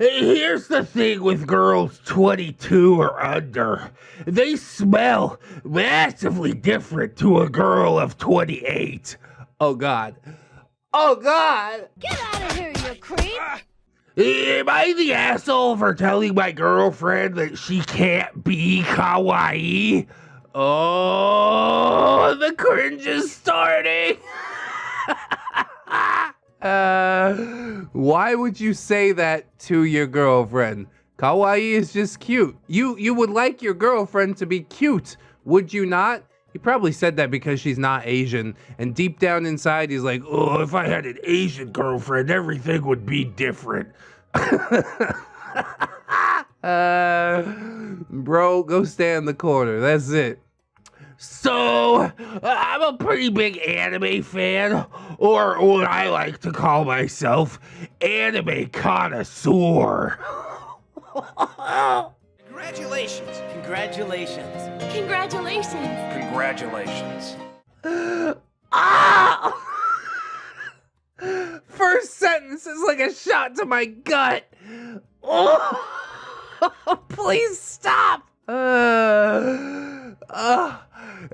Here's the thing with girls 22 or under. They smell massively different to a girl of 28. Oh, God. Oh, God! Get out of here, you creep! Am I the asshole for telling my girlfriend that she can't be kawaii? Oh, the cringe is starting! Why would you say that to your girlfriend? Kawaii is just cute. You would like your girlfriend to be cute, would you not? He probably said that because she's not Asian, and deep down inside he's like, oh, if I had an Asian girlfriend, everything would be different. Bro, go stand in the corner. That's it. So, I'm a pretty big anime fan, or what I like to call myself, anime connoisseur. Congratulations. Congratulations. Congratulations! Congratulations. Ah! First sentence is like a shot to my gut. Oh, please stop.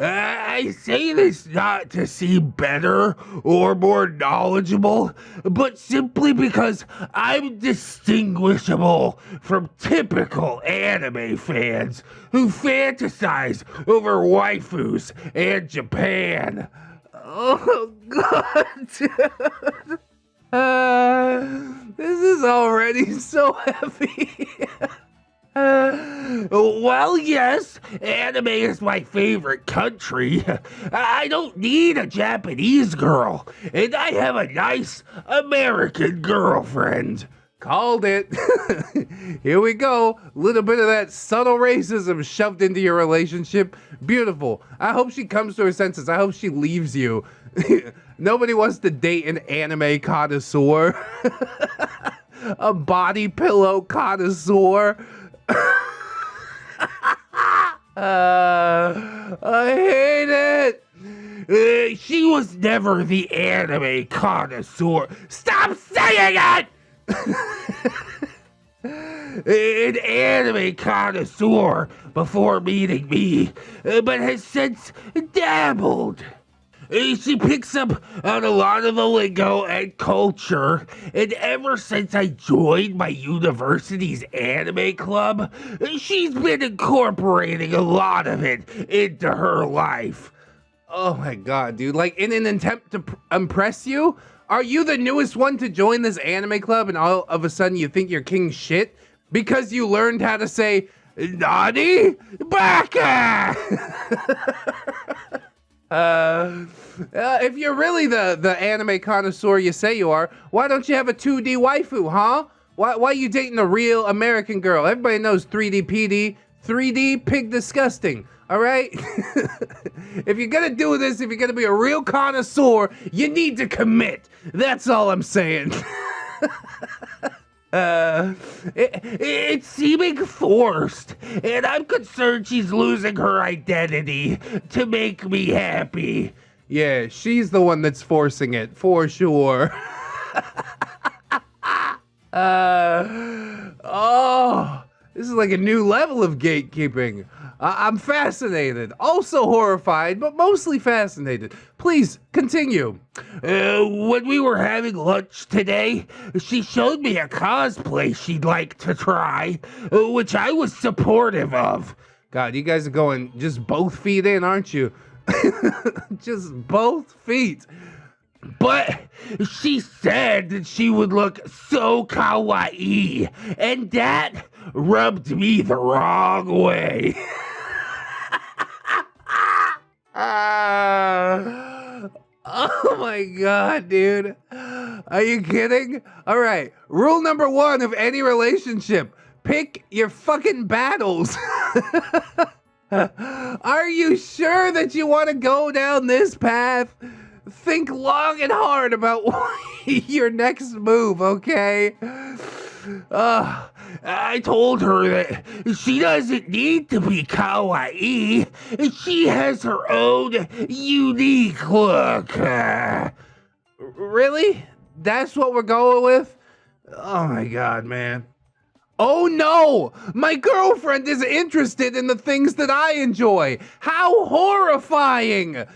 I say this not to seem better or more knowledgeable, but simply because I'm distinguishable from typical anime fans who fantasize over waifus and Japan. Oh, God, dude. This is already so heavy. Well, yes, anime is my favorite country. I don't need a Japanese girl, and I have a nice American girlfriend. Called it. Here we go. Little bit of that subtle racism shoved into your relationship. Beautiful. I hope she comes to her senses. I hope she leaves you. Nobody wants to date an anime connoisseur. A body pillow connoisseur. I hate it. She was never the anime connoisseur. Stop saying it! An anime connoisseur before meeting me, but has since dabbled. She picks up on a lot of the lingo and culture, and ever since I joined my university's anime club, she's been incorporating a lot of it into her life. Oh my God, dude. Like, in an attempt to impress you? Are you the newest one to join this anime club and all of a sudden you think you're king shit? Because you learned how to say, Nani? Baka! If you're really the anime connoisseur you say you are, why don't you have a 2D waifu, huh? Why are you dating a real American girl? Everybody knows 3D PD, 3D pig disgusting, all right? If you're gonna do this, if you're gonna be a real connoisseur, you need to commit. That's all I'm saying. It's seeming forced, and I'm concerned she's losing her identity to make me happy. Yeah, she's the one that's forcing it, for sure. Oh, this is like a new level of gatekeeping. I'm fascinated, also horrified, but mostly fascinated. Please, continue. When we were having lunch today, she showed me a cosplay she'd like to try, which I was supportive of. God, you guys are going just both feet in, aren't you? Just both feet. But she said that she would look so kawaii, and that rubbed me the wrong way. Oh my God, dude. Are you kidding? All right, rule number 1 of any relationship. Pick your fucking battles. Are you sure that you want to go down this path? Think long and hard about your next move, okay? I told her that she doesn't need to be kawaii. She has her own unique look. Really? That's what we're going with? Oh my God, man. Oh no, my girlfriend is interested in the things that I enjoy. How horrifying.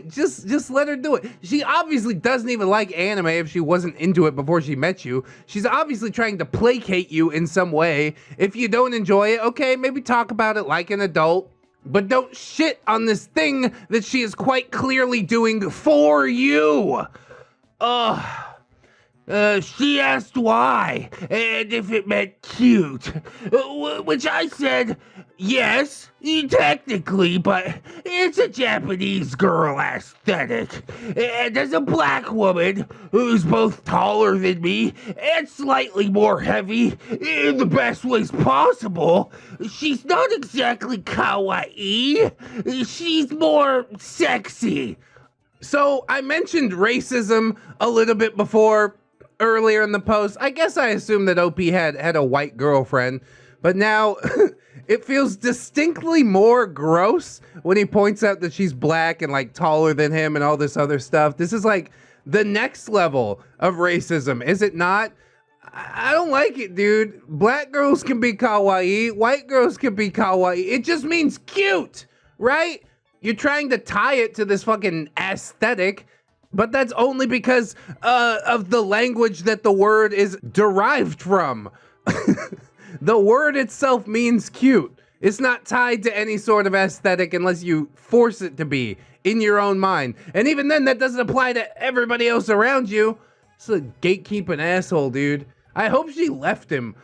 just let her do it. She obviously doesn't even like anime if she wasn't into it before she met you. She's obviously trying to placate you in some way. If you don't enjoy it, okay, maybe talk about it like an adult, but don't shit on this thing that she is quite clearly doing for you. She asked why, and if it meant cute, which I said, yes, technically, but it's a Japanese girl aesthetic. And as a black woman who's both taller than me and slightly more heavy in the best ways possible, she's not exactly kawaii, she's more sexy. So I mentioned racism a little bit before, earlier in the post. I guess I assumed that OP had a white girlfriend, but now it feels distinctly more gross when he points out that she's black and like taller than him and all this other stuff. This is like the next level of racism, is it not? I don't like it, dude. Black girls can be kawaii, white girls can be kawaii. It just means cute, right? You're trying to tie it to this fucking aesthetic, but that's only because of the language that the word is derived from. The word itself means cute. It's not tied to any sort of aesthetic unless you force it to be in your own mind. And even then, that doesn't apply to everybody else around you. It's a gatekeeping asshole, dude. I hope she left him.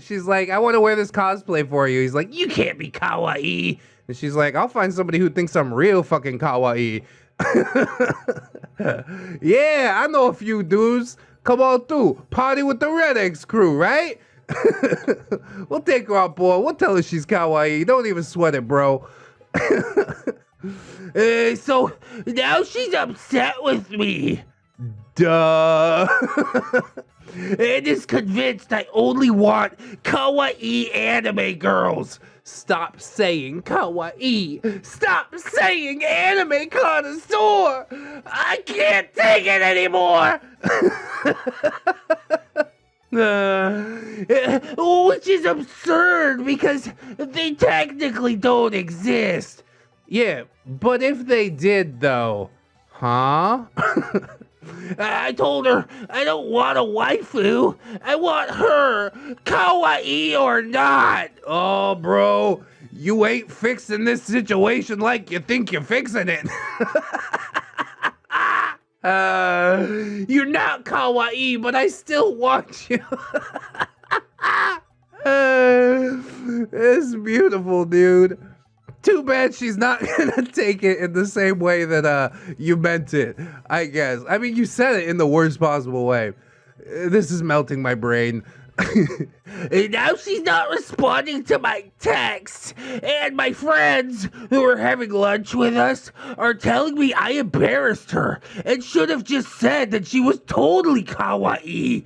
She's like, I want to wear this cosplay for you. He's like, you can't be kawaii. And she's like, I'll find somebody who thinks I'm real fucking kawaii. Yeah, I know a few dudes. Come on through. Party with the ReddX crew, right? We'll take her out, boy. We'll tell her she's kawaii. Don't even sweat it, bro. So now she's upset with me. Duh. And is convinced I only want kawaii anime girls. Stop saying kawaii. Stop saying anime connoisseur. I can't take it anymore. Which is absurd because they technically don't exist. Yeah, but if they did though, huh? I told her I don't want a waifu. I want her, kawaii or not. Oh, bro, you ain't fixing this situation like you think you're fixing it. You're not kawaii, but I still want you. It's beautiful, dude. Too bad she's not gonna take it in the same way that you meant it, I guess. I mean, you said it in the worst possible way. This is melting my brain. And now she's not responding to my texts, and my friends who are having lunch with us are telling me I embarrassed her and should have just said that she was totally kawaii.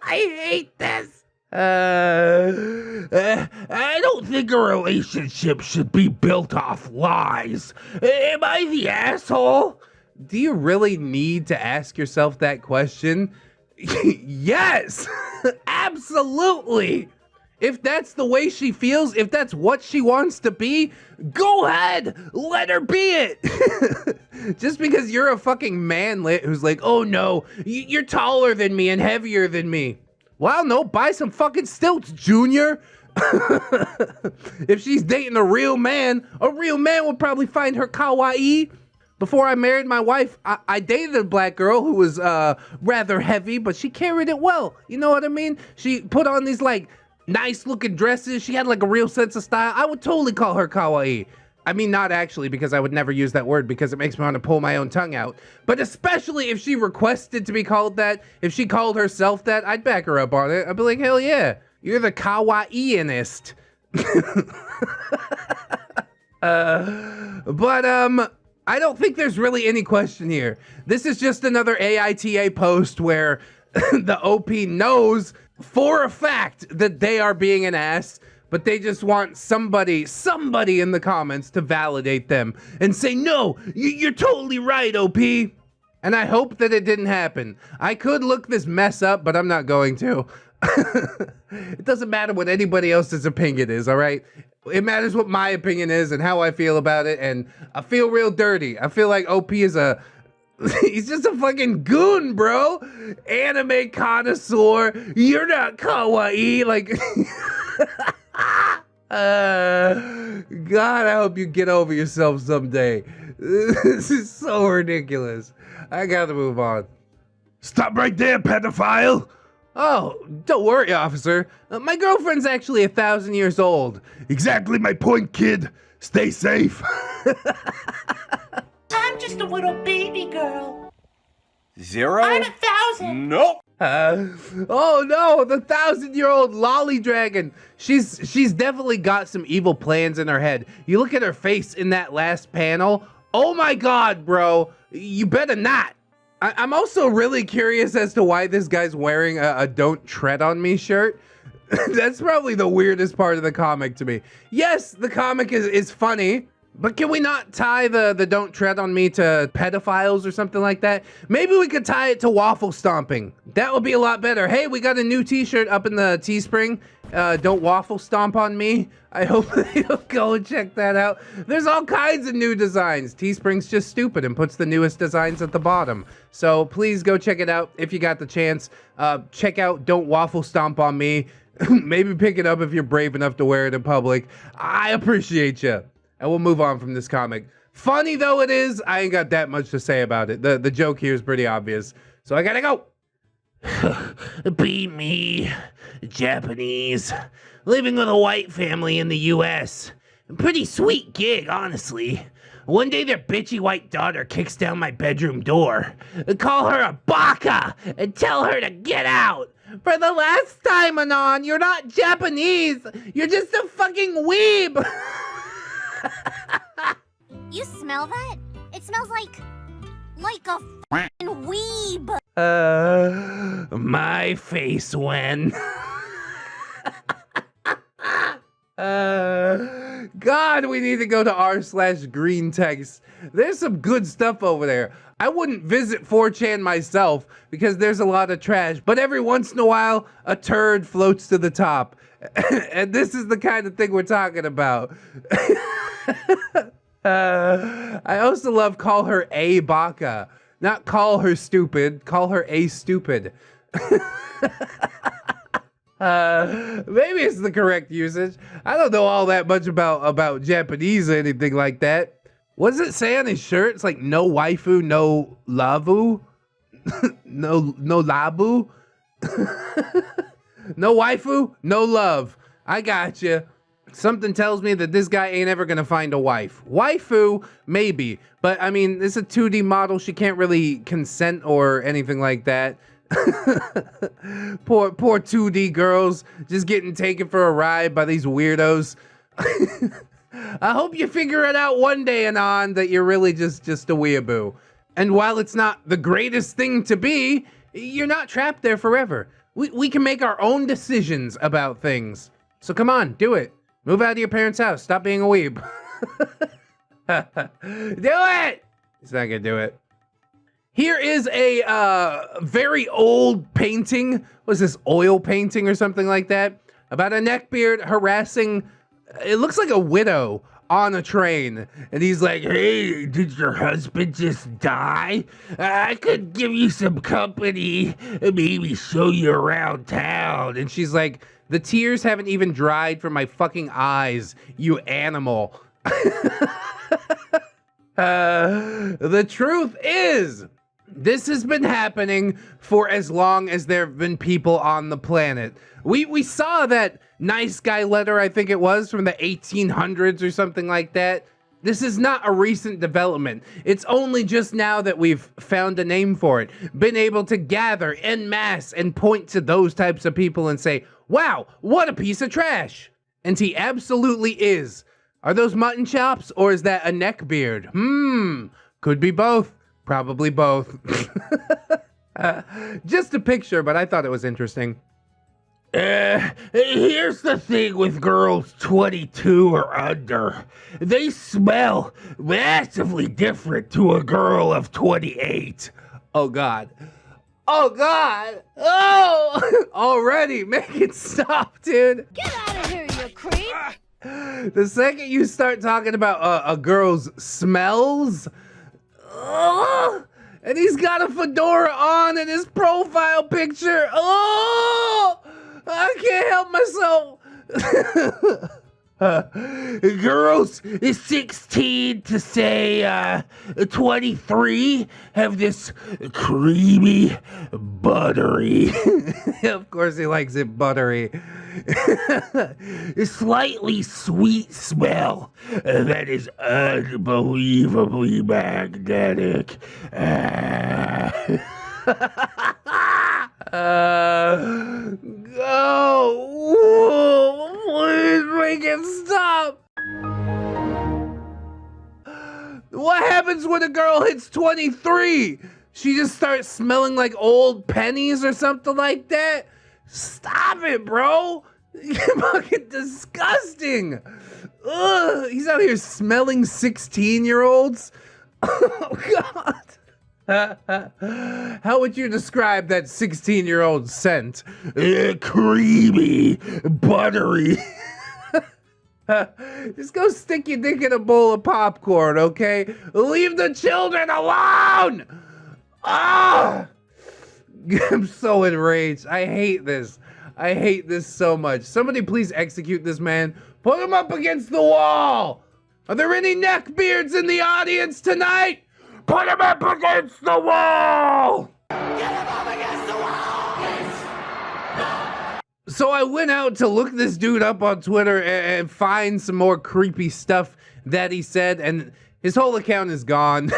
I hate this. I don't think a relationship should be built off lies. Am I the asshole? Do you really need to ask yourself that question? Yes, absolutely. If that's the way she feels, if that's what she wants to be, go ahead, let her be it. Just because you're a fucking manlet who's like, oh no, you're taller than me and heavier than me. Well, no, buy some fucking stilts, Junior. If she's dating a real man would probably find her kawaii. Before I married my wife, I dated a black girl who was rather heavy, but she carried it well. You know what I mean? She put on these like nice looking dresses. She had like a real sense of style. I would totally call her kawaii. I mean, not actually, because I would never use that word because it makes me want to pull my own tongue out. But especially if she requested to be called that, if she called herself that, I'd back her up on it. I'd be like, hell yeah, you're the kawaii-inist. But I don't think there's really any question here. This is just another AITA post where the OP knows for a fact that they are being an ass, but they just want somebody in the comments to validate them and say, no, you're totally right, OP. And I hope that it didn't happen. I could look this mess up, but I'm not going to. It doesn't matter what anybody else's opinion is, all right? It matters what my opinion is and how I feel about it, and I feel real dirty. I feel like OP is he's just a fucking goon, bro. Anime connoisseur. You're not kawaii. Like, God, I hope you get over yourself someday. This is so ridiculous. I gotta move on. Stop right there, pedophile! Oh, don't worry, officer. My girlfriend's actually 1,000 years old. Exactly my point, kid. Stay safe. I'm just a little baby girl. 0? I'm 1,000. Nope. Oh no, the 1,000-year-old lolly dragon. She's definitely got some evil plans in her head. You look at her face in that last panel. Oh my God, bro. You better not. I'm also really curious as to why this guy's wearing a Don't Tread on Me shirt. That's probably the weirdest part of the comic to me. Yes, the comic is funny, but can we not tie the Don't Tread on Me to pedophiles or something like that? Maybe we could tie it to waffle stomping. That would be a lot better. Hey, we got a new t-shirt up in the Teespring. Don't waffle stomp on me. I hope you'll go and check that out. There's all kinds of new designs. Teespring's just stupid and puts the newest designs at the bottom. So please go check it out if you got the chance. Check out Don't Waffle Stomp on Me. Maybe pick it up if you're brave enough to wear it in public. I appreciate you. And we'll move on from this comic. Funny though it is, I ain't got that much to say about it. The joke here is pretty obvious. So I gotta go. Be me, Japanese, living with a white family in the US. Pretty sweet gig, honestly. One day their bitchy white daughter kicks down my bedroom door. Call her a baka and tell her to get out. For the last time, Anon, you're not Japanese. You're just a fucking weeb. You smell that? It smells like a f***ing weeb. My face when. God, we need to go to r/green text. There's some good stuff over there. I wouldn't visit 4chan myself because there's a lot of trash, but every once in a while, a turd floats to the top. And this is the kind of thing we're talking about. I also love call her a baka. Not call her stupid, call her a stupid. Maybe it's the correct usage. I don't know all that much about Japanese or anything like that. What does it say on his shirt? It's like no waifu, no lavu. no labu. No waifu, no love. I got you. Something tells me that this guy ain't ever gonna find a wife. Waifu, maybe. But I mean, it's a 2D model. She can't really consent or anything like that. Poor 2D girls just getting taken for a ride by these weirdos. I hope you figure it out one day, Anon, that you're really just a weeaboo. And while it's not the greatest thing to be, you're not trapped there forever. We can make our own decisions about things. So come on, do it. Move out of your parents' house. Stop being a weeb. Do it! He's not gonna do it. Here is a very old painting. Was this oil painting or something like that? About a neckbeard harassing, it looks like a widow on a train. And he's like, hey, did your husband just die? I could give you some company, maybe show you around town. And she's like, the tears haven't even dried from my fucking eyes, you animal. The truth is, this has been happening for as long as there have been people on the planet. We saw that nice guy letter, I think it was, from the 1800s or something like that. This is not a recent development. It's only just now that we've found a name for it, been able to gather en masse and point to those types of people and say, wow, what a piece of trash. And he absolutely is. Are those mutton chops or is that a neckbeard? Could be both. Probably both. Just a picture, but I thought it was interesting. Here's the thing with girls 22 or under. They smell massively different to a girl of 28. Oh God. Oh God. Oh, already. Make it stop, dude. Get out of here, you creep! The second you start talking about a girl's smells, and he's got a fedora on in his profile picture. Oh, I can't help myself. Girls 16 to say 23 have this creamy, buttery, Of course he likes it buttery. slightly sweet smell that is unbelievably magnetic. Go! Please make it stop! What happens when a girl hits 23? She just starts smelling like old pennies or something like that? Stop it, bro! You're fucking disgusting! Ugh, he's out here smelling 16-year-olds? Oh, God. How would you describe that 16-year-old scent? Creamy, buttery. Just go stick your dick in a bowl of popcorn, okay? Leave the children alone! Ah! I'm so enraged. I hate this. I hate this so much. Somebody please execute this man. Put him up against the wall! Are there any neckbeards in the audience tonight? Put him up against the wall! So I went out to look this dude up on Twitter and find some more creepy stuff that he said, and his whole account is gone.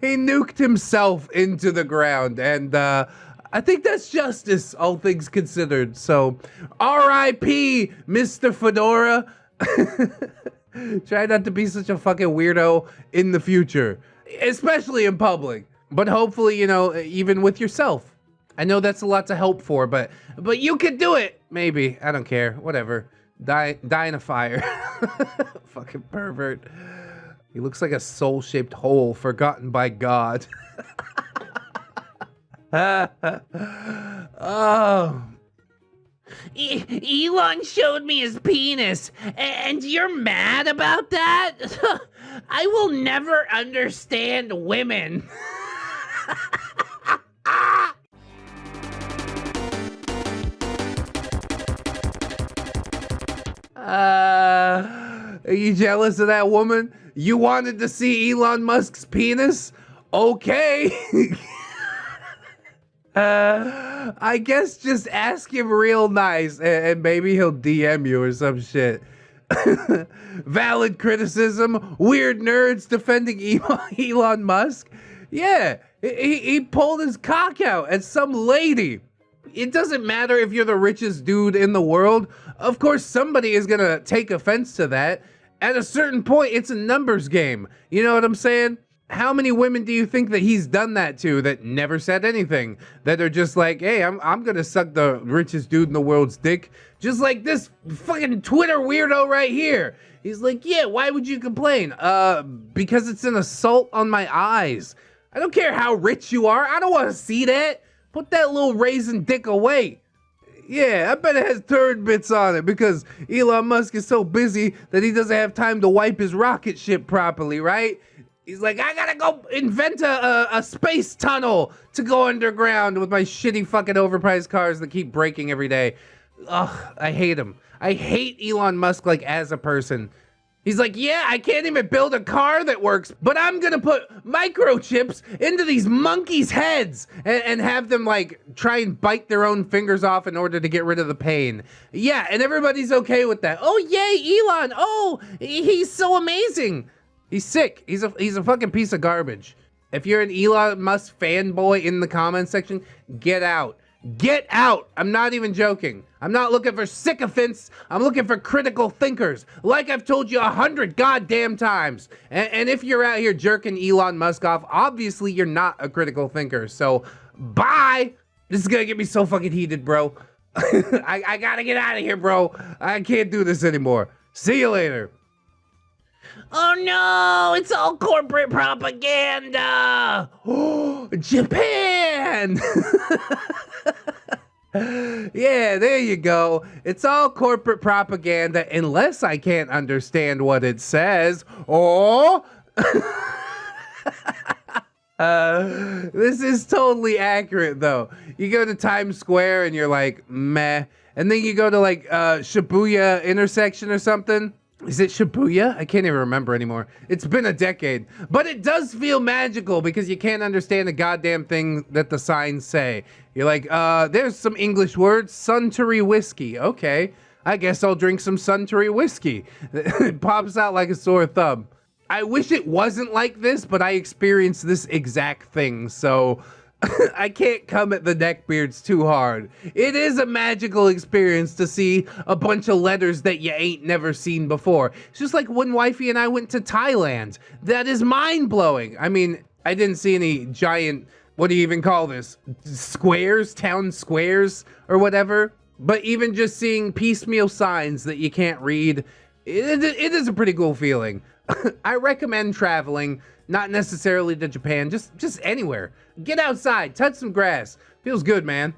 He nuked himself into the ground, and I think that's justice, all things considered. So, R.I.P. Mr. Fedora. Try not to be such a fucking weirdo in the future, especially in public, but hopefully, you know, even with yourself. I know that's a lot to hope for, but you could do it. Maybe. I don't care. Whatever. Die in a fire. Fucking pervert. He looks like a soul-shaped hole forgotten by God. Oh. Elon showed me his penis, and you're mad about that? I will never understand women. Are you jealous of that woman? You wanted to see Elon Musk's penis? Okay. I guess just ask him real nice and maybe he'll DM you or some shit. Valid criticism, weird nerds defending Elon Musk. Yeah, he pulled his cock out at some lady. It doesn't matter if you're the richest dude in the world. Of course, somebody is gonna take offense to that. At a certain point, it's a numbers game. You know what I'm saying? How many women do you think that he's done that to that never said anything? That are just like, hey, I'm gonna suck the richest dude in the world's dick. Just like this fucking Twitter weirdo right here. He's like, yeah, why would you complain? Because it's an assault on my eyes. I don't care how rich you are. I don't want to see that. Put that little raisin dick away. Yeah, I bet it has turd bits on it because Elon Musk is so busy that he doesn't have time to wipe his rocket ship properly, right? He's like, I gotta go invent a space tunnel to go underground with my shitty fucking overpriced cars that keep breaking every day. Ugh, I hate him. I hate Elon Musk like as a person. He's like, yeah, I can't even build a car that works, but I'm gonna put microchips into these monkeys' heads and have them like try and bite their own fingers off in order to get rid of the pain. Yeah, and everybody's okay with that. Oh, yay, Elon. Oh, he's so amazing. He's sick. He's a fucking piece of garbage. If you're an Elon Musk fanboy in the comments section, get out. Get out! I'm not even joking. I'm not looking for sycophants. I'm looking for critical thinkers. Like I've told you 100 goddamn times. And if you're out here jerking Elon Musk off, obviously you're not a critical thinker. So, bye! This is gonna get me so fucking heated, bro. I gotta get out of here, bro. I can't do this anymore. See you later. Oh no, it's all corporate propaganda. Japan! Yeah, there you go. It's all corporate propaganda unless I can't understand what it says. Oh! This is totally accurate though. You go to Times Square and you're like, meh. And then you go to like Shibuya intersection or something. Is it Shibuya? I can't even remember anymore. It's been a decade. But it does feel magical because you can't understand a goddamn thing that the signs say. You're like, there's some English words. Suntory whiskey. Okay. I guess I'll drink some Suntory whiskey. It pops out like a sore thumb. I wish it wasn't like this, but I experienced this exact thing, so I can't come at the Neckbeards too hard. It is a magical experience to see a bunch of letters that you ain't never seen before. It's just like when wifey and I went to Thailand. That is mind-blowing. I mean, I didn't see any giant, what do you even call this? Squares? Town squares? Or whatever. But even just seeing piecemeal signs that you can't read, it is a pretty cool feeling. I recommend traveling, not necessarily to Japan, just anywhere. Get outside, touch some grass. Feels good, man.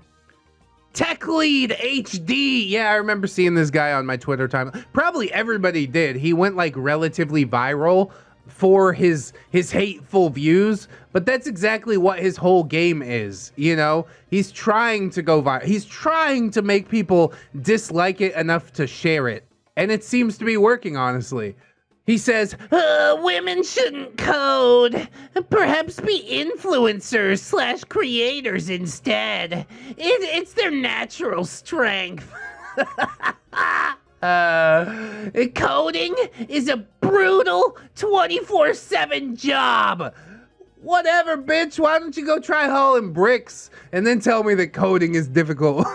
Techlead HD. Yeah, I remember seeing this guy on my Twitter timeline. Probably everybody did. He went like relatively viral for his hateful views, but that's exactly what his whole game is, you know? He's trying to go viral. He's trying to make people dislike it enough to share it. And it seems to be working, honestly. He says, women shouldn't code. Perhaps be influencers / creators instead. It's their natural strength. Coding is a brutal 24/7 job. whatever, bitch. Why don't you go try hauling bricks and then tell me that coding is difficult?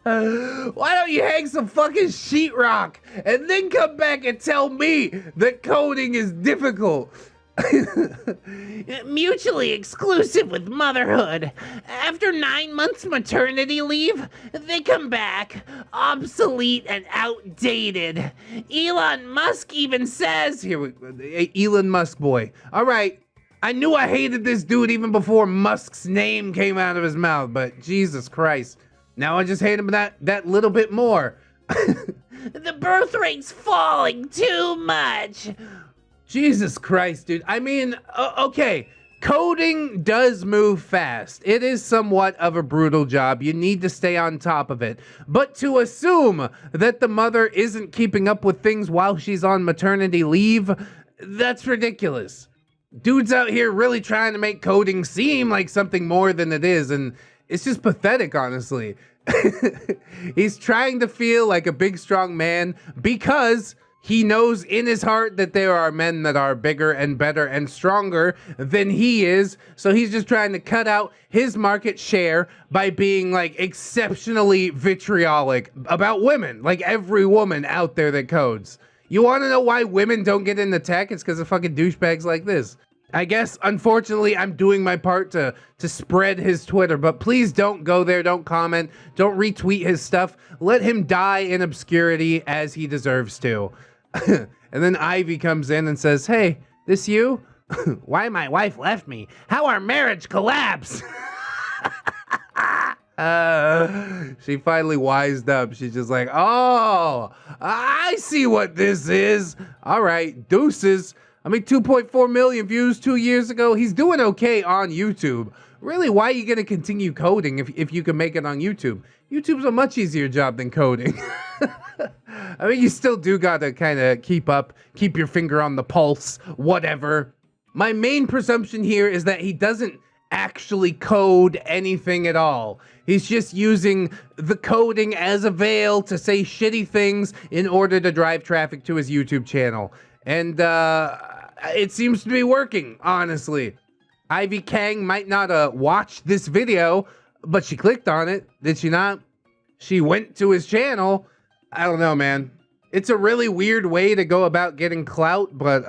Why don't you hang some fucking sheetrock and then come back and tell me that coding is difficult? Mutually exclusive with motherhood. After 9 months maternity leave, they come back obsolete and outdated. Elon Musk even says, Elon Musk boy. All right. I knew I hated this dude even before Musk's name came out of his mouth, but Jesus Christ. Now I just hate him that little bit more. the birth rate's falling too much. Jesus Christ, dude. I mean, okay, coding does move fast. It is somewhat of a brutal job. You need to stay on top of it. But to assume that the mother isn't keeping up with things while she's on maternity leave, that's ridiculous. Dude's out here really trying to make coding seem like something more than it is, and it's just pathetic, honestly. He's trying to feel like a big, strong man because he knows in his heart that there are men that are bigger and better and stronger than he is. So he's just trying to cut out his market share by being like exceptionally vitriolic about women, like every woman out there that codes. You want to know why women don't get into tech? It's because of fucking douchebags like this. I guess, unfortunately, I'm doing my part to spread his Twitter, but please don't go there, don't comment, don't retweet his stuff. Let him die in obscurity as he deserves to. And then Ivy comes in and says, hey, this you? Why my wife left me? How our marriage collapsed? She finally wised up. She's just like, oh, I see what this is. All right, deuces. I mean, 2.4 million views 2 years ago. He's doing okay on YouTube. Really, why are you going to continue coding if you can make it on YouTube? YouTube's a much easier job than coding. I mean, you still do got to kind of keep your finger on the pulse, whatever. My main presumption here is that he doesn't actually code anything at all. He's just using the coding as a veil to say shitty things in order to drive traffic to his YouTube channel. And it seems to be working, honestly. Ivy Kang might not watch this video, but she clicked on it, did she not? She went to his channel. I don't know, man. It's a really weird way to go about getting clout, but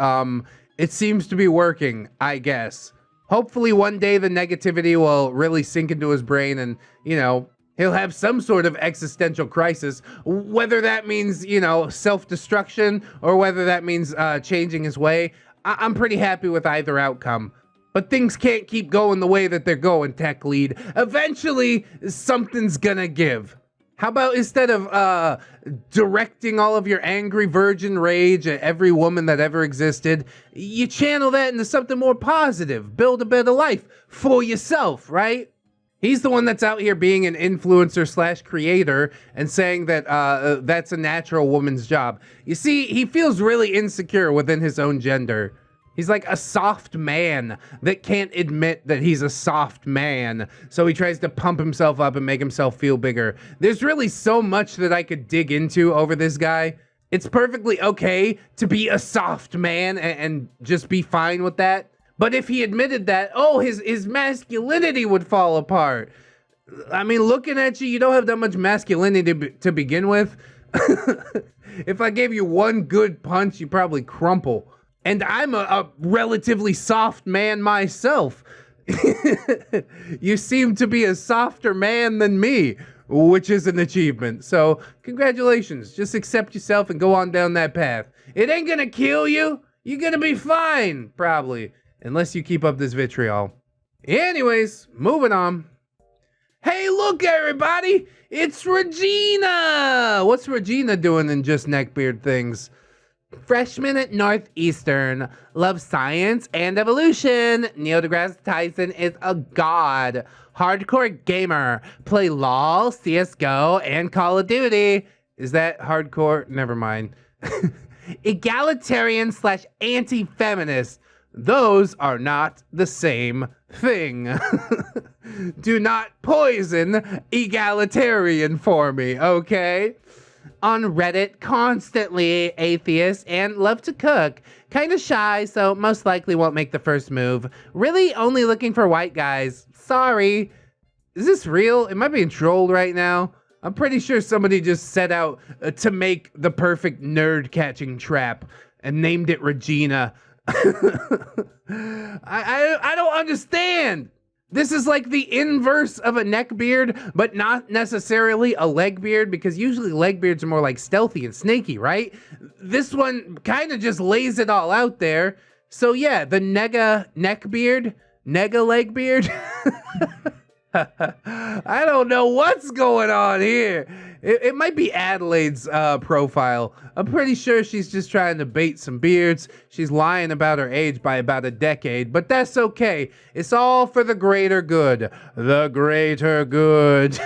it seems to be working, I guess. Hopefully one day the negativity will really sink into his brain and, you know, He'll have some sort of existential crisis, whether that means, you know, self-destruction or whether that means changing his way. I'm pretty happy with either outcome. But things can't keep going the way that they're going, Techlead. Eventually, something's gonna give. How about instead of directing all of your angry virgin rage at every woman that ever existed, you channel that into something more positive, build a better life for yourself, right? He's the one that's out here being an influencer slash creator and saying that that's a natural woman's job. You see, he feels really insecure within his own gender. He's like a soft man that can't admit that he's a soft man. So he tries to pump himself up and make himself feel bigger. There's really so much that I could dig into over this guy. It's perfectly okay to be a soft man and just be fine with that. But if he admitted that, oh, his masculinity would fall apart. I mean, looking at you, you don't have that much masculinity to begin with. If I gave you one good punch, you probably crumple. And I'm a relatively soft man myself. You seem to be a softer man than me, which is an achievement. So, congratulations. Just accept yourself and go on down that path. It ain't gonna kill you. You're gonna be fine, probably. Unless you keep up this vitriol. Anyways, moving on. Hey, look, everybody! It's Regina! What's Regina doing in Just Neckbeard Things? Freshman at Northeastern, loves science and evolution. Neil deGrasse Tyson is a god. Hardcore gamer, play LOL, CSGO, and Call of Duty. Is that hardcore? Never mind. Egalitarian slash anti-feminist. Those are not the same thing. Do not poison egalitarian for me, okay? On Reddit, constantly atheist and love to cook. Kind of shy, so most likely won't make the first move. Really only looking for white guys. Sorry. Is this real? Am I being trolled right now? I'm pretty sure somebody just set out to make the perfect nerd catching trap and named it Regina. I don't understand. This is like the inverse of a neckbeard, but not necessarily a leg beard, because usually leg beards are more like stealthy and snaky, right? This one kind of just lays it all out there. So yeah, the neckbeard, leg beard. I don't know what's going on here. It might be Adelaide's profile. I'm pretty sure she's just trying to bait some beards. She's lying about her age by about a decade, but that's okay. It's all for the greater good. The greater good.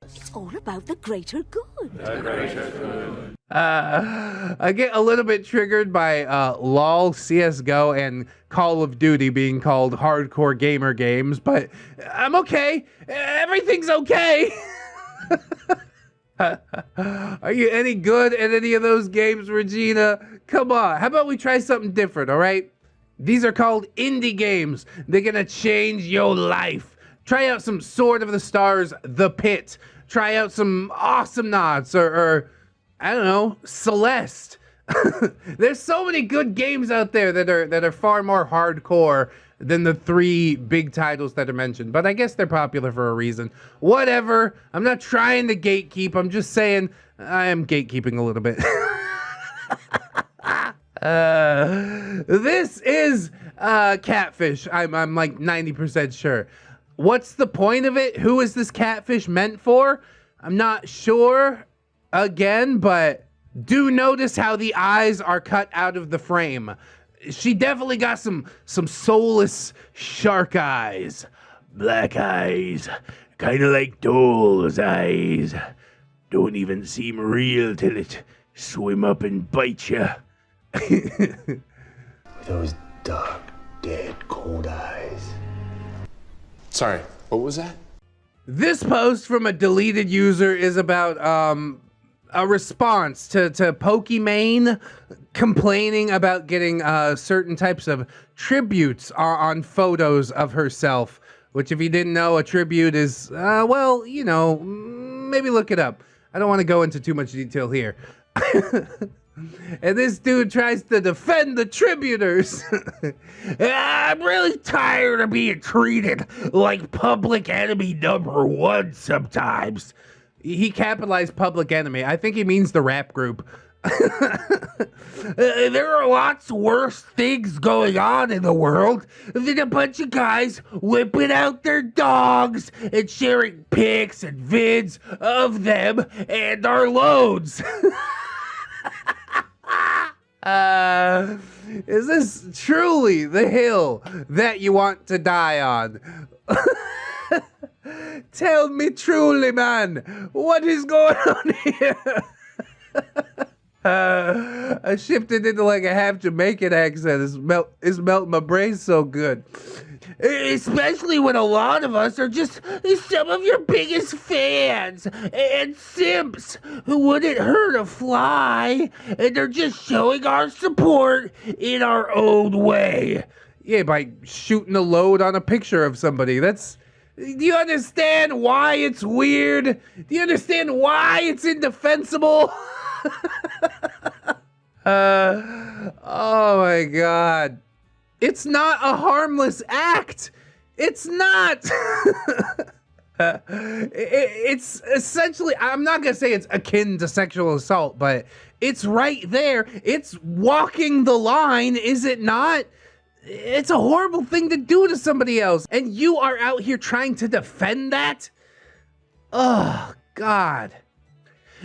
It's all about the greater good. The greater good. I get a little bit triggered by LOL, CSGO, and Call of Duty being called hardcore gamer games, but I'm okay. Everything's okay. Are you any good at any of those games, Regina? Come on. How about we try something different, all right? These are called indie games. They're gonna change your life. Try out some Sword of the Stars, The Pit. Try out some Awesome Knots or I don't know, Celeste. There's so many good games out there that are far more hardcore than the 3 big titles that are mentioned. But I guess they're popular for a reason. Whatever. I'm not trying to gatekeep. I'm just saying I am gatekeeping a little bit. This is catfish. I'm like 90% sure. What's the point of it? Who is this catfish meant for? I'm not sure. Again, but do notice how the eyes are cut out of the frame. She definitely got some soulless shark eyes. Black eyes. Kind of like doll's eyes. Don't even seem real till it swim up and bite you. Those dark, dead, cold eyes. Sorry, what was that? This post from a deleted user is about a response to Pokimane complaining about getting certain types of tributes on photos of herself, which if you didn't know, a tribute is, well, you know, maybe look it up. I don't want to go into too much detail here. And this dude tries to defend the tributers. I'm really tired of being treated like public enemy number one sometimes. He capitalized public enemy. I think he means the rap group. There are lots worse things going on in the world than a bunch of guys whipping out their dogs and sharing pics and vids of them and our loads. Is this truly the hill that you want to die on? Tell me truly, man, what is going on here? I shifted into like a half Jamaican accent. It's melting my brain so good. Especially when a lot of us are just some of your biggest fans and simps who wouldn't hurt a fly, and they're just showing our support in our own way. Yeah, by shooting a load on a picture of somebody. Do you understand why it's weird? Do you understand why it's indefensible? Oh my God. It's not a harmless act. It's not. It's essentially, I'm not going to say it's akin to sexual assault, but it's right there. It's walking the line, is it not? It's a horrible thing to do to somebody else. And you are out here trying to defend that? Oh, God.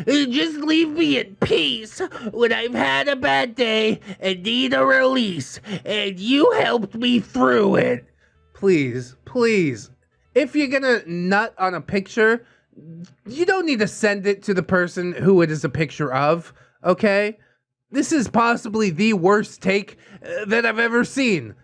Just leave me in peace when I've had a bad day and need a release, and you helped me through it. Please, please. If you're gonna nut on a picture, you don't need to send it to the person who it is a picture of, okay? This is possibly the worst take that I've ever seen.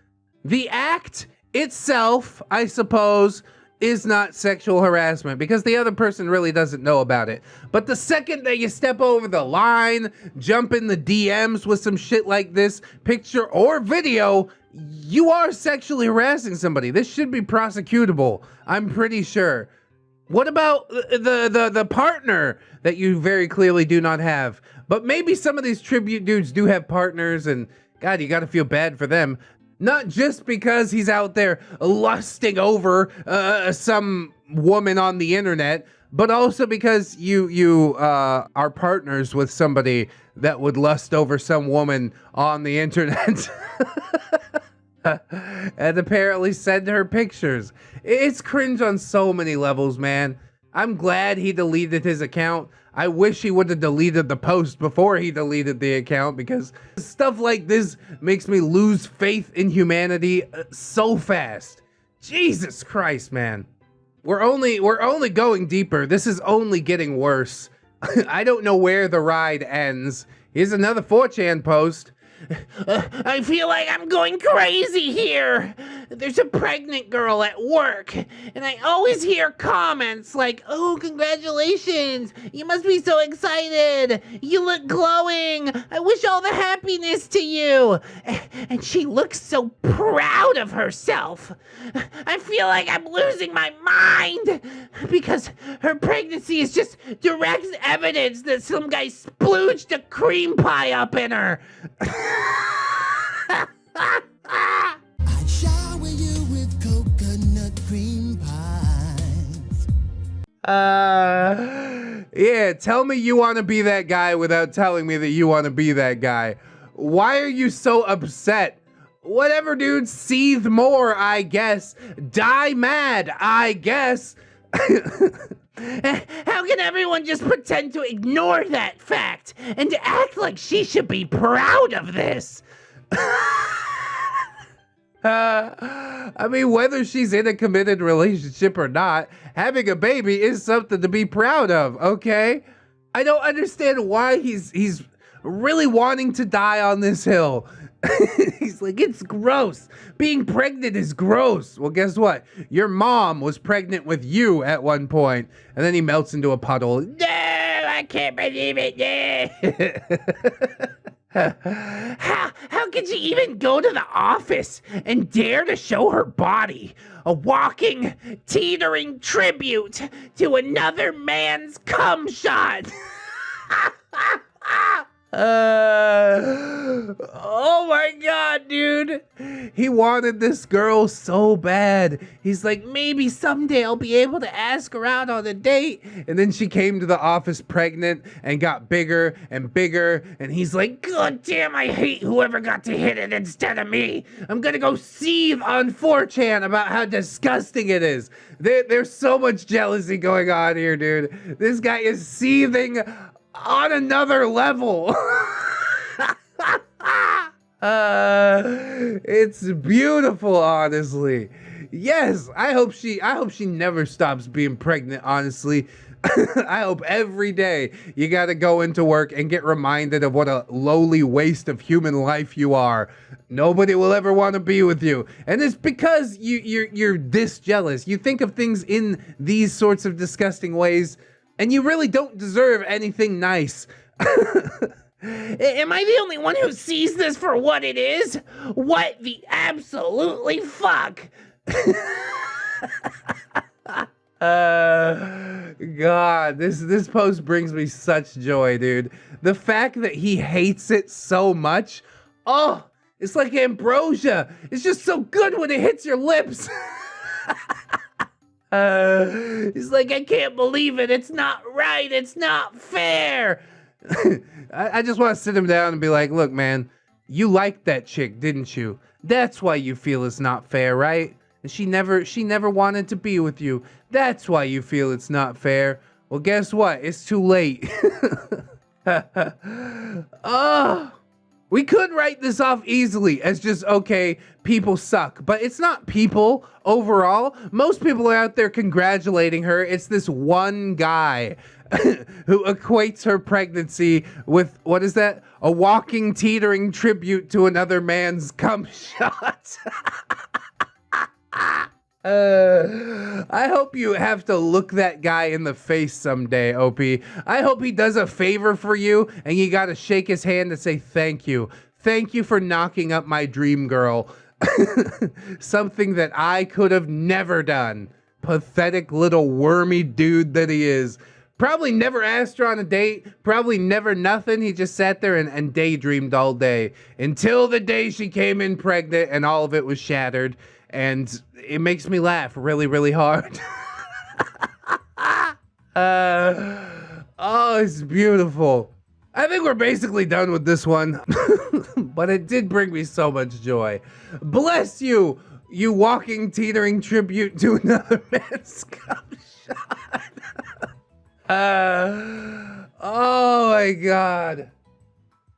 The act itself, I suppose, is not sexual harassment because the other person really doesn't know about it. But the second that you step over the line, jump in the DMs with some shit like this, picture or video, you are sexually harassing somebody. This should be prosecutable, I'm pretty sure. What about the partner that you very clearly do not have? But maybe some of these tribute dudes do have partners, and God, you gotta feel bad for them. Not just because he's out there lusting over some woman on the internet, but also because you are partners with somebody that would lust over some woman on the internet. And apparently send her pictures. It's cringe on so many levels, man. I'm glad he deleted his account. I wish he would have deleted the post before he deleted the account, because stuff like this makes me lose faith in humanity so fast. Jesus Christ, man. We're only going deeper. This is only getting worse. I don't know where the ride ends. Here's another 4chan post. I feel like I'm going crazy here. There's a pregnant girl at work, and I always hear comments like, "Oh, congratulations. You must be so excited. You look glowing. I wish all the happiness to you." And she looks so proud of herself. I feel like I'm losing my mind because her pregnancy is just direct evidence that some guy splooged a cream pie up in her. I shower you with coconut cream pies. Yeah, tell me you want to be that guy without telling me that you want to be that guy. Why are you so upset? Whatever, dude, seethe more, I guess. Die mad, I guess. How can everyone just pretend to ignore that fact and to act like she should be proud of this? I mean, whether she's in a committed relationship or not, having a baby is something to be proud of, okay? I don't understand why he's really wanting to die on this hill. He's like, it's gross. Being pregnant is gross. Well, guess what? Your mom was pregnant with you at one point. And then he melts into a puddle. No, I can't believe it. How could she even go to the office and dare to show her body? A walking, teetering tribute to another man's cum shot. Oh my god, dude. He wanted this girl so bad. He's like, maybe someday I'll be able to ask her out on a date. And then she came to the office pregnant and got bigger and bigger. And he's like, God damn, I hate whoever got to hit it instead of me. I'm gonna go seethe on 4chan about how disgusting it is. There's so much jealousy going on here, dude. This guy is seething on another level. It's beautiful, honestly. Yes, I hope she never stops being pregnant, honestly. I hope every day you gotta go into work and get reminded of what a lowly waste of human life you are. Nobody will ever want to be with you. And it's because you're this jealous. You think of things in these sorts of disgusting ways, and you really don't deserve anything nice. Am I the only one who sees this for what it is? What the absolutely fuck? God, this post brings me such joy, dude. The fact that he hates it so much, oh, it's like ambrosia. It's just so good when it hits your lips. He's like, I can't believe it. It's not right. It's not fair. I just want to sit him down and be like, look, man, you liked that chick, didn't you? That's why you feel it's not fair, right? And she never wanted to be with you. That's why you feel it's not fair. Well, guess what? It's too late. Oh, we could write this off easily as just, okay, people suck. But it's not people overall. Most people are out there congratulating her. It's this one guy who equates her pregnancy with, what is that? A walking, teetering tribute to another man's cum shot. I hope you have to look that guy in the face someday, OP. I hope he does a favor for you and you gotta shake his hand and say thank you. Thank you for knocking up my dream girl. Something that I could have never done. Pathetic little wormy dude that he is. Probably never asked her on a date. Probably never nothing. He just sat there and daydreamed all day. Until the day she came in pregnant and all of it was shattered. And it makes me laugh really, really hard. Oh, it's beautiful. I think we're basically done with this one. But it did bring me so much joy. Bless you, you walking, teetering tribute to another man's cum shot. Oh my god.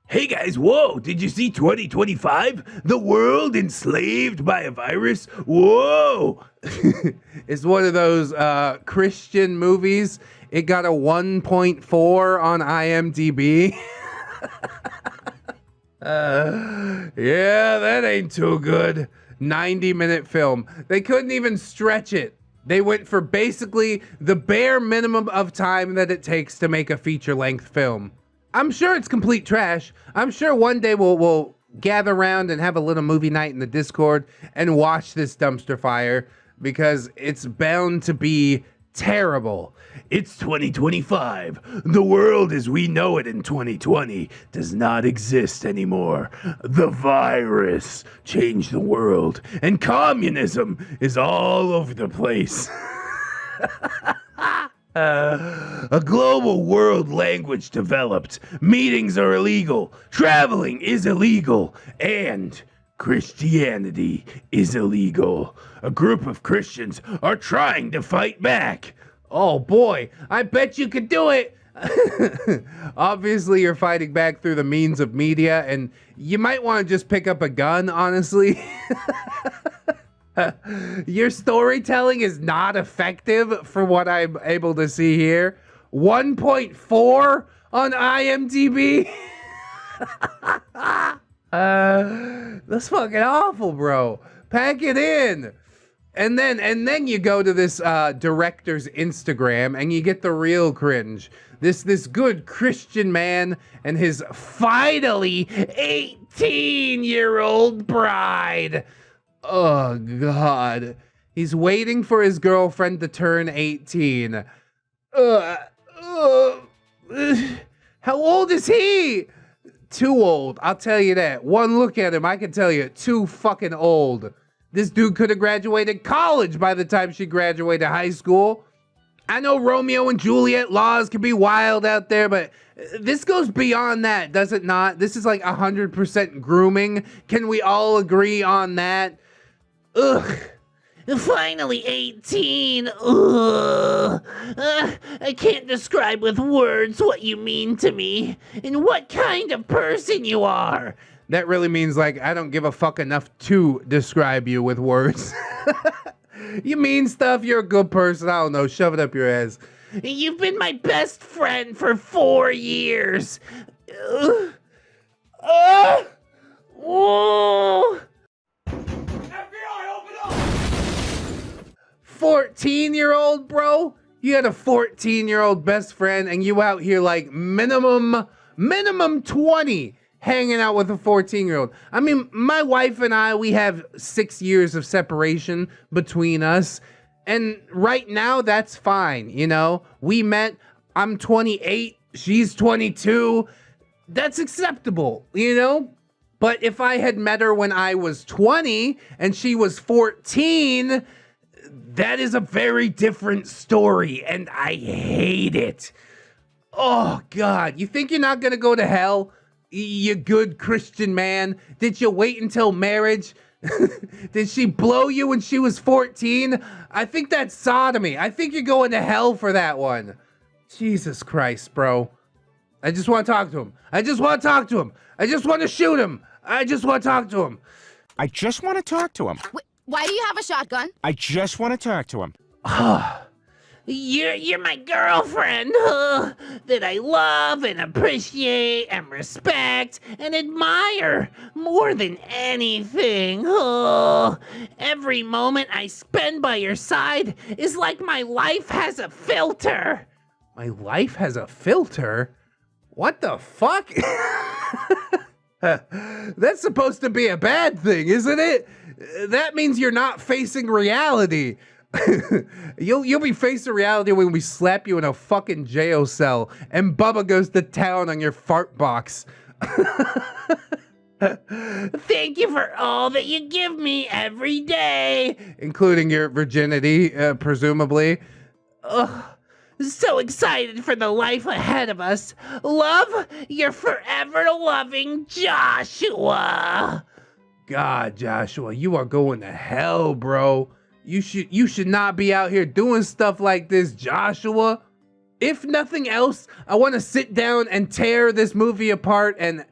Hey guys, whoa, did you see 2025? The world enslaved by a virus? Whoa! It's one of those Christian movies. It got a 1.4 on IMDb. Yeah, that ain't too good. 90-minute film. They couldn't even stretch it. They went for basically the bare minimum of time that it takes to make a feature-length film. I'm sure it's complete trash. I'm sure one day we'll gather around and have a little movie night in the Discord and watch this dumpster fire because it's bound to be terrible. It's 2025. The world as we know it in 2020 does not exist anymore. The virus changed the world, and communism is all over the place. A global world language developed. Meetings are illegal. Traveling is illegal. And Christianity is illegal. A group of Christians are trying to fight back. Oh boy, I bet you could do it. Obviously, you're fighting back through the means of media, and you might want to just pick up a gun, honestly. Your storytelling is not effective for what I'm able to see here. 1.4 on IMDb. That's fucking awful, bro. Pack it in. And then you go to this director's Instagram and you get the real cringe. This good Christian man and his finally 18-year-old bride. Oh, God. He's waiting for his girlfriend to turn 18. How old is he? Too old, I'll tell you that. One look at him, I can tell you, too fucking old. This dude could have graduated college by the time she graduated high school. I know Romeo and Juliet laws can be wild out there, but this goes beyond that, does it not? This is like 100% grooming. Can we all agree on that? Ugh. Finally 18. Ugh. I can't describe with words what you mean to me and what kind of person you are. That really means like I don't give a fuck enough to describe you with words. You mean stuff, you're a good person, I don't know, shove it up your ass. You've been my best friend for 4 years. Whoa. 14-year-old, bro? You had a 14-year-old best friend and you out here like minimum 20 hanging out with a 14-year-old. I mean, my wife and I, we have 6 years of separation between us. And right now, that's fine, you know? We met, I'm 28, she's 22. That's acceptable, you know? But if I had met her when I was 20 and she was 14, that is a very different story, and I hate it. Oh, God. You think you're not gonna go to hell? You good Christian man? Did you wait until marriage? Did she blow you when she was 14? I think that's sodomy. I think you're going to hell for that one. Jesus Christ, bro. I just want to talk to him. I just want to talk to him. I just want to shoot him. I just want to talk to him. I just want to talk to him. Why do you have a shotgun? I just want to talk to him. You're my girlfriend that I love and appreciate and respect and admire more than anything. Every moment I spend by your side is like my life has a filter. My life has a filter? What the fuck? That's supposed to be a bad thing, isn't it? That means you're not facing reality. You'll be facing reality when we slap you in a fucking jail cell and Bubba goes to town on your fart box. Thank you for all that you give me every day. Including your virginity, presumably. Ugh. So excited for the life ahead of us. Love, your forever loving Joshua. God, Joshua, you are going to hell, bro. You should not be out here doing stuff like this, Joshua. If nothing else, I want to sit down and tear this movie apart and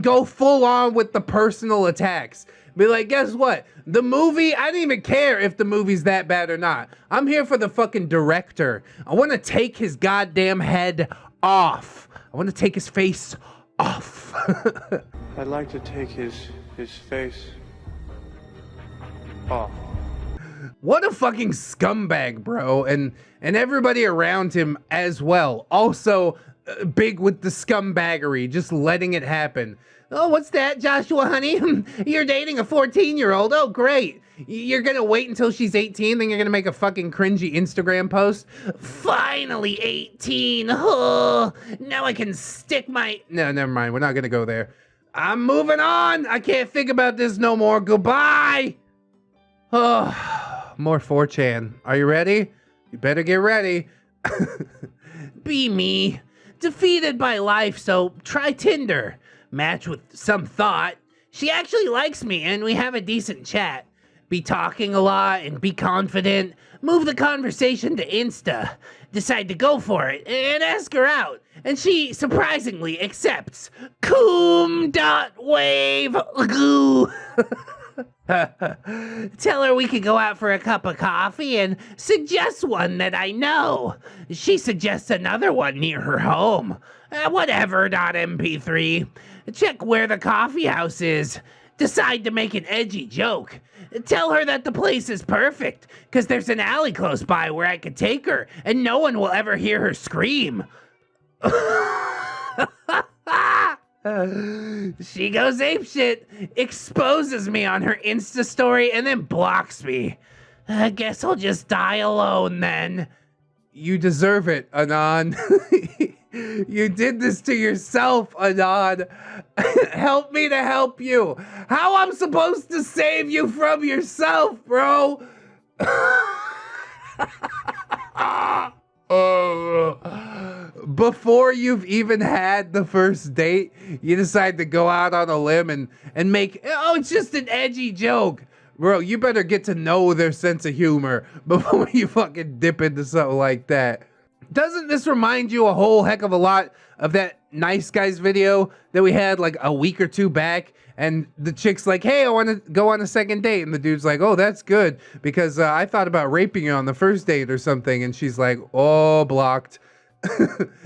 go full on with the personal attacks. Be like, guess what? The movie, I didn't even care if the movie's that bad or not. I'm here for the fucking director. I want to take his goddamn head off. I want to take his face off. I'd like to take his face off. What a fucking scumbag, bro. And everybody around him as well. Also big with the scumbaggery, just letting it happen. Oh, what's that, Joshua, honey? You're dating a 14-year-old. Oh, great. You're gonna wait until she's 18, then you're gonna make a fucking cringy Instagram post? Finally 18. Oh, now I can stick my... No, never mind. We're not gonna go there. I'm moving on. I can't think about this no more. Goodbye. Oh, more 4chan. Are you ready? You better get ready. Be me. Defeated by life, so try Tinder. Match with some thought. She actually likes me and we have a decent chat. Be talking a lot and be confident. Move the conversation to Insta. Decide to go for it and ask her out. And she surprisingly accepts. Coom.wave. Tell her we could go out for a cup of coffee and suggest one that I know. She suggests another one near her home. Whatever.mp3. Check where the coffee house is. Decide to make an edgy joke. Tell her that the place is perfect, because there's an alley close by where I could take her, and no one will ever hear her scream. She goes apeshit, exposes me on her Insta story, and then blocks me. I guess I'll just die alone then. You deserve it, Anon. You did this to yourself, Anon. Help me to help you. How I'm supposed to save you from yourself, bro? Before you've even had the first date, you decide to go out on a limb and make, oh, it's just an edgy joke. Bro, you better get to know their sense of humor before you fucking dip into something like that. Doesn't this remind you a whole heck of a lot of that Nice Guys video that we had like a week or two back? And the chick's like, hey, I want to go on a second date. And the dude's like, oh, that's good because I thought about raping you on the first date or something. And she's like, oh, blocked.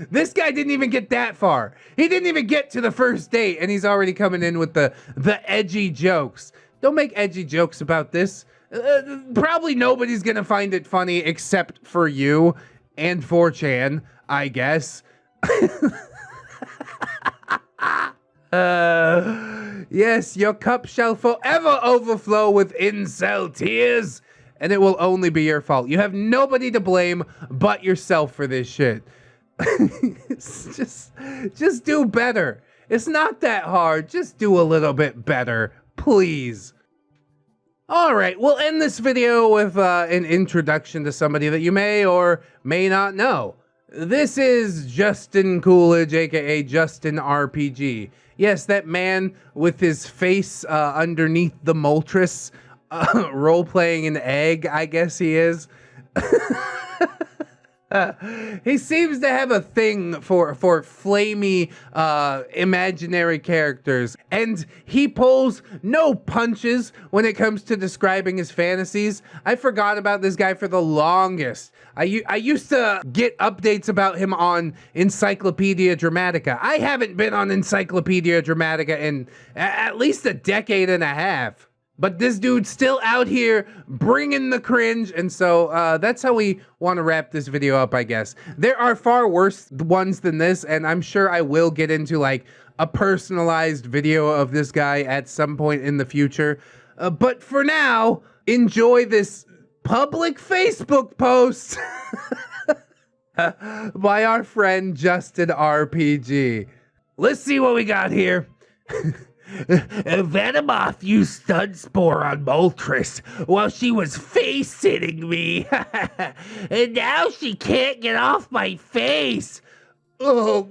This guy didn't even get that far. He didn't even get to the first date and he's already coming in with the edgy jokes. Don't make edgy jokes about this. Probably nobody's going to find it funny except for you and 4chan, I guess. Yes, your cup shall forever overflow with incel tears, and it will only be your fault. You have nobody to blame but yourself for this shit. just do better. It's not that hard. Just do a little bit better, please. All right, we'll end this video with an introduction to somebody that you may or may not know. This is Justin Coolidge, aka Justin RPG. Yes, that man with his face underneath the Moltres, role-playing an egg, I guess he is. He seems to have a thing for flamey imaginary characters, and he pulls no punches when it comes to describing his fantasies. I forgot about this guy for the longest. I used to get updates about him on Encyclopedia Dramatica. I haven't been on Encyclopedia Dramatica in at least a decade and a half. But this dude's still out here bringing the cringe, and so that's how we want to wrap this video up, I guess. There are far worse ones than this, and I'm sure I will get into like a personalized video of this guy at some point in the future. But for now, enjoy this public Facebook post by our friend Justin RPG. Let's see what we got here. Venomoth used stun spore on Moltres while she was face-sitting me. And now she can't get off my face. I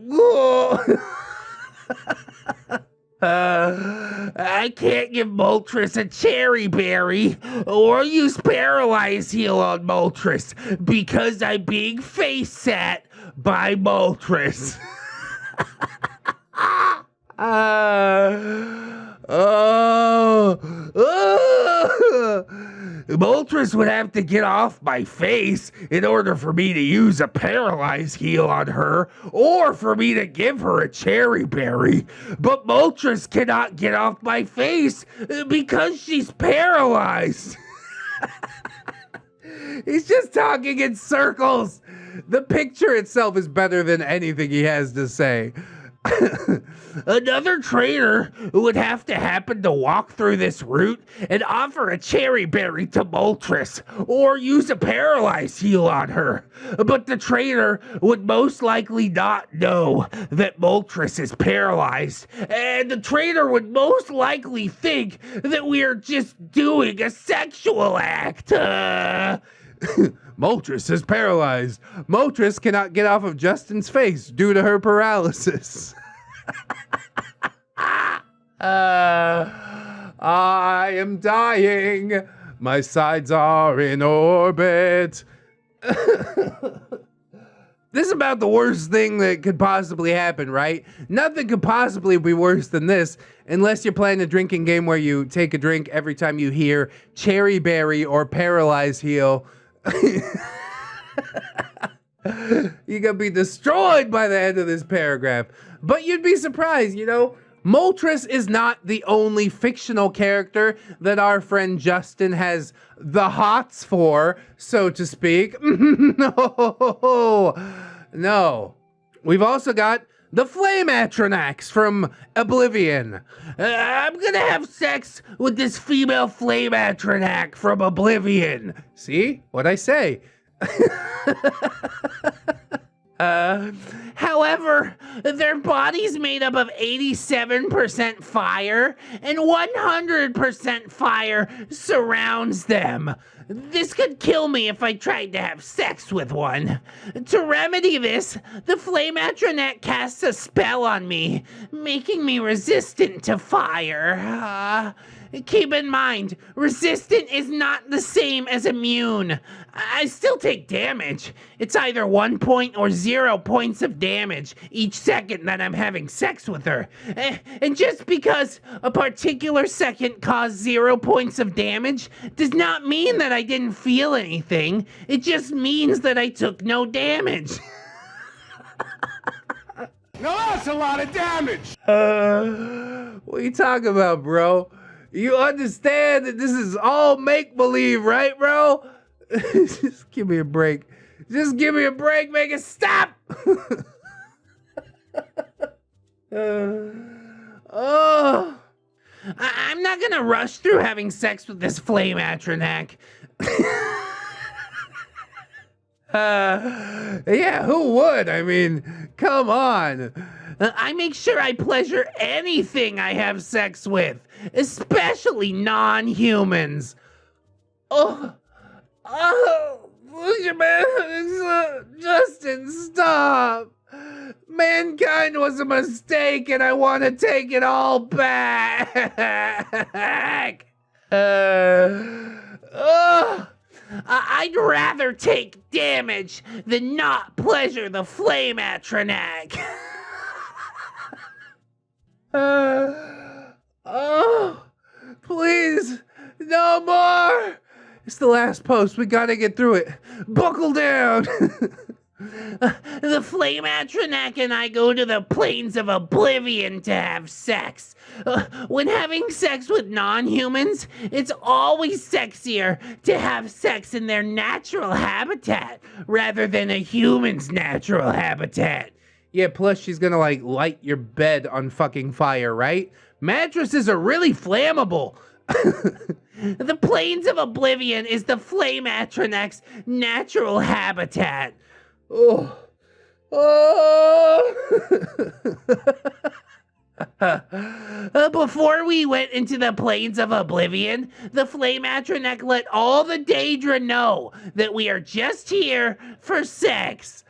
can't give Moltres a cherry berry or use paralyze heal on Moltres because I'm being face-sat by Moltres. Moltres would have to get off my face in order for me to use a paralyze heal on her or for me to give her a cherry berry. But Moltres cannot get off my face because she's paralyzed. He's just talking in circles. The picture itself is better than anything he has to say. Another traitor would have to happen to walk through this route and offer a cherry berry to Moltres or use a paralyze heal on her. But the traitor would most likely not know that Moltres is paralyzed, and the traitor would most likely think that we are just doing a sexual act. Moltres is paralyzed. Moltres cannot get off of Justin's face due to her paralysis. I am dying. My sides are in orbit. This is about the worst thing that could possibly happen, right? Nothing could possibly be worse than this, unless you're playing a drinking game where you take a drink every time you hear cherry berry or paralyze heal. You're gonna be destroyed by the end of this paragraph. But you'd be surprised, you know? Moltres is not the only fictional character that our friend Justin has the hots for, so to speak. No. We've also got the Flame Atronax from Oblivion. I'm gonna have sex with this female Flame Atronax from Oblivion. See? What'd I say? How However, their body's made up of 87% fire, and 100% fire surrounds them. This could kill me if I tried to have sex with one. To remedy this, the Flameatronet casts a spell on me, making me resistant to fire. Keep in mind, resistant is not the same as immune. I still take damage. It's either 1 point or 0 points of damage each second that I'm having sex with her. And just because a particular second caused 0 points of damage does not mean that I didn't feel anything. It just means that I took no damage. Now that's a lot of damage! What are you talking about, bro? You understand that this is all make-believe, right, bro? Just give me a break. Just give me a break, make it stop! I'm not gonna rush through having sex with this Flameatronet. Yeah, who would? I mean, come on. I make sure I pleasure anything I have sex with, especially non-humans. Justin, stop. Mankind was a mistake and I want to take it all back. I'd rather take damage than not pleasure the Flameatronet. Please, no more. It's the last post. We gotta get through it. Buckle down. The Flameatronet and I go to the plains of oblivion to have sex. When having sex with non-humans, it's always sexier to have sex in their natural habitat rather than a human's natural habitat. Yeah, plus she's gonna like light your bed on fucking fire, right? Mattresses are really flammable. The plains of oblivion is the Flameatronet's natural habitat. Before we went into the plains of oblivion, the Flameatronet let all the Daedra know that we are just here for sex.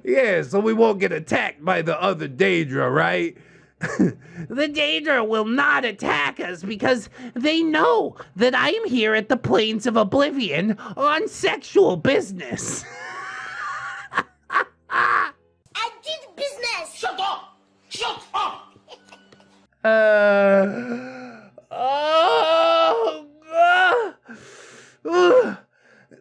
Yeah, so we won't get attacked by the other Daedra, right? The Daedra will not attack us because they know that I am here at the plains of oblivion on sexual business. I did business! Shut up! Shut up!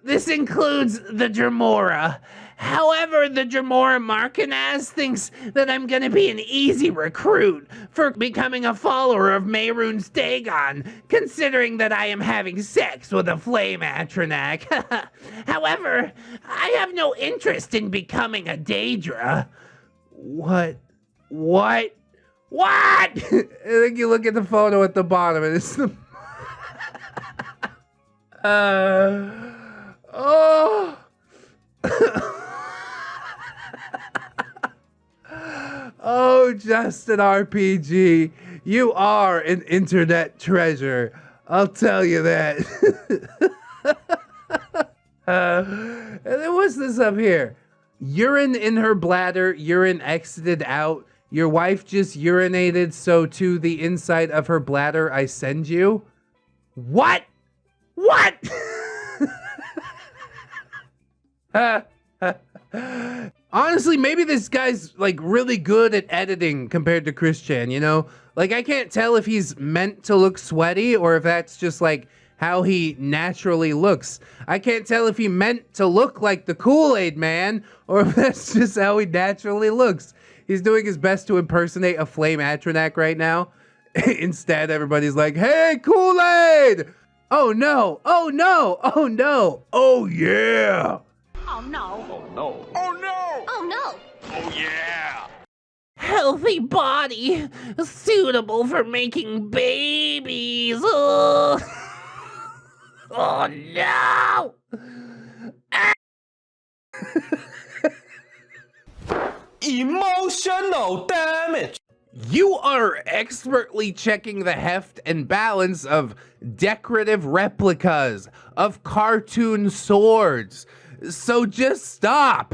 This includes the Dremora. However, the Dremora Markinaz thinks that I'm gonna be an easy recruit for becoming a follower of Mehrunes Dagon, considering that I am having sex with a Flameatronet. However, I have no interest in becoming a Daedra. What? I think you look at the photo at the bottom and it's the... Oh, Justin RPG, you are an internet treasure. I'll tell you that. And then what's this up here? Urine in her bladder, urine exited out. Your wife just urinated, so to the inside of her bladder I send you. What? Honestly, maybe this guy's like really good at editing compared to Christian, you know? Like I can't tell if he's meant to look sweaty or if that's just like how he naturally looks. I can't tell if he meant to look like the Kool-Aid man or if that's just how he naturally looks. He's doing his best to impersonate a Flameatronet right now. Instead, everybody's like, hey, Kool-Aid! Oh no, oh no, oh no, oh yeah! Oh no. Oh no. Oh no. Oh yeah. Healthy body, suitable for making babies. Oh, oh no! Emotional damage. You are expertly checking the heft and balance of decorative replicas of cartoon swords. So just stop.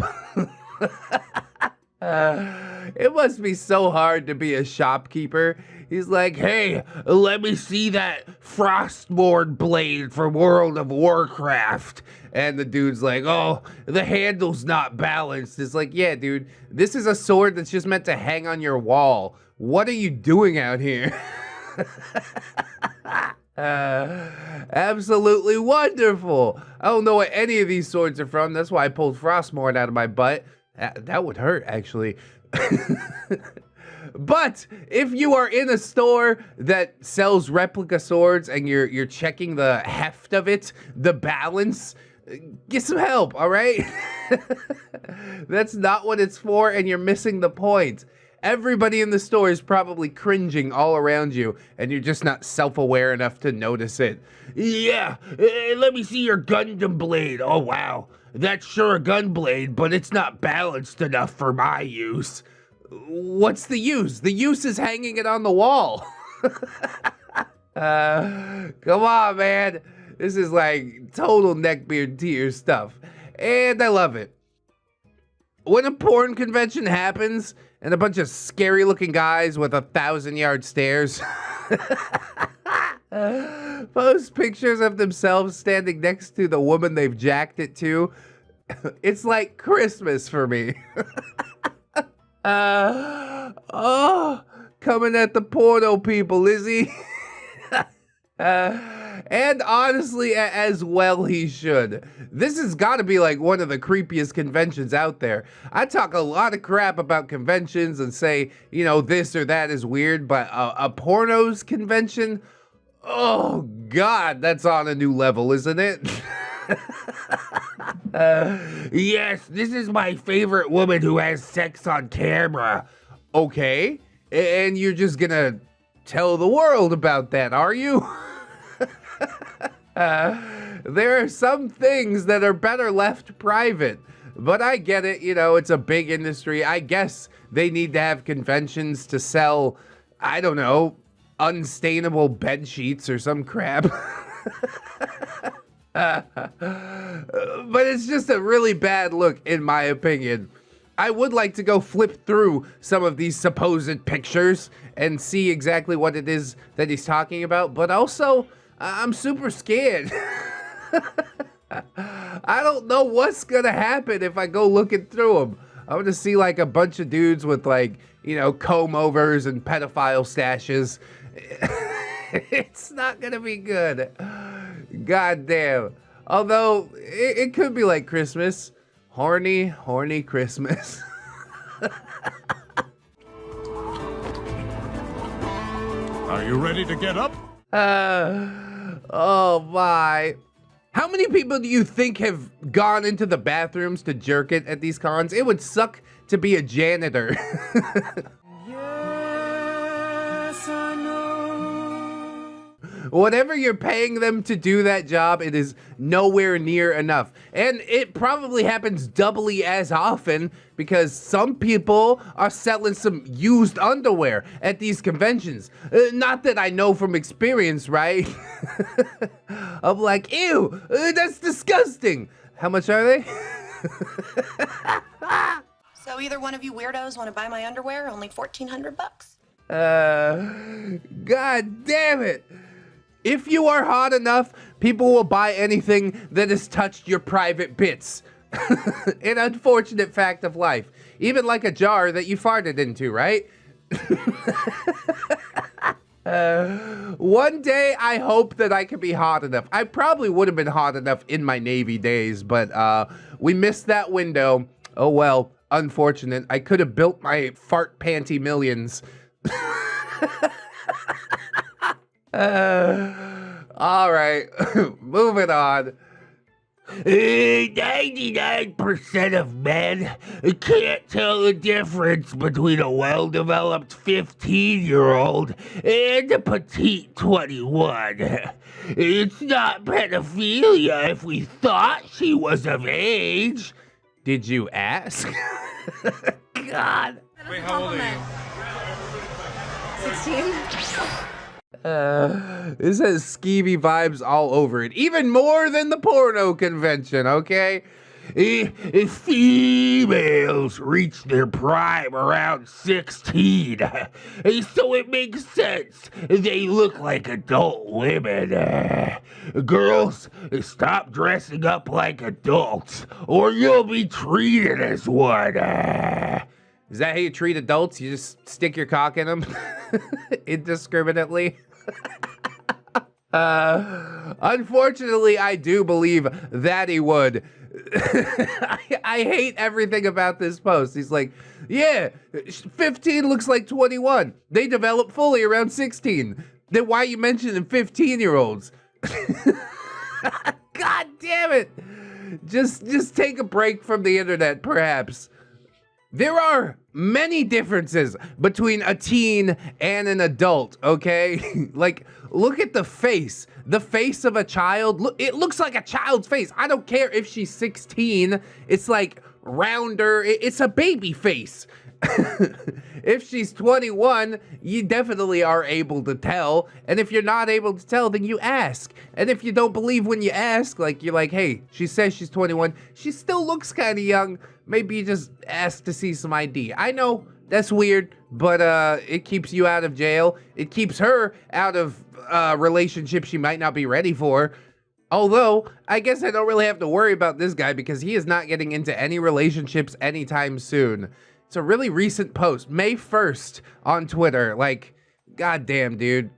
It must be so hard to be a shopkeeper. He's like, hey, let me see that Frostmourne blade from World of Warcraft. And the dude's like, oh, the handle's not balanced. It's like, yeah, dude, this is a sword that's just meant to hang on your wall. What are you doing out here? Absolutely wonderful. I don't know what any of these swords are from. That's why I pulled Frostmourne out of my butt. That would hurt, actually. But if you are in a store that sells replica swords and you're checking the heft of it, the balance, get some help, all right? That's not what it's for, and you're missing the point. Everybody in the store is probably cringing all around you, and you're just not self-aware enough to notice it. Yeah, let me see your Gundam blade. Oh, wow. That's sure a gun blade, but it's not balanced enough for my use. What's the use? The use is hanging it on the wall. Come on, man. This is like total neckbeard tier stuff. And I love it. When a porn convention happens and a bunch of scary looking guys with 1,000-yard stares post pictures of themselves standing next to the woman they've jacked it to, it's like Christmas for me. Oh, coming at the porno people, is he? And honestly, as well he should. This has got to be like one of the creepiest conventions out there. I talk a lot of crap about conventions and say, you know, this or that is weird, but a pornos convention, oh God, that's on a new level, isn't it? Yes, this is my favorite woman who has sex on camera. Okay, and you're just gonna tell the world about that, are you? There are some things that are better left private, but I get it, you know, it's a big industry. I guess they need to have conventions to sell, I don't know, unstainable bed sheets or some crap. But it's just a really bad look, in my opinion. I would like to go flip through some of these supposed pictures and see exactly what it is that he's talking about, but also, I'm super scared. I don't know what's gonna happen if I go looking through them. I'm gonna see like a bunch of dudes with like, you know, comb-overs and pedophile stashes. It's not gonna be good. God damn. Although, it could be like Christmas. Horny, horny Christmas. Are you ready to get up? Oh my. How many people do you think have gone into the bathrooms to jerk it at these cons? It would suck to be a janitor. Whatever you're paying them to do that job, it is nowhere near enough. And it probably happens doubly as often because some people are selling some used underwear at these conventions. Not that I know from experience, right? I'm like, ew, that's disgusting. How much are they? So either one of you weirdos want to buy my underwear? Only 1,400 bucks. God damn it. If you are hot enough, people will buy anything that has touched your private bits. An unfortunate fact of life. Even like a jar that you farted into, right? One day, I hope that I can be hot enough. I probably would have been hot enough in my Navy days, but we missed that window. Oh well, unfortunate. I could have built my fart panty millions. All right, moving on. 99% of men can't tell the difference between a well-developed 15-year-old and a petite 21. It's not pedophilia if we thought she was of age. Did you ask? God. Wait, how old are you? 16? This has skeevy vibes all over it. Even more than the porno convention, okay? If females reach their prime around 16, so it makes sense they look like adult women. Girls, stop dressing up like adults, or you'll be treated as one. Is that how you treat adults? You just stick your cock in them indiscriminately? Unfortunately, I do believe that he would. I hate everything about this post. He's like, yeah, 15 looks like 21. They develop fully around 16. Then why are you mentioning 15-year-olds? God damn it. Just take a break from the internet, perhaps. There are many differences between a teen and an adult, okay? Like, look at the face. The face of a child, it looks like a child's face. I don't care if she's 16. It's like rounder. It's a baby face. If she's 21, you definitely are able to tell. And if you're not able to tell, then you ask. And if you don't believe when you ask, like you're like, hey, she says she's 21. She still looks kind of young. Maybe you just ask to see some ID. I know that's weird, but it keeps you out of jail. It keeps her out of relationship she might not be ready for. Although, I guess I don't really have to worry about this guy because he is not getting into any relationships anytime soon. It's a really recent post, May 1st on Twitter. Like, goddamn, dude.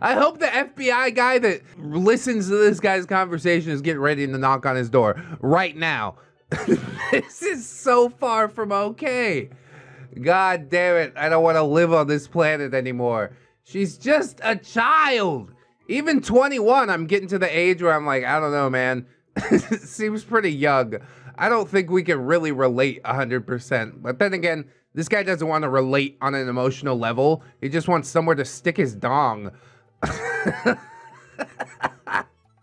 I hope the FBI guy that listens to this guy's conversation is getting ready to knock on his door right now. This is so far from okay. God damn it, I don't want to live on this planet anymore. She's just a child. Even 21, I'm getting to the age where I'm like, I don't know, man. It seems pretty young. I don't think we can really relate 100%. But then again, this guy doesn't want to relate on an emotional level. He just wants somewhere to stick his dong.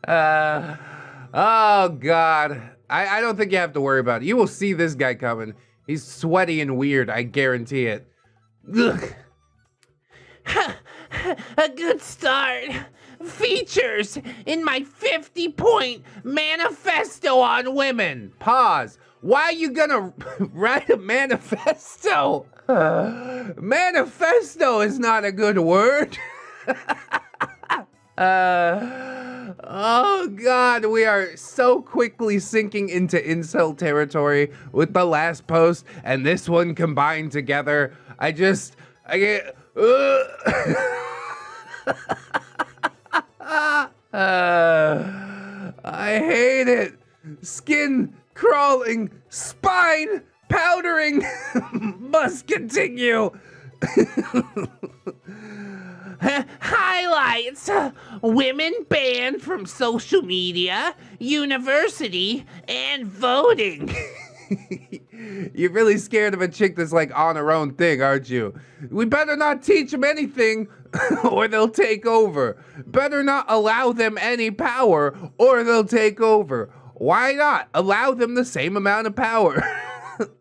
Oh, God. I don't think you have to worry about it. You will see this guy coming. He's sweaty and weird, I guarantee it. Ugh. A good start. Features in my 50-point manifesto on women. Pause. Why are you gonna write a manifesto? Manifesto is not a good word. Oh God, we are so quickly sinking into incel territory with the last post and this one combined together. I get, I hate it. Skin crawling, spine powdering, must continue. Highlights: women banned from social media, university, and voting. You're really scared of a chick that's like on her own thing, aren't you? We better not teach them anything or they'll take over. Better not allow them any power or they'll take over. Why not allow them the same amount of power?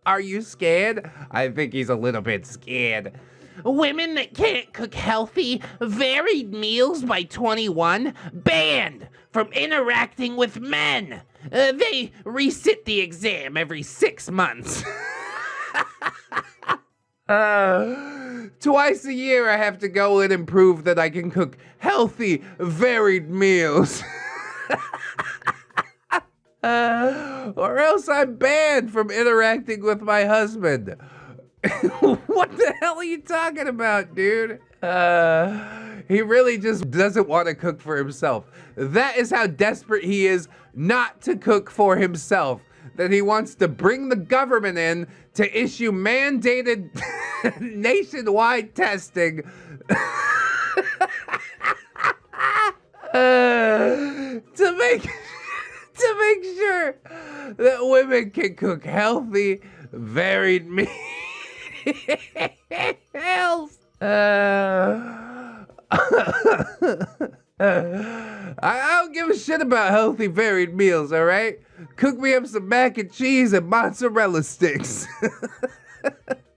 Are you scared? I think he's a little bit scared. Women that can't cook healthy, varied meals by 21, banned from interacting with men. They resit the exam every 6 months. Twice a year I have to go in and prove that I can cook healthy, varied meals. Or else I'm banned from interacting with my husband. What the hell are you talking about, dude? He really just doesn't want to cook for himself. That is how desperate he is not to cook for himself, that he wants to bring the government in to issue mandated nationwide testing to make sure that women can cook healthy, varied meals. I don't give a shit about healthy, varied meals, all right? Cook me up some mac and cheese and mozzarella sticks.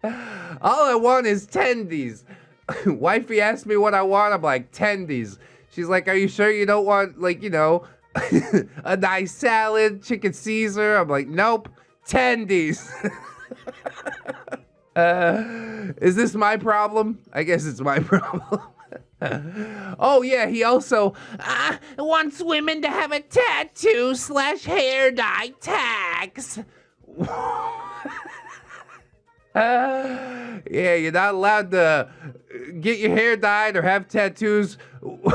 All I want is tendies. Wifey asked me what I want. I'm like, tendies. She's like, are you sure you don't want, like, you know, a nice salad, chicken Caesar? I'm like, nope, tendies. Is this my problem? I guess it's my problem. Oh yeah, he also wants women to have a tattoo / hair dye tax. Yeah, you're not allowed to get your hair dyed or have tattoos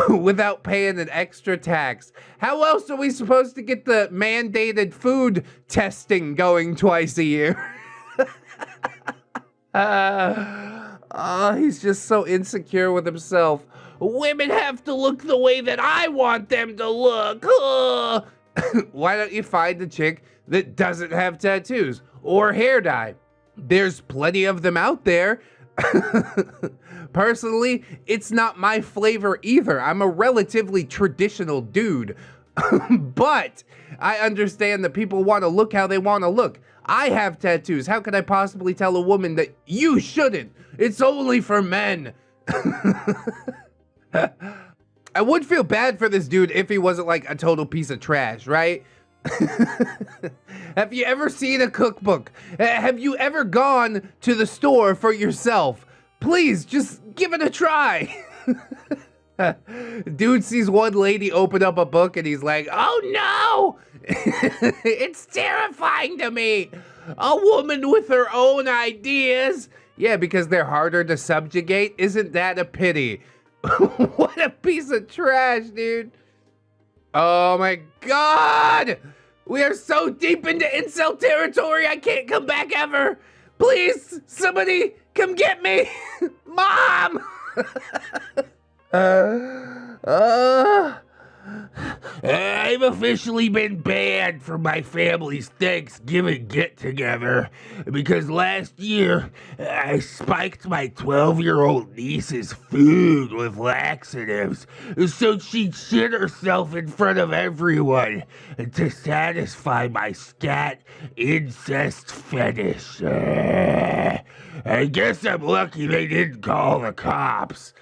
without paying an extra tax. How else are we supposed to get the mandated food testing going twice a year? He's just so insecure with himself. Women have to look the way that I want them to look. Why don't you find a chick that doesn't have tattoos or hair dye? There's plenty of them out there. Personally, it's not my flavor either. I'm a relatively traditional dude. But I understand that people want to look how they want to look. I have tattoos. How could I possibly tell a woman that you shouldn't? It's only for men. I would feel bad for this dude if he wasn't like a total piece of trash, right? Have you ever seen a cookbook? Have you ever gone to the store for yourself? Please, just give it a try. Dude sees one lady open up a book and he's like, oh no! It's terrifying to me. A woman with her own ideas. Yeah, because they're harder to subjugate. Isn't that a pity? What a piece of trash, dude. Oh my God! We are so deep into incel territory, I can't come back ever. Please, somebody come get me. Mom! I've officially been banned from my family's Thanksgiving get-together because last year I spiked my 12-year-old niece's food with laxatives so she'd shit herself in front of everyone to satisfy my scat incest fetish. I guess I'm lucky they didn't call the cops.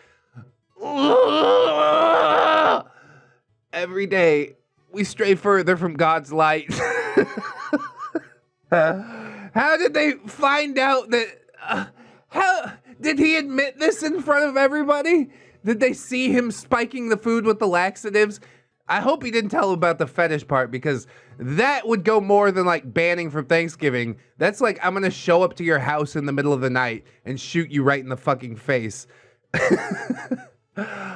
Every day, we stray further from God's light. How did they find out that... how did he admit this in front of everybody? Did they see him spiking the food with the laxatives? I hope he didn't tell them about the fetish part, because that would go more than like banning from Thanksgiving. That's like, I'm gonna show up to your house in the middle of the night and shoot you right in the fucking face.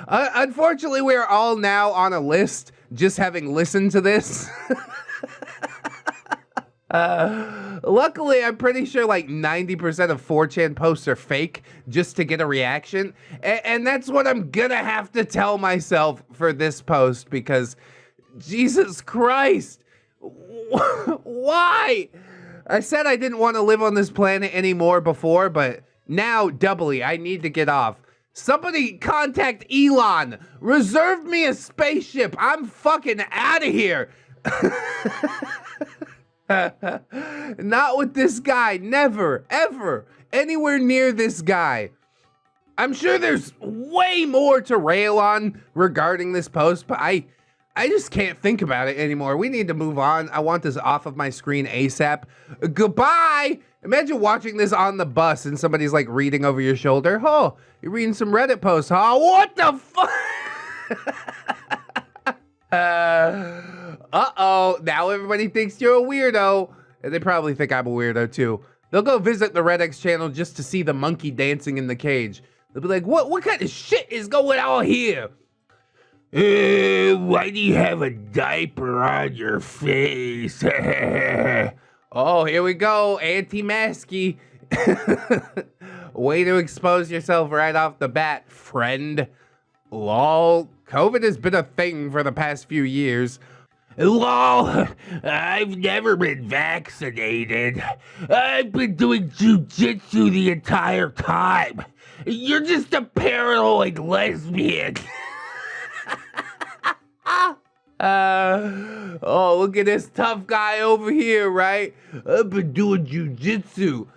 Unfortunately, we are all now on a list, just having listened to this. Luckily, I'm pretty sure like 90% of 4chan posts are fake just to get a reaction. And that's what I'm gonna have to tell myself for this post, because Jesus Christ, why? I said I didn't want to live on this planet anymore before, but now doubly, I need to get off. Somebody contact Elon. Reserve me a spaceship. I'm fucking out of here. Not with this guy. Never, ever, anywhere near this guy. I'm sure there's way more to rail on regarding this post, but I just can't think about it anymore. We need to move on. I want this off of my screen ASAP. Goodbye. Imagine watching this on the bus and somebody's like reading over your shoulder. Oh, you're reading some Reddit posts, huh? What the fuck? Uh-oh, now everybody thinks you're a weirdo. And they probably think I'm a weirdo too. They'll go visit the ReddX channel just to see the monkey dancing in the cage. They'll be like, what kind of shit is going on here? Why do you have a diaper on your face? Oh, here we go, anti-masky. Way to expose yourself right off the bat, friend. Lol, COVID has been a thing for the past few years. Lol, I've never been vaccinated. I've been doing jujitsu the entire time. You're just a paranoid lesbian. Oh, look at this tough guy over here, right? I've been doing jujitsu.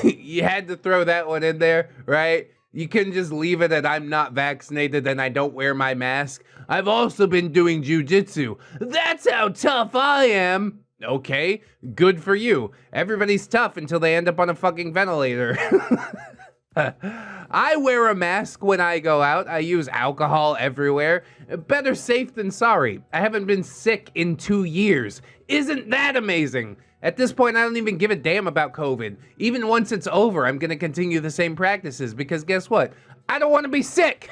You had to throw that one in there, right? You couldn't just leave it at I'm not vaccinated and I don't wear my mask. I've also been doing jujitsu. That's how tough I am. Okay, good for you. Everybody's tough until they end up on a fucking ventilator. I wear a mask when I go out. I use alcohol everywhere. Better safe than sorry. I haven't been sick in 2 years. Isn't that amazing? At this point, I don't even give a damn about COVID. Even once it's over, I'm gonna continue the same practices because guess what? I don't wanna be sick.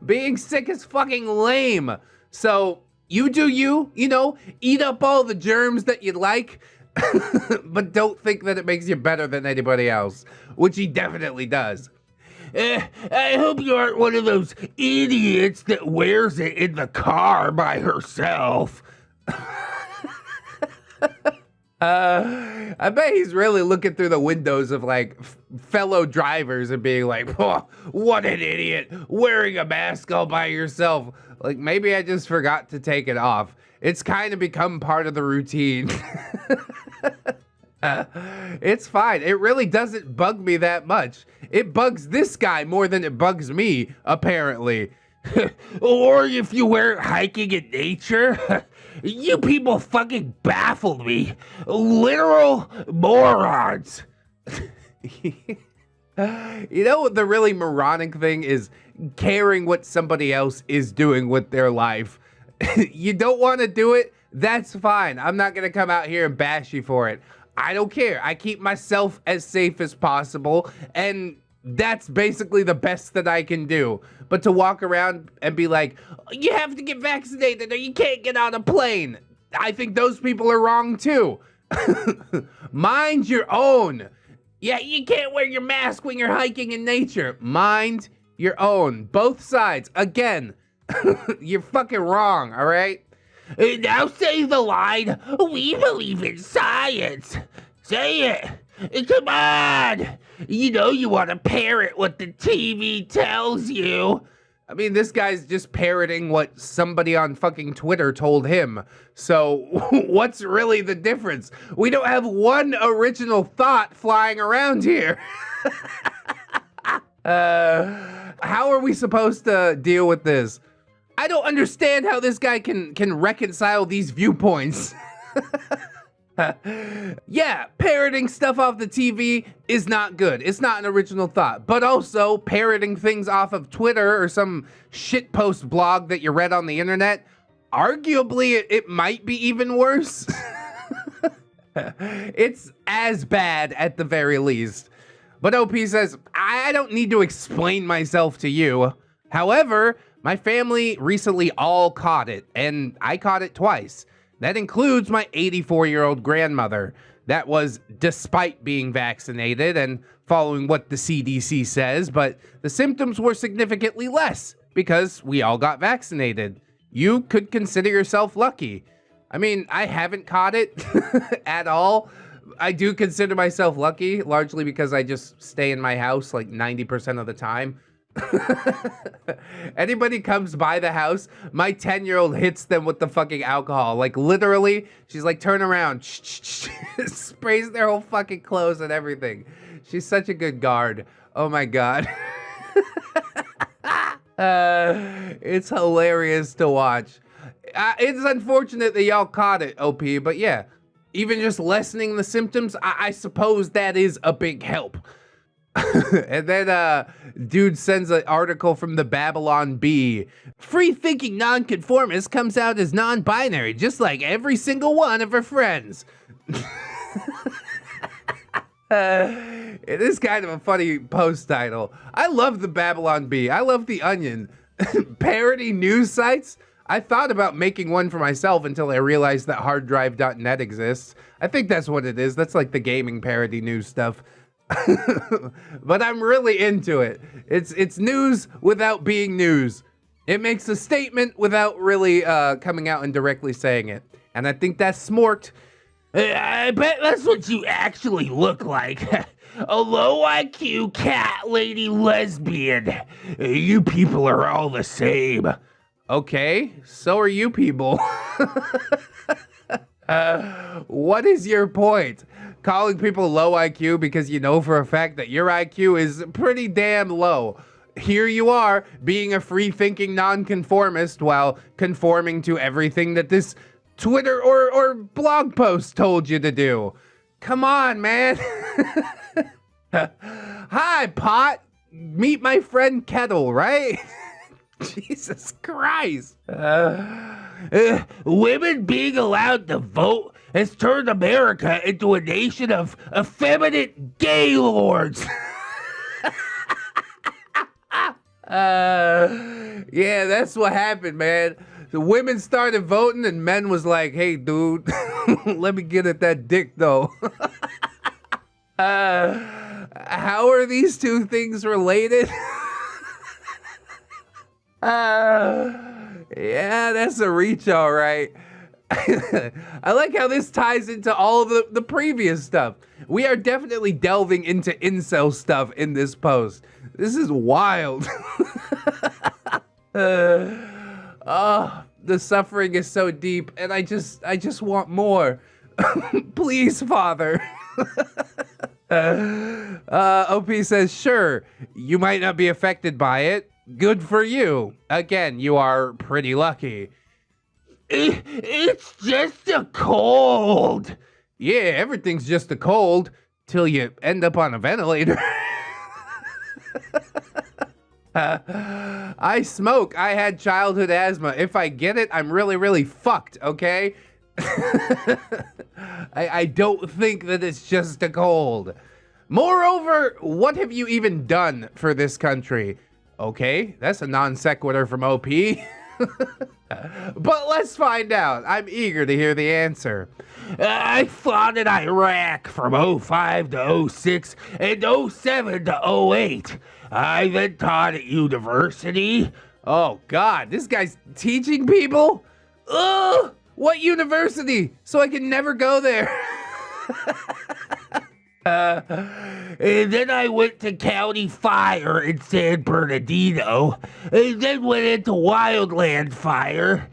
Being sick is fucking lame. So you do you, eat up all the germs that you like, but don't think that it makes you better than anybody else, which he definitely does. I hope you aren't one of those idiots that wears it in the car by herself. I bet he's really looking through the windows of like fellow drivers and being like, oh, what an idiot, wearing a mask all by yourself. Like, maybe I just forgot to take it off. It's kind of become part of the routine. It's fine. It really doesn't bug me that much. It bugs this guy more than it bugs me, apparently. Or if you wear it hiking in nature. You people fucking baffled me. Literal morons. You know what the really moronic thing is? Caring what somebody else is doing with their life. You don't want to do it? That's fine. I'm not going to come out here and bash you for it. I don't care. I keep myself as safe as possible, and that's basically the best that I can do. But to walk around and be like, you have to get vaccinated or you can't get on a plane. I think those people are wrong too. Mind your own. Yeah, you can't wear your mask when you're hiking in nature. Mind your own. Both sides. Again, you're fucking wrong, all right? Now say the line, we believe in science. Say it. Come on. You know you want to parrot what the TV tells you. I mean, this guy's just parroting what somebody on fucking Twitter told him. So what's really the difference? We don't have one original thought flying around here. How are we supposed to deal with this? I don't understand how this guy can reconcile these viewpoints. Yeah, parroting stuff off the TV is not good. It's not an original thought. But also, parroting things off of Twitter or some shitpost blog that you read on the internet, arguably it might be even worse. It's as bad at the very least. But OP says, I don't need to explain myself to you. However, my family recently all caught it, and I caught it twice. That includes my 84-year-old grandmother. That was despite being vaccinated and following what the CDC says, but the symptoms were significantly less because we all got vaccinated. You could consider yourself lucky. I mean, I haven't caught it at all. I do consider myself lucky, largely because I just stay in my house like 90% of the time. Anybody comes by the house, my 10-year-old hits them with the fucking alcohol. Like, literally, she's like, turn around. Sprays their whole fucking clothes and everything. She's such a good guard. Oh my god. It's hilarious to watch. It's unfortunate that y'all caught it, OP, but yeah. Even just lessening the symptoms, I suppose that is a big help. And then dude sends an article from the Babylon Bee. Free-thinking nonconformist comes out as non-binary, just like every single one of her friends. It is kind of a funny post title. I love the Babylon Bee. I love the Onion. Parody news sites? I thought about making one for myself until I realized that harddrive.net exists. I think that's what it is. That's like the gaming parody news stuff. But I'm really into it. It's news without being news. It makes a statement without really coming out and directly saying it. And I think that's smart. I bet that's what you actually look like. A low IQ cat lady lesbian. You people are all the same. Okay, so are you people. What is your point? calling people low IQ because you know for a fact that your IQ is pretty damn low. Here you are, being a free-thinking nonconformist while conforming to everything that this Twitter or blog post told you to do. Come on, man. Hi, Pot. Meet my friend Kettle, right? Jesus Christ. Women being allowed to vote has turned America into a nation of effeminate gay lords. Yeah, that's what happened, man. The women started voting and men was like, hey, dude, let me get at that dick, though. How are these two things related? Yeah, that's a reach, all right. I like how this ties into all of the previous stuff. We are definitely delving into incel stuff in this post. This is wild. Oh, the suffering is so deep, and I just want more. Please, Father. OP says, sure, you might not be affected by it. Good for you. Again, you are pretty lucky. It's just a cold. Yeah, everything's just a cold till you end up on a ventilator. I smoke. I had childhood asthma. If I get it, I'm really, really fucked, okay? I don't think that it's just a cold. Moreover, what have you even done for this country? Okay, that's a non sequitur from OP. But let's find out. I'm eager to hear the answer. I fought in Iraq from 05 to 06 and 07 to 08. I then taught at university. Oh, God, this guy's teaching people? Ugh, what university? So I can never go there. And then I went to County Fire in San Bernardino, and then went into Wildland Fire.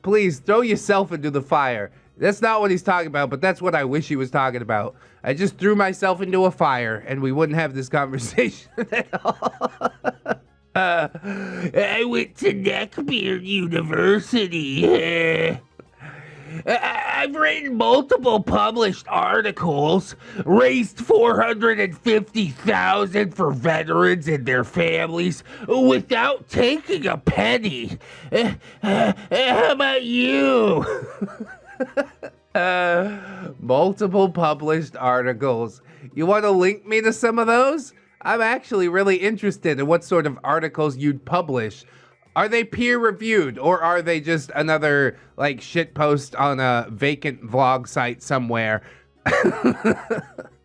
Please, throw yourself into the fire. That's not what he's talking about, but that's what I wish he was talking about. I just threw myself into a fire, and we wouldn't have this conversation at all. I went to Neckbeard University. I've written multiple published articles, raised $450,000 for veterans and their families without taking a penny. How about you? Multiple published articles. You want to link me to some of those? I'm actually really interested in what sort of articles you'd publish. Are they peer-reviewed, or are they just another, like, shit post on a vacant vlog site somewhere?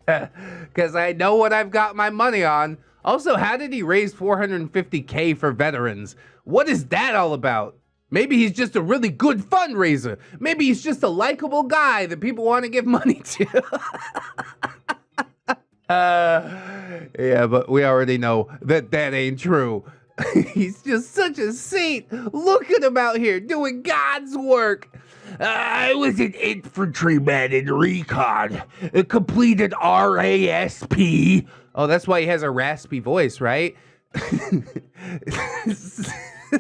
Because I know what I've got my money on. Also, how did he raise $450K for veterans? What is that all about? Maybe he's just a really good fundraiser. Maybe he's just a likable guy that people want to give money to. Yeah, but we already know that that ain't true. He's just such a saint. Look at him out here doing God's work. I was an infantryman in recon, completed RASP. Oh, that's why he has a raspy voice, right?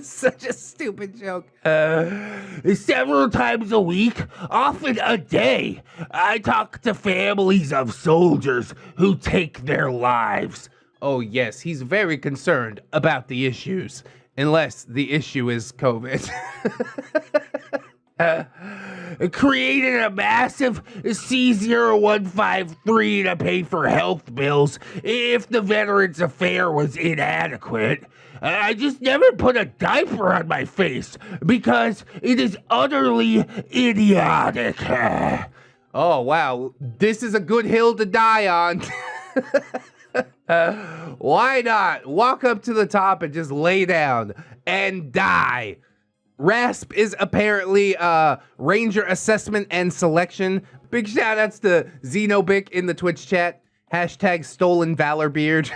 Such a stupid joke. Several times a week, often a day, I talk to families of soldiers who take their lives. Oh, yes, he's very concerned about the issues, unless the issue is COVID. Created a massive C0153 to pay for health bills if the Veterans Affair was inadequate. I just never put a diaper on my face because it is utterly idiotic. Oh, wow. This is a good hill to die on. Why not? Walk up to the top and just lay down and die. RASP is apparently Ranger Assessment and Selection. Big shout outs to Xenobic in the Twitch chat. Hashtag Stolen Valor Beard.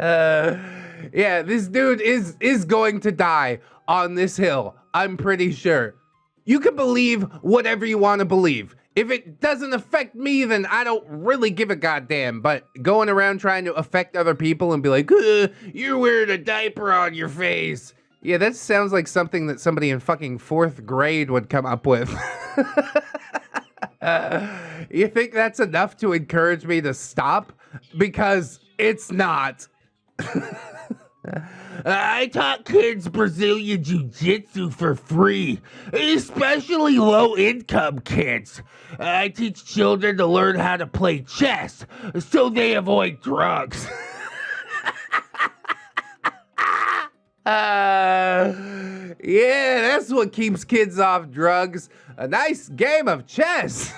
Yeah, this dude is going to die on this hill. I'm pretty sure. You can believe whatever you want to believe. If it doesn't affect me, then I don't really give a goddamn. But going around trying to affect other people and be like, you're wearing a diaper on your face. Yeah, that sounds like something that somebody in fucking 4th grade would come up with. You think that's enough to encourage me to stop? Because it's not. I taught kids Brazilian Jiu-Jitsu for free, especially low-income kids. I teach children to learn how to play chess so they avoid drugs. Yeah, that's what keeps kids off drugs. A nice game of chess.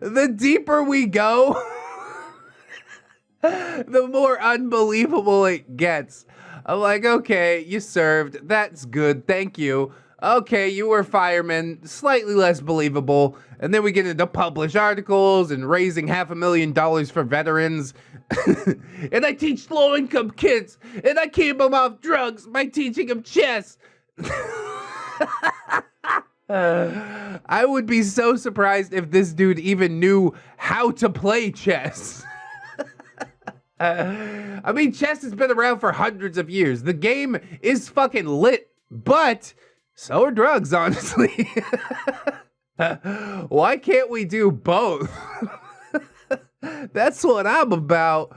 The deeper we go, the more unbelievable it gets. I'm like, okay, you served. That's good. Thank you. Okay, you were fireman. Slightly less believable. And then we get into published articles and raising $500,000 for veterans. And I teach low-income kids. And I keep them off drugs by teaching them chess. I would be so surprised if this dude even knew how to play chess. I mean, chess has been around for hundreds of years. The game is fucking lit, but so are drugs, honestly. Why can't we do both? That's what I'm about.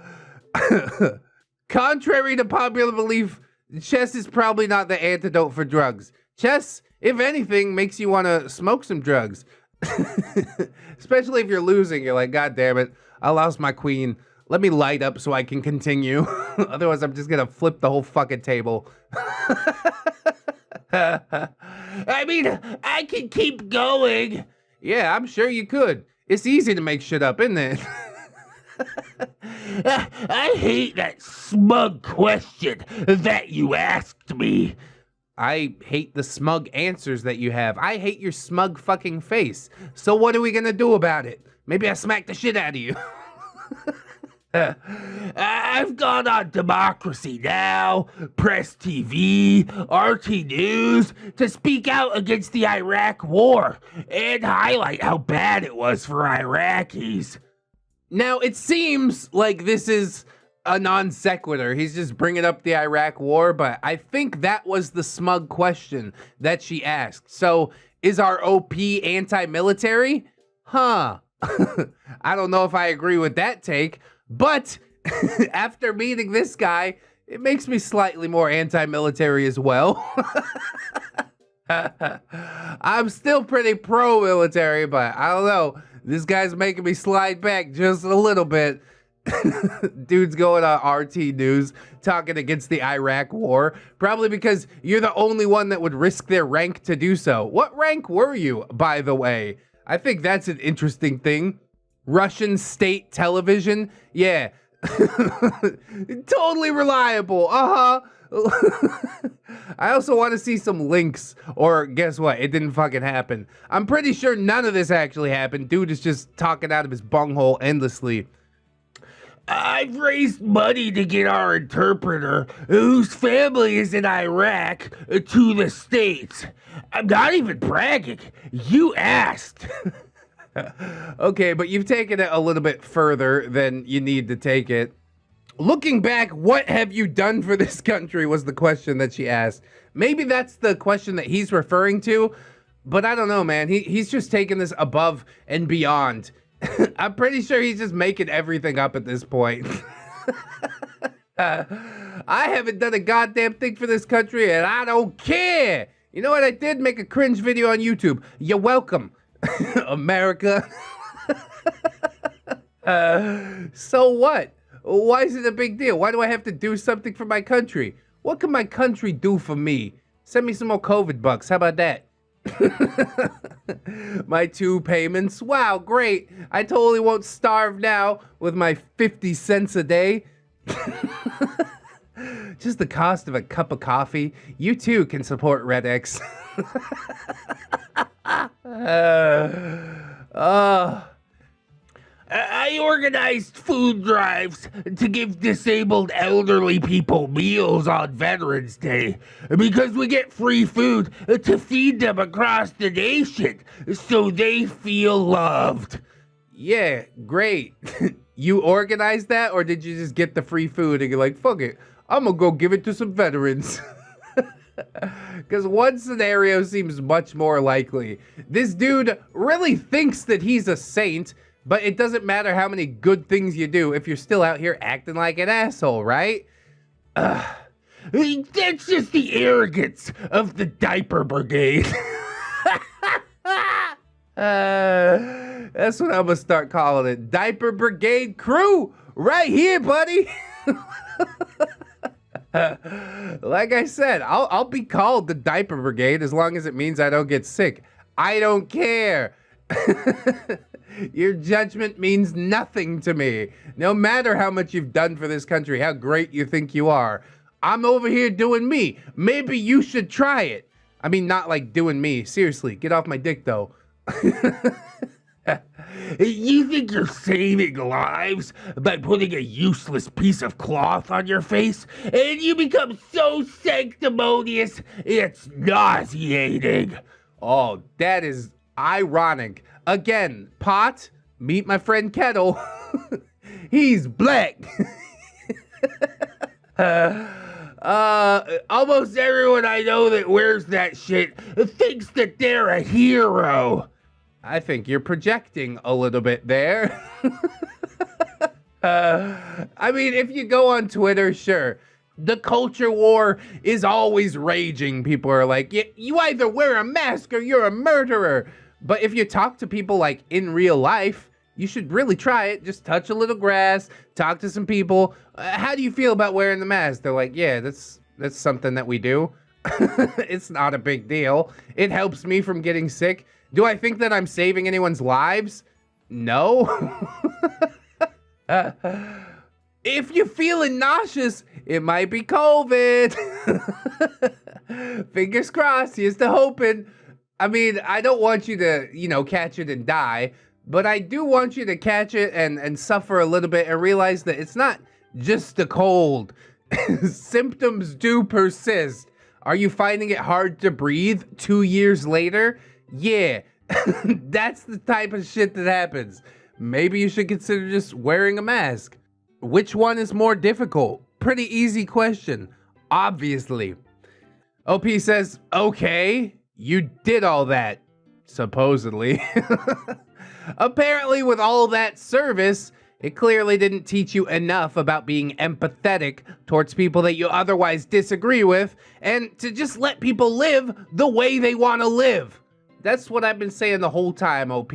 Contrary to popular belief, chess is probably not the antidote for drugs. Chess, if anything, makes you want to smoke some drugs. Especially if you're losing. You're like, God damn it, I lost my queen. Let me light up so I can continue. Otherwise, I'm just going to flip the whole fucking table. I mean, I can keep going. Yeah, I'm sure you could. It's easy to make shit up, isn't it? I hate that smug question that you asked me. I hate the smug answers that you have. I hate your smug fucking face. So what are we gonna do about it? Maybe I smack the shit out of you. I've gone on Democracy Now!, Press TV, RT News to speak out against the Iraq War and highlight how bad it was for Iraqis. Now, it seems like this is a non sequitur. He's just bringing up the Iraq War, but I think that was the smug question that she asked. So, is our OP anti-military? Huh. I don't know if I agree with that take, but after meeting this guy, it makes me slightly more anti-military as well. I'm still pretty pro-military, but I don't know. This guy's making me slide back just a little bit. Dude's going on RT News talking against the Iraq War, probably because you're the only one that would risk their rank to do so. What rank were you, by the way? I think that's an interesting thing. Russian state television? Yeah. Totally reliable. I also want to see some links, or guess what? It didn't fucking happen. I'm pretty sure none of this actually happened. Dude is just talking out of his bunghole endlessly. I've raised money to get our interpreter, whose family is in Iraq, to the States. I'm not even bragging. You asked. Okay, but you've taken it a little bit further than you need to take it. Looking back, what have you done for this country was the question that she asked. Maybe that's the question that he's referring to, but I don't know, man. He's just taking this above and beyond. I'm pretty sure he's just making everything up at this point. I haven't done a goddamn thing for this country, and I don't care. You know what? I did make a cringe video on YouTube. You're welcome, America. So what? Why is it a big deal? Why do I have to do something for my country? What can my country do for me? Send me some more COVID bucks. How about that? My 2 payments. Wow, great. I totally won't starve now with my 50 cents a day. Just the cost of a cup of coffee. You too can support ReddX. I organized food drives to give disabled elderly people meals on Veterans Day because we get free food to feed them across the nation so they feel loved. Yeah, great. You organized that, or did you just get the free food and you're like, fuck it, I'm gonna go give it to some veterans? Because one scenario seems much more likely. This dude really thinks that he's a saint, but it doesn't matter how many good things you do if you're still out here acting like an asshole, right? That's just the arrogance of the diaper brigade. That's what I'm gonna start calling it. Diaper Brigade crew, right here, buddy. Like I said, I'll be called the Diaper Brigade as long as it means I don't get sick. I don't care. Your judgment means nothing to me. No matter how much you've done for this country, how great you think you are. I'm over here doing me. Maybe you should try it. I mean, not like doing me. Seriously, get off my dick, though. You think you're saving lives by putting a useless piece of cloth on your face, and you become so sanctimonious, it's nauseating. Oh, that is ironic. Again, Pot, meet my friend Kettle. He's black. Almost everyone I know that wears that shit thinks that they're a hero. I think you're projecting a little bit there. I mean, if you go on Twitter, sure. The culture war is always raging. People are like, you either wear a mask or you're a murderer. But if you talk to people like in real life, you should really try it. Just touch a little grass, talk to some people. How do you feel about wearing the mask? They're like, yeah, that's something that we do. It's not a big deal. It helps me from getting sick. Do I think that I'm saving anyone's lives? No. If you're feeling nauseous, it might be COVID. Fingers crossed, here's to hoping. I mean, I don't want you to, catch it and die, but I do want you to catch it and suffer a little bit and realize that it's not just a cold. Symptoms do persist. Are you finding it hard to breathe 2 years later? Yeah, that's the type of shit that happens. Maybe you should consider just wearing a mask. Which one is more difficult? Pretty easy question, obviously. OP says, okay, you did all that, supposedly. Apparently with all that service, it clearly didn't teach you enough about being empathetic towards people that you otherwise disagree with, and to just let people live the way they want to live. That's what I've been saying the whole time, OP.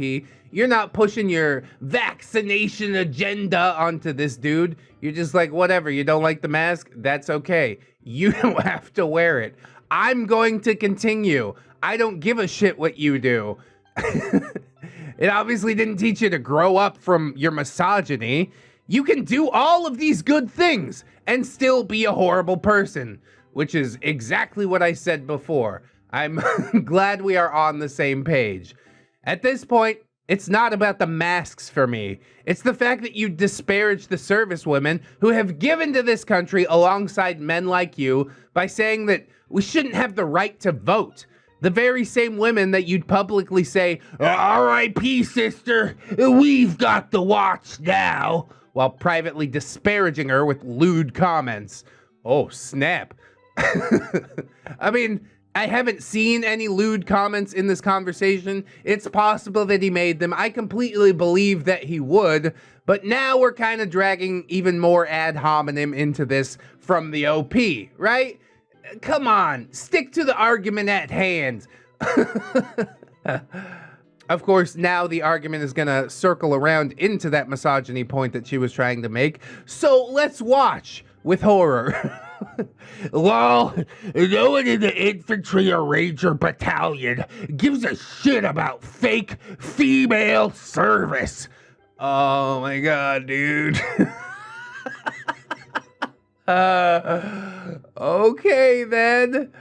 You're not pushing your vaccination agenda onto this dude. You're just like, whatever, you don't like the mask? That's okay. You don't have to wear it. I'm going to continue. I don't give a shit what you do. It obviously didn't teach you to grow up from your misogyny. You can do all of these good things and still be a horrible person, which is exactly what I said before. I'm glad we are on the same page. At this point, it's not about the masks for me. It's the fact that you disparage the service women who have given to this country alongside men like you by saying that we shouldn't have the right to vote. The very same women that you'd publicly say, R.I.P. sister, we've got the watch now, while privately disparaging her with lewd comments. Oh, snap. I mean, I haven't seen any lewd comments in this conversation. It's possible that he made them. I completely believe that he would, but now we're kind of dragging even more ad hominem into this from the OP, right? Come on, stick to the argument at hand. Of course, now the argument is gonna circle around into that misogyny point that she was trying to make. So let's watch with horror. Well, no one in the infantry or ranger battalion gives a shit about fake female service. Oh my god, dude. Okay then.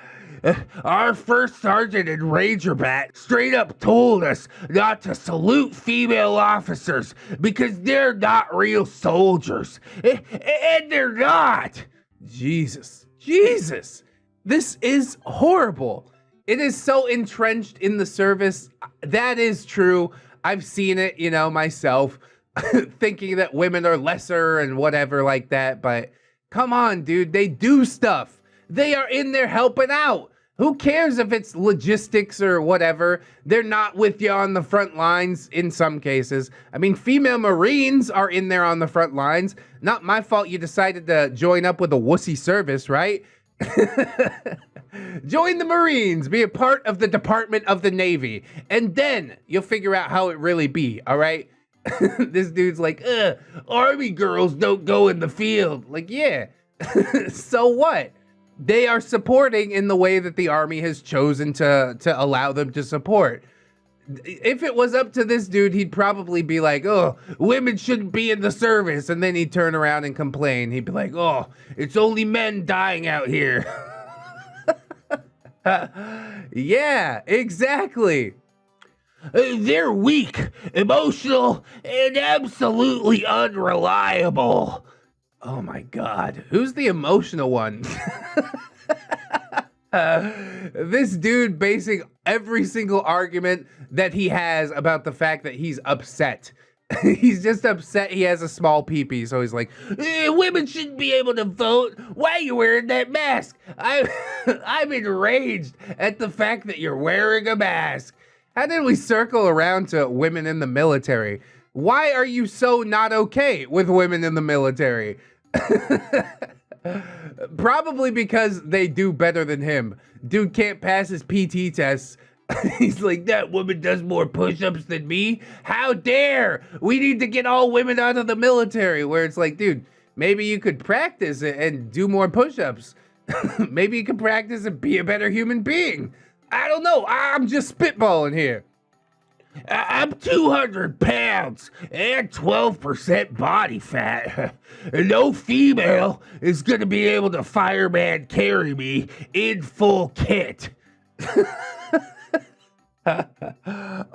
Our first sergeant in Razorback straight up told us not to salute female officers because they're not real soldiers. And they're not. Jesus. This is horrible. It is so entrenched in the service. That is true. I've seen it, myself, thinking that women are lesser and whatever like that. But come on, dude. They do stuff. They are in there helping out. Who cares if it's logistics or whatever? They're not with you on the front lines in some cases. I mean, female Marines are in there on the front lines. Not my fault you decided to join up with a wussy service, right? Join the Marines, be a part of the Department of the Navy, and then you'll figure out how it really be, all right? This dude's like, Army girls don't go in the field. Like, yeah, so what? They are supporting in the way that the Army has chosen to allow them to support. If it was up to this dude, he'd probably be like, oh, women shouldn't be in the service. And then he'd turn around and complain. He'd be like, oh, it's only men dying out here. Yeah, exactly. They're weak, emotional, and absolutely unreliable. Oh my God, who's the emotional one? This dude basing every single argument that he has about the fact that he's upset. He's just upset he has a small peepee, so he's like, women shouldn't be able to vote. Why are you wearing that mask? I'm enraged at the fact that you're wearing a mask. How did we circle around to women in the military? Why are you so not okay with women in the military? Probably because they do better than him. Dude can't pass his PT tests. He's like, that woman does more push-ups than me? How dare! We need to get all women out of the military. Where it's like, dude, maybe you could practice and do more push-ups. Maybe you could practice and be a better human being. I don't know. I'm just spitballing here. I'm 200 pounds and 12% body fat. No female is going to be able to fireman carry me in full kit.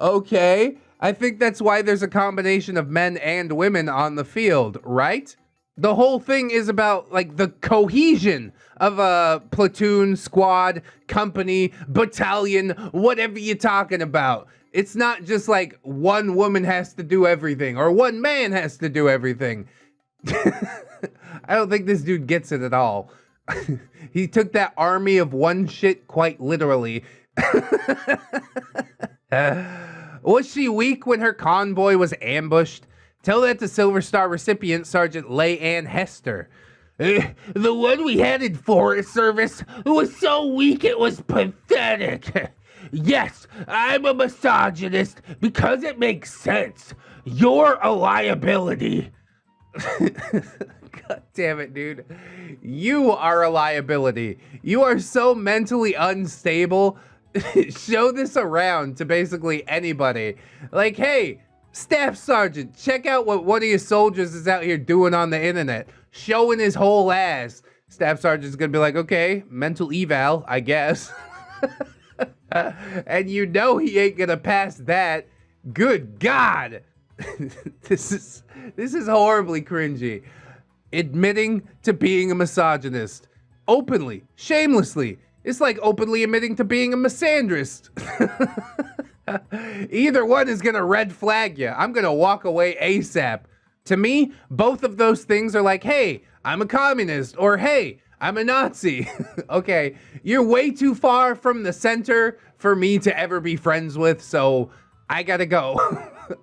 Okay, I think that's why there's a combination of men and women on the field, right? The whole thing is about, like, the cohesion of a platoon, squad, company, battalion, whatever you're talking about. It's not just like one woman has to do everything or one man has to do everything. I don't think this dude gets it at all. He took that army of one shit quite literally. Was she weak when her convoy was ambushed? Tell that to Silver Star recipient Sergeant Leigh Ann Hester. The one we had in Forest Service was so weak it was pathetic. Yes, I'm a misogynist because it makes sense. You're a liability. God damn it, dude. You are a liability. You are so mentally unstable. Show this around to basically anybody. Like, hey, Staff Sergeant, check out what one of your soldiers is out here doing on the internet. Showing his whole ass. Staff Sergeant's gonna be like, okay, mental eval, I guess. And you know he ain't gonna pass that. Good God. This is horribly cringy. Admitting to being a misogynist. Openly, shamelessly. It's like openly admitting to being a misandrist. Either one is gonna red flag you. I'm gonna walk away ASAP. To me, both of those things are like, hey, I'm a communist, or hey, I'm a Nazi. Okay, you're way too far from the center for me to ever be friends with, so I gotta go.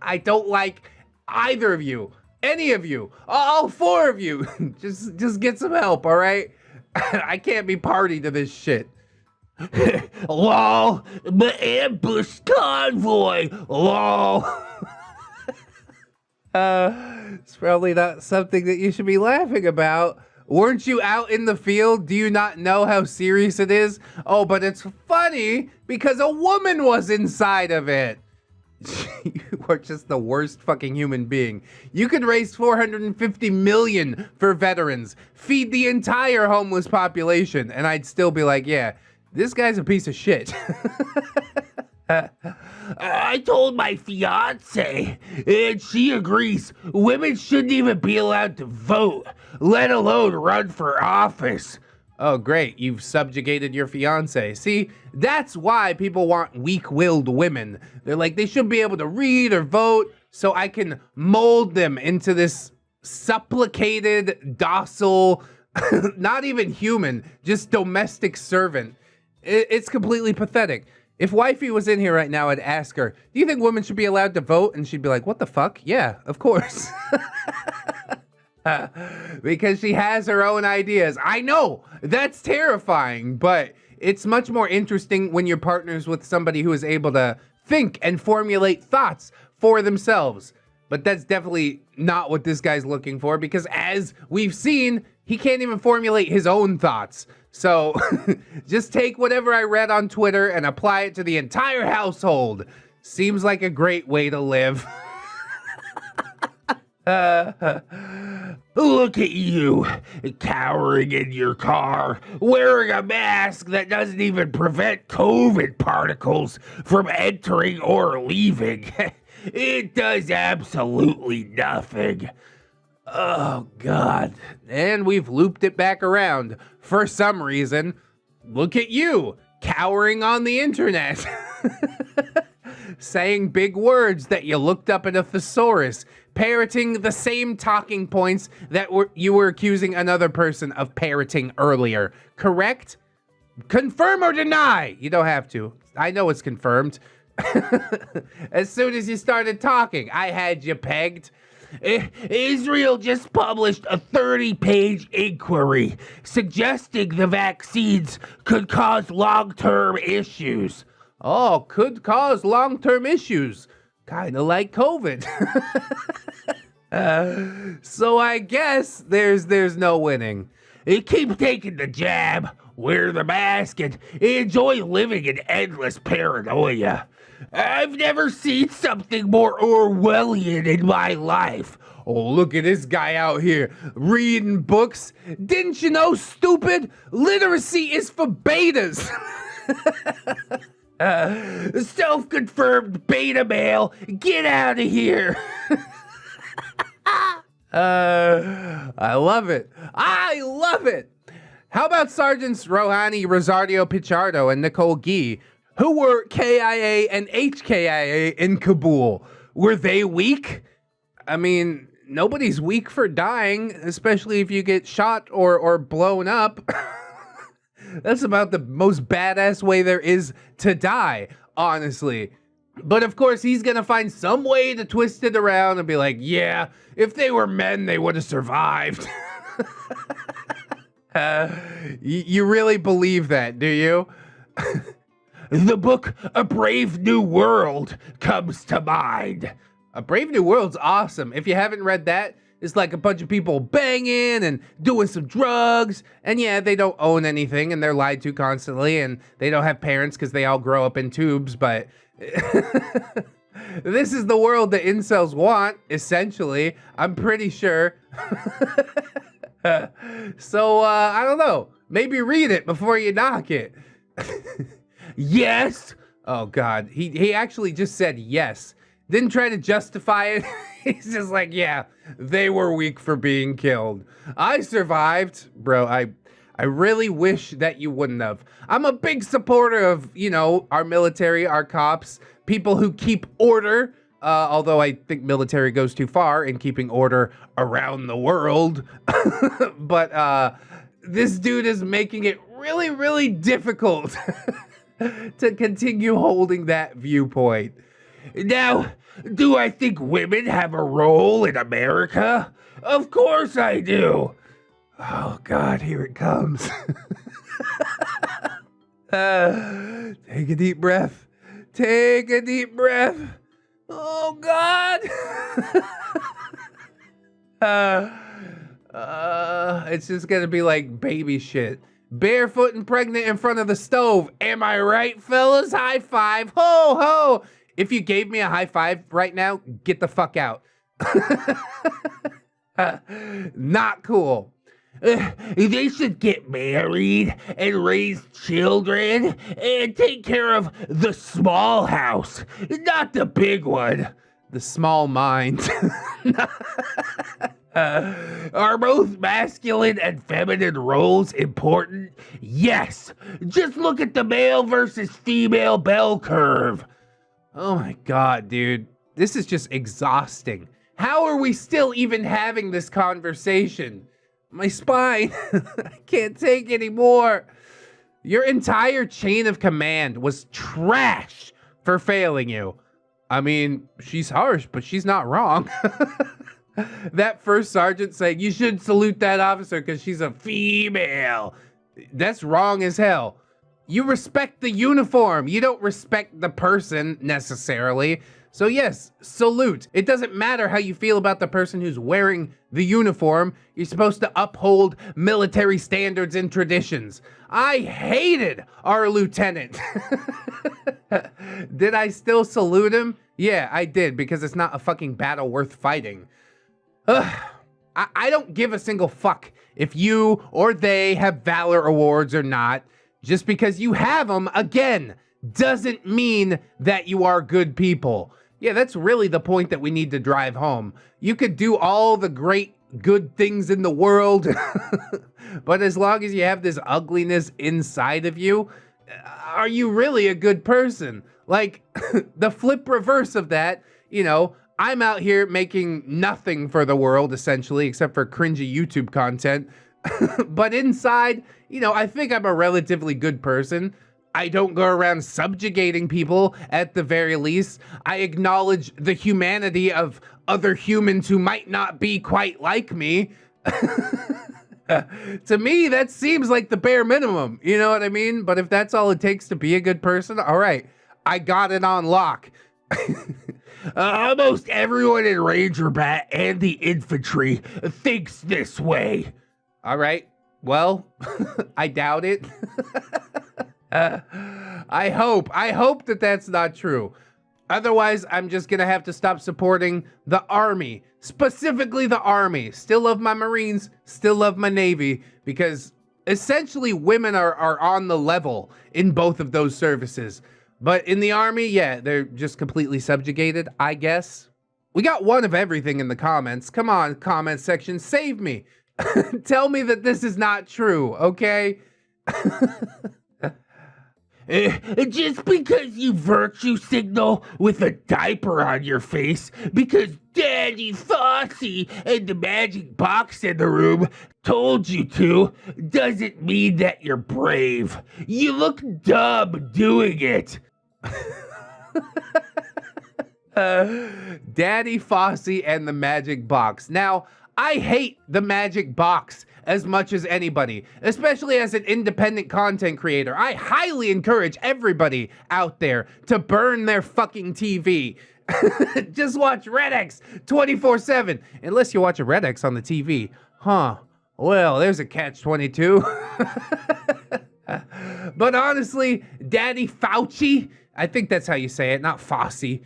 I don't like either of you, any of you, all four of you. Just get some help, all right? I can't be party to this shit. LOL, the ambush convoy, LOL. It's probably not something that you should be laughing about. Weren't you out in the field? Do you not know how serious it is? Oh, but it's funny because a woman was inside of it. You are just the worst fucking human being. You could raise $450 million for veterans, feed the entire homeless population, and I'd still be like, yeah, This guy's a piece of shit. I told my fiance, and she agrees, women shouldn't even be allowed to vote, let alone run for office. Oh, great. You've subjugated your fiance. See, that's why people want weak-willed women. They're like, they should be able to read or vote so I can mold them into this supplicated, docile, not even human, just domestic servant. It's completely pathetic. If wifey was in here right now, I'd ask her, do you think women should be allowed to vote? And she'd be like, what the fuck? Yeah, of course. Because she has her own ideas. I know, that's terrifying, but it's much more interesting when you're partners with somebody who is able to think and formulate thoughts for themselves. But that's definitely not what this guy's looking for, because as we've seen, he can't even formulate his own thoughts. So just take whatever I read on Twitter and apply it to the entire household. Seems like a great way to live. Look at you, cowering in your car, wearing a mask that doesn't even prevent COVID particles from entering or leaving. It does absolutely nothing. Oh, God. And we've looped it back around. For some reason, look at you, cowering on the internet. Saying big words that you looked up in a thesaurus, parroting the same talking points that you were accusing another person of parroting earlier. Correct? Confirm or deny? You don't have to. I know it's confirmed. As soon as you started talking, I had you pegged. Israel just published a 30-page inquiry suggesting the vaccines could cause long-term issues. Oh, could cause long-term issues. Kind of like COVID. So I guess there's no winning. Keep taking the jab, wear the mask, and enjoy living in endless paranoia. I've never seen something more Orwellian in my life. Oh, look at this guy out here reading books. Didn't you know, stupid? Literacy is for betas. Self-confirmed beta male, get out of here. I love it. I love it. How about Sergeants Rohani, Rosario Pichardo, and Nicole Gee, who were KIA and HKIA in Kabul? Were they weak? I mean, nobody's weak for dying, especially if you get shot or blown up. That's about the most badass way there is to die, honestly. But of course, he's gonna find some way to twist it around and be like, yeah, if they were men, they would have survived. You really believe that, do you? The book A Brave New World comes to mind. A Brave New World's awesome. If you haven't read that, it's like a bunch of people banging and doing some drugs. And yeah, they don't own anything and they're lied to constantly. And they don't have parents because they all grow up in tubes. But this is the world that incels want, essentially. I'm pretty sure. So, I don't know. Maybe read it before you knock it. Yes. Oh, God. He actually just said yes. Didn't try to justify it. He's just like, yeah, they were weak for being killed. I survived. Bro, I really wish that you wouldn't have. I'm a big supporter of, you know, our military, our cops, people who keep order. Although I think military goes too far in keeping order around the world. But this dude is making it really, really difficult to continue holding that viewpoint. Now, do I think women have a role in America? Of course I do. Oh, God, here it comes. Take a deep breath. Take a deep breath. Oh, God. It's just gonna be like baby shit. Barefoot and pregnant in front of the stove. Am I right, fellas? High five. Ho, ho. If you gave me a high five right now, get the fuck out. Not cool. They should get married and raise children and take care of the small house, not the big one. The small mind. Are both masculine and feminine roles important? Yes. Just look at the male versus female bell curve. Oh my god, dude. This is just exhausting. How are we still even having this conversation? My spine. I can't take anymore. Your entire chain of command was trash for failing you. I mean, she's harsh, but she's not wrong. That first sergeant saying, you should salute that officer because she's a female. That's wrong as hell. You respect the uniform. You don't respect the person necessarily. So yes, salute. It doesn't matter how you feel about the person who's wearing the uniform. You're supposed to uphold military standards and traditions. I hated our lieutenant. Did I still salute him? Yeah, I did, because it's not a fucking battle worth fighting. I don't give a single fuck if you or they have valor awards or not. Just because you have them, again, doesn't mean that you are good people. Yeah, that's really the point that we need to drive home. You could do all the great good things in the world, but as long as you have this ugliness inside of you, are you really a good person? Like, the flip reverse of that, you know, I'm out here making nothing for the world, essentially, except for cringy YouTube content. But inside, you know, I think I'm a relatively good person. I don't go around subjugating people, at the very least. I acknowledge the humanity of other humans who might not be quite like me. To me, that seems like the bare minimum, you know what I mean? But if that's all it takes to be a good person, all right, I got it on lock. Almost everyone in Ranger Bat and the infantry thinks this way. All right, well, I doubt it. I hope that that's not true. Otherwise, I'm just gonna have to stop supporting the Army, specifically the Army. Still love my Marines, still love my Navy, because essentially women are on the level in both of those services. But in the Army, yeah, they're just completely subjugated, I guess. We got one of everything in the comments. Come on, comment section, save me. Tell me that this is not true, okay? Just because you virtue signal with a diaper on your face because Daddy Fossey and the magic box in the room told you to, doesn't mean that you're brave. You look dumb doing it. Daddy Fossey and the magic box. Now, I hate the magic box as much as anybody, especially as an independent content creator. I highly encourage everybody out there to burn their fucking TV. Just watch ReddX 24/7, unless you watch a ReddX on the TV. Huh. Well, there's a catch-22. But honestly, Daddy Fauci, I think that's how you say it, not Fossey.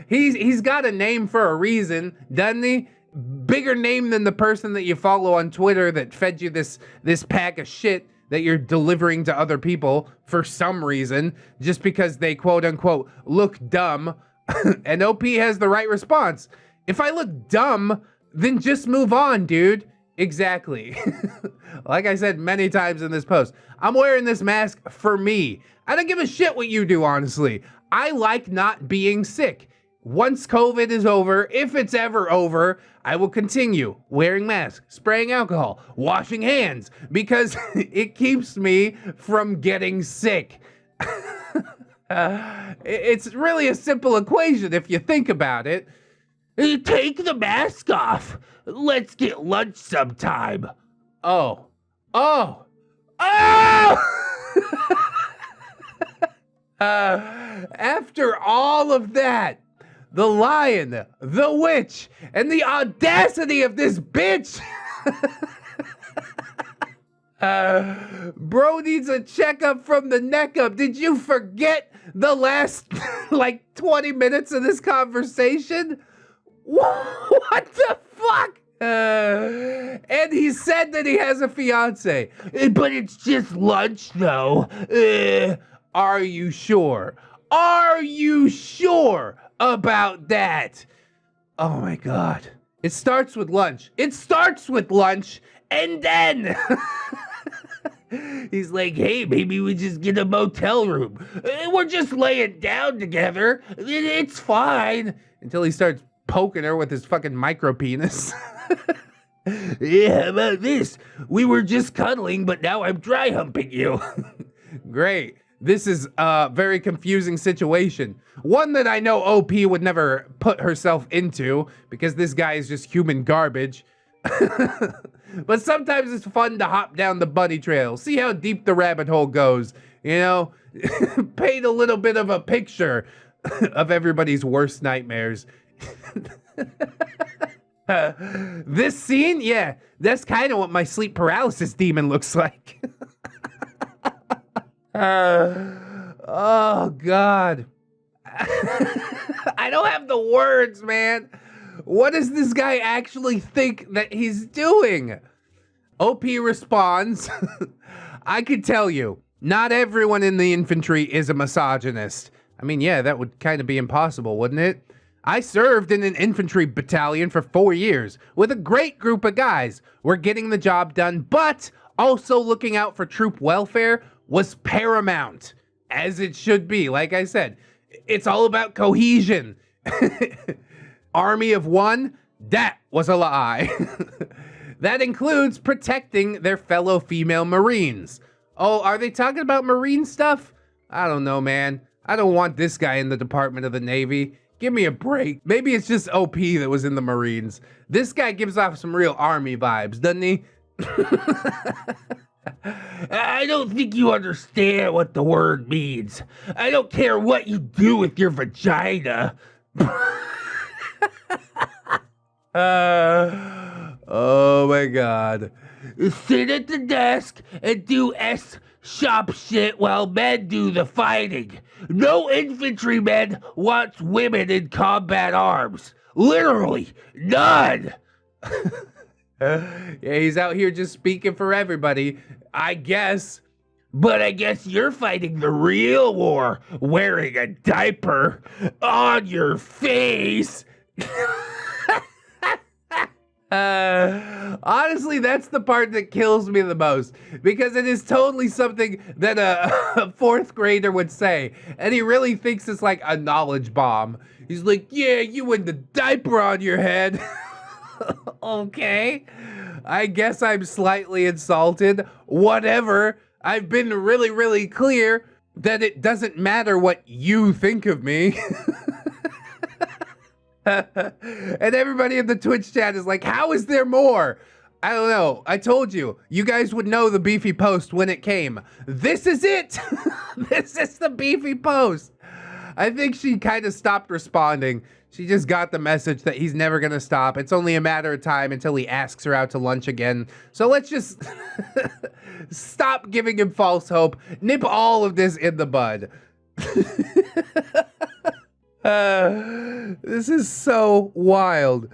He's got a name for a reason, doesn't he? Bigger name than the person that you follow on Twitter that fed you this pack of shit that you're delivering to other people for some reason, just because they quote unquote look dumb. And OP has the right response. If I look dumb, then just move on, dude. Exactly. Like I said many times in this post, I'm wearing this mask for me. I don't give a shit what you do, honestly. I like not being sick. Once COVID is over, if it's ever over, I will continue wearing masks, spraying alcohol, washing hands, because it keeps me from getting sick. It's really a simple equation if you think about it. Take the mask off. Let's get lunch sometime. Oh. After all of that, the lion, the witch, and the audacity of this bitch. Bro needs a checkup from the neck up. Did you forget the last like 20 minutes of this conversation? What the fuck? And he said that he has a fiance. But it's just lunch, though. Are you sure? Are you sure about that? Oh my God. It starts with lunch. It starts with lunch, and then he's like, hey, maybe we just get a motel room. We're just laying down together. It's fine. Until he starts poking her with his fucking micro penis. Yeah, how about this? We were just cuddling, but now I'm dry humping you. Great. This is a very confusing situation. One that I know OP would never put herself into because this guy is just human garbage. But sometimes it's fun to hop down the bunny trail, see how deep the rabbit hole goes, you know? Paint a little bit of a picture of everybody's worst nightmares. This scene, yeah, that's kind of what my sleep paralysis demon looks like. Oh, God. I don't have the words, man. What does this guy actually think that he's doing? OP responds, I could tell you, not everyone in the infantry is a misogynist. I mean, yeah, that would kind of be impossible, wouldn't it? I served in an infantry battalion for 4 years with a great group of guys. We're getting the job done, but also looking out for troop welfare was paramount, as it should be. Like I said, it's all about cohesion. Army of one, that was a lie. That includes protecting their fellow female Marines. Oh, are they talking about Marine stuff? I don't know, man. I don't want this guy in the Department of the Navy. Give me a break. Maybe it's just OP that was in the Marines. This guy gives off some real Army vibes, doesn't he? I don't think you understand what the word means. I don't care what you do with your vagina. Oh my God. Sit at the desk and do shop shit while men do the fighting. No infantryman wants women in combat arms. Literally, none. Yeah, he's out here just speaking for everybody, I guess. But I guess you're fighting the real war, wearing a diaper on your face. Honestly, that's the part that kills me the most, because it is totally something that a fourth grader would say, and he really thinks it's like a knowledge bomb. He's like, yeah, you and the diaper on your head. Okay, I guess I'm slightly insulted. Whatever. I've been really, really clear that it doesn't matter what you think of me. And everybody in the Twitch chat is like, how is there more? I don't know. I told you, you guys would know the beefy post when it came. This is it. This is the beefy post. I think she kind of stopped responding. She just got the message that he's never going to stop. It's only a matter of time until he asks her out to lunch again. So let's just stop giving him false hope. Nip all of this in the bud. This is so wild.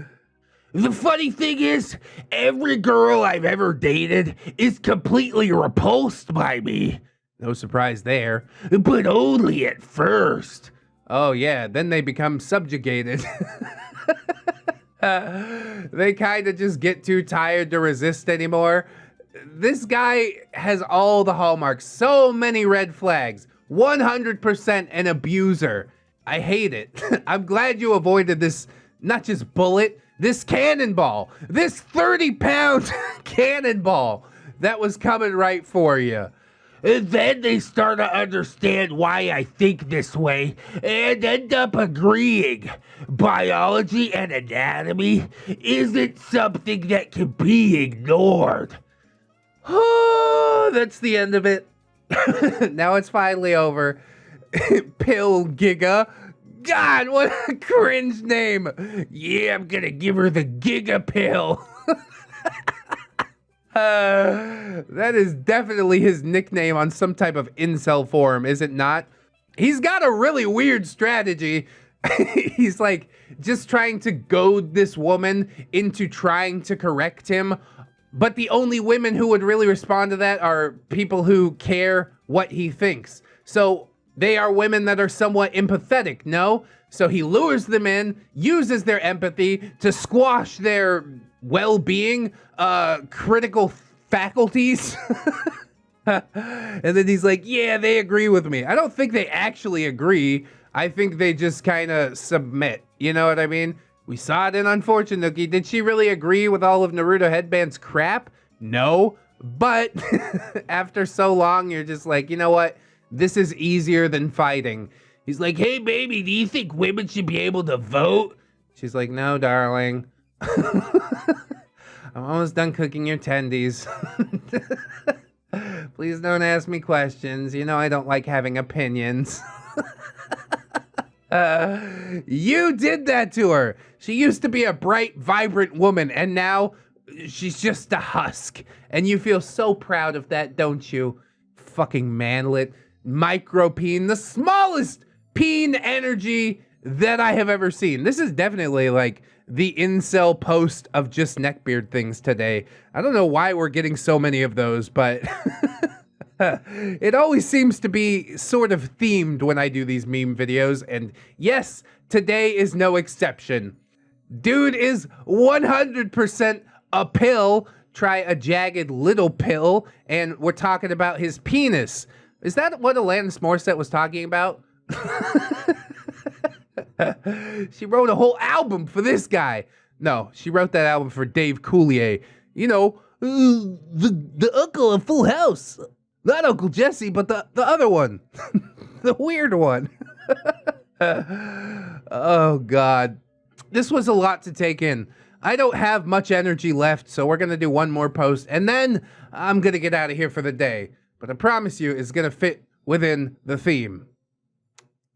The funny thing is, every girl I've ever dated is completely repulsed by me. No surprise there. But only at first. Oh yeah, then they become subjugated. They kind of just get too tired to resist anymore. This guy has all the hallmarks, so many red flags, 100% an abuser. I hate it. I'm glad you avoided this, not just bullet, this cannonball, this 30-pound cannonball that was coming right for you. And then they start to understand why I think this way and end up agreeing. Biology and anatomy isn't something that can be ignored. Oh, that's the end of it. Now it's finally over. Pill Giga. God, what a cringe name. Yeah, I'm gonna give her the Giga pill. That is definitely his nickname on some type of incel forum, is it not? He's got a really weird strategy. He's like just trying to goad this woman into trying to correct him. But the only women who would really respond to that are people who care what he thinks. So they are women that are somewhat empathetic, no? So he lures them in, uses their empathy to squash their well-being, critical faculties. And then he's like, yeah, they agree with me. I don't think they actually agree. I think they just kind of submit. You know what I mean? We saw it in Unfortunately. Did she really agree with all of Naruto Headband's crap? No. But after so long, you're just like, you know what? This is easier than fighting. He's like, hey, baby, do you think women should be able to vote? She's like, no, darling. I'm almost done cooking your tendies. Please don't ask me questions. You know I don't like having opinions. You did that to her. She used to be a bright, vibrant woman, and now she's just a husk. And you feel so proud of that, don't you? Fucking manlet, micro peen, the smallest peen energy that I have ever seen. This is definitely like the incel post of Just Neckbeard Things today. I don't know why we're getting so many of those, but it always seems to be sort of themed when I do these meme videos, and yes, today is no exception. Dude is 100% a pill. Try a jagged little pill, and we're talking about his penis. Is that what Alanis Morissette was talking about? She wrote a whole album for this guy. No, she wrote that album for Dave Coulier. You know, the uncle of Full House. Not Uncle Jesse, but the other one. The weird one. Oh, God. This was a lot to take in. I don't have much energy left, so we're going to do one more post, and then I'm going to get out of here for the day. But I promise you, it's going to fit within the theme.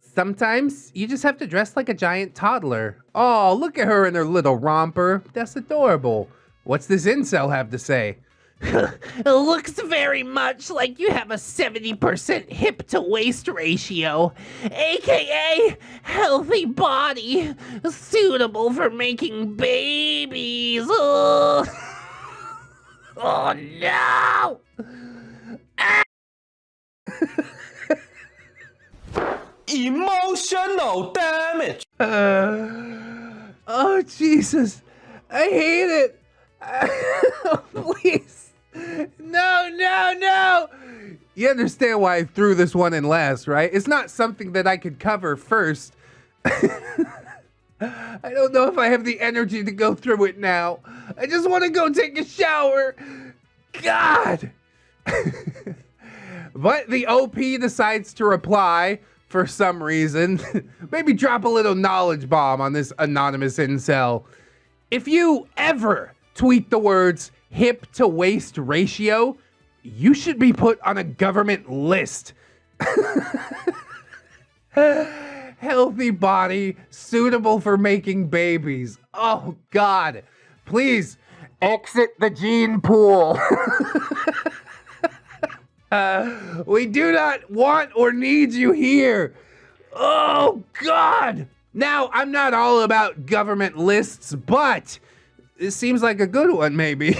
Sometimes you just have to dress like a giant toddler. Oh, look at her in her little romper. That's adorable. What's this incel have to say? It looks very much like you have a 70% hip to waist ratio, aka healthy body, suitable for making babies. Oh, oh no! Emotional damage. Oh, Jesus. I hate it. Please. No. You understand why I threw this one in last, right? It's not something that I could cover first. I don't know if I have the energy to go through it now. I just want to go take a shower. God. But the OP decides to reply for some reason. Maybe drop a little knowledge bomb on this anonymous incel. If you ever tweet the words hip to waist ratio, you should be put on a government list. Healthy body, suitable for making babies. Oh, God. Please exit the gene pool. We do not want or need you here. Oh, God. Now, I'm not all about government lists, but it seems like a good one, maybe.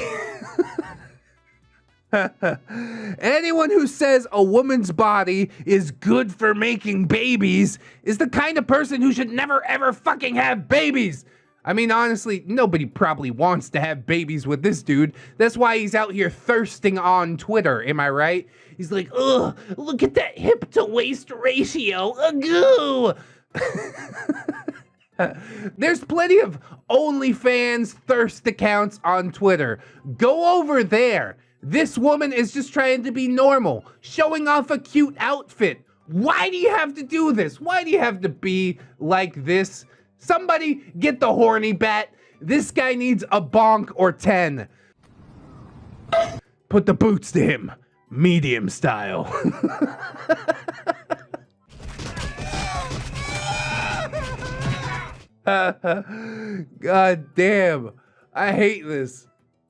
Anyone who says a woman's body is good for making babies is the kind of person who should never, ever fucking have babies. I mean, honestly, nobody probably wants to have babies with this dude. That's why he's out here thirsting on Twitter, am I right? He's like, ugh, look at that hip to waist ratio, agoo. There's plenty of OnlyFans thirst accounts on Twitter. Go over there. This woman is just trying to be normal, showing off a cute outfit. Why do you have to do this? Why do you have to be like this? Somebody get the horny bat. This guy needs a bonk or 10. Put the boots to him. Medium style. God damn. I hate this.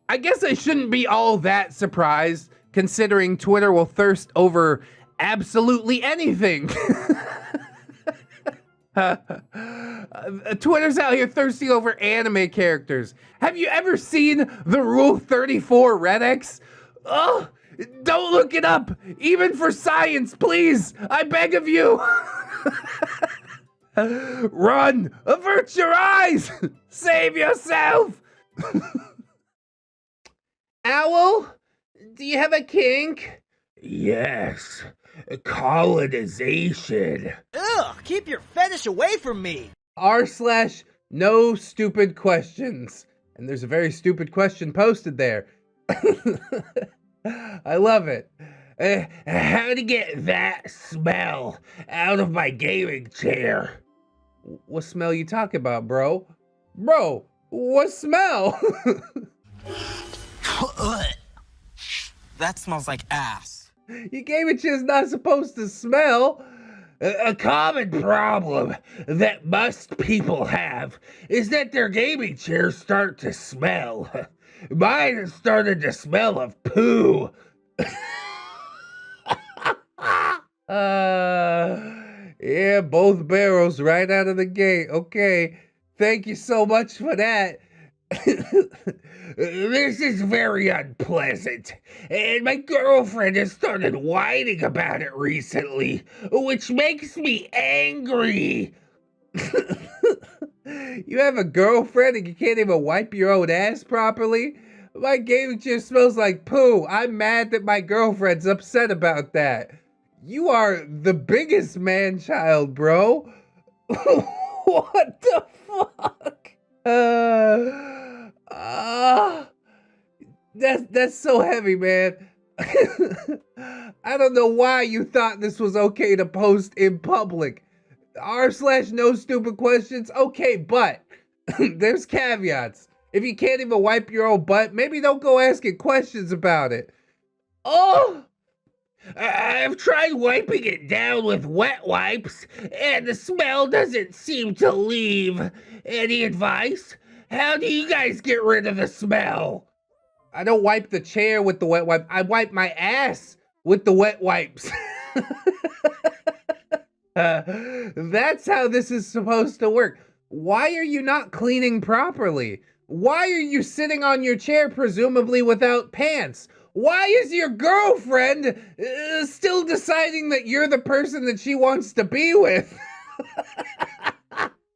I guess I shouldn't be all that surprised, considering Twitter will thirst over absolutely anything. Twitter's out here thirsty over anime characters. Have you ever seen the Rule 34 ReddX? Oh, don't look it up, even for science, please. I beg of you. Run, avert your eyes, save yourself. Owl, do you have a kink? Yes, colonization. Ugh, keep your fetish away from me. r/no stupid questions. And there's a very stupid question posted there. I love it. How to get that smell out of my gaming chair? What smell you talking about, bro? Bro, what smell? That smells like ass. Your gaming chair's not supposed to smell. A common problem that most people have is that their gaming chairs start to smell. Mine has started to smell of poo. Yeah, both barrels right out of the gate. Okay, thank you so much for that. This is very unpleasant, and my girlfriend has started whining about it recently, which makes me angry. You have a girlfriend and you can't even wipe your own ass properly? My gaming chair smells like poo. I'm mad that my girlfriend's upset about that. You are the biggest man-child, bro. What the fuck? That's so heavy, man. I don't know why you thought this was okay to post in public. r/no stupid questions, okay, but there's caveats. If you can't even wipe your own butt, maybe don't go asking questions about it. Oh! I've tried wiping it down with wet wipes, and the smell doesn't seem to leave. Any advice? How do you guys get rid of the smell? I don't wipe the chair with the wet wipe. I wipe my ass with the wet wipes. That's how this is supposed to work. Why are you not cleaning properly? Why are you sitting on your chair, presumably without pants? Why is your girlfriend still deciding that you're the person that she wants to be with?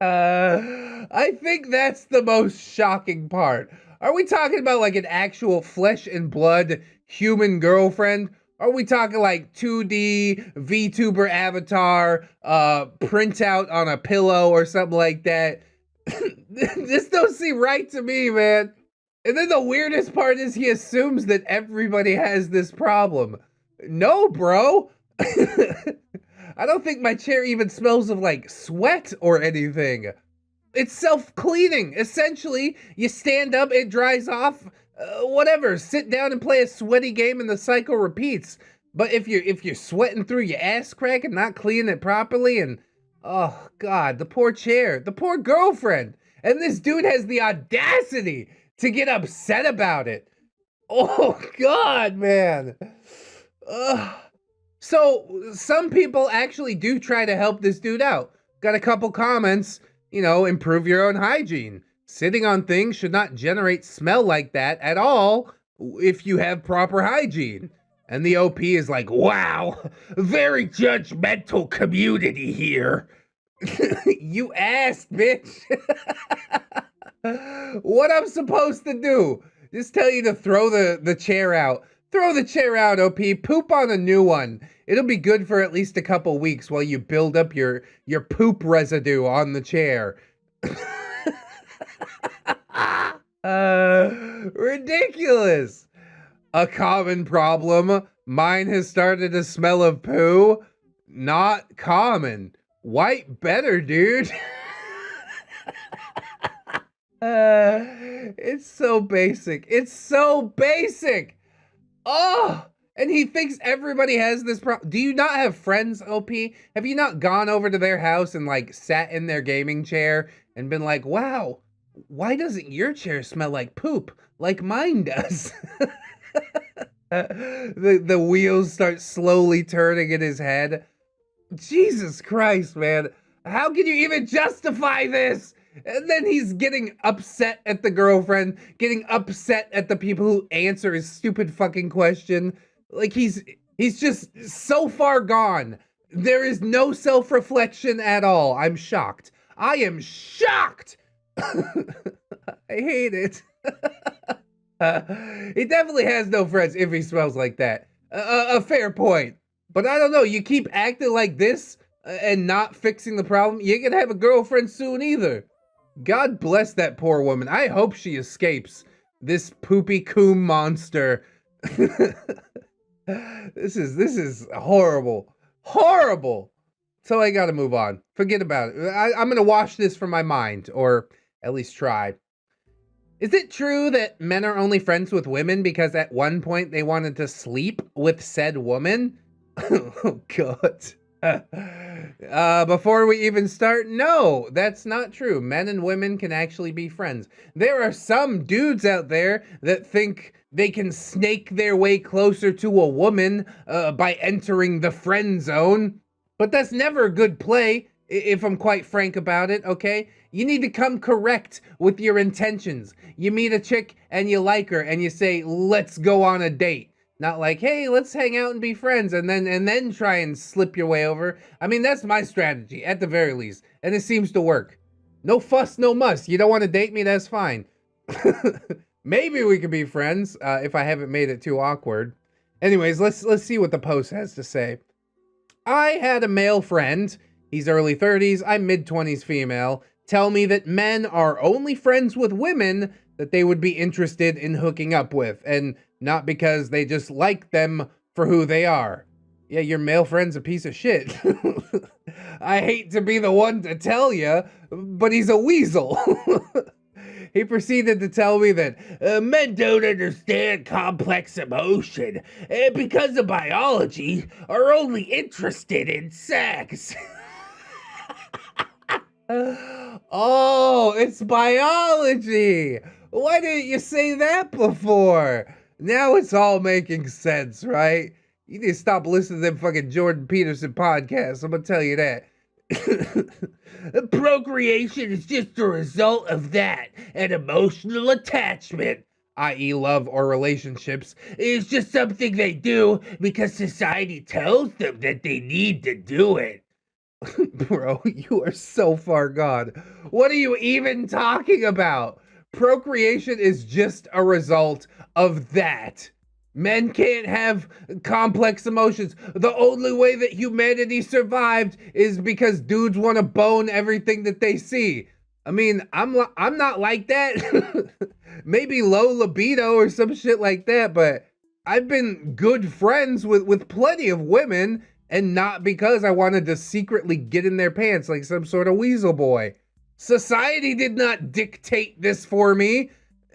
I think that's the most shocking part. Are we talking about like an actual flesh and blood human girlfriend? Are we talking like 2D VTuber avatar, printout on a pillow or something like that? This don't seem right to me, man. And then the weirdest part is he assumes that everybody has this problem. No, bro. I don't think my chair even smells of like sweat or anything. It's self-cleaning. Essentially, you stand up, it dries off, whatever. Sit down and play a sweaty game and the cycle repeats. But if you're sweating through your ass crack and not cleaning it properly, and oh god, the poor chair, the poor girlfriend. And this dude has the audacity to get upset about it. Oh god, man. So some people actually do try to help this dude out. Got a couple comments, you know, improve your own hygiene. Sitting on things should not generate smell like that at all if you have proper hygiene. And the OP is like, wow, very judgmental community here. You asked, bitch. What I'm supposed to do? Just tell you to throw the chair out. Throw the chair out, OP. Poop on a new one. It'll be good for at least a couple weeks while you build up your poop residue on the chair. Ridiculous. A common problem. Mine has started to smell of poo. Not common. White better, dude. It's so basic. It's so basic. Oh, and he thinks everybody has this problem. Do you not have friends, OP? Have you not gone over to their house and like sat in their gaming chair and been like, wow, why doesn't your chair smell like poop like mine does? The wheels start slowly turning in his head. Jesus Christ, man. How can you even justify this? And then he's getting upset at the girlfriend, getting upset at the people who answer his stupid fucking question. Like he's just so far gone. There is no self-reflection at all. I'm shocked. I am shocked. I hate it. He definitely has no friends if he smells like that. A fair point. But I don't know, you keep acting like this and not fixing the problem, you ain't gonna have a girlfriend soon either. God bless that poor woman. I hope she escapes this poopy coom monster. This is horrible. Horrible. So I gotta move on. Forget about it. I'm gonna wash this from my mind, or at least try. Is it true that men are only friends with women because at one point they wanted to sleep with said woman? Oh, God. Before we even start, no, that's not true. Men and women can actually be friends. There are some dudes out there that think they can snake their way closer to a woman by entering the friend zone. But that's never a good play, if I'm quite frank about it, okay? You need to come correct with your intentions. You meet a chick and you like her and you say, let's go on a date. Not like, hey, let's hang out and be friends and then try and slip your way over. I mean, that's my strategy, at the very least. And it seems to work. No fuss, no muss. You don't want to date me? That's fine. Maybe we could be friends, if I haven't made it too awkward. Anyways, let's see what the post has to say. I had a male friend, he's early 30s, I'm mid-20s female, tell me that men are only friends with women that they would be interested in hooking up with, and not because they just like them for who they are. Yeah, your male friend's a piece of shit. I hate to be the one to tell you, but he's a weasel. He proceeded to tell me that men don't understand complex emotion and because of biology are only interested in sex. Oh, it's biology. Why didn't you say that before? Now it's all making sense, right? You need to stop listening to them fucking Jordan Peterson podcasts. I'm gonna tell you that. Procreation is just a result of that, and emotional attachment, i.e. love or relationships, is just something they do because society tells them that they need to do it. Bro, you are so far gone. What are you even talking about? Procreation is just a result of that. Men can't have complex emotions. The only way that humanity survived is because dudes want to bone everything that they see. I mean, I'm not like that. Maybe low libido or some shit like that, but I've been good friends with plenty of women, and not because I wanted to secretly get in their pants like some sort of weasel boy. Society did not dictate this for me.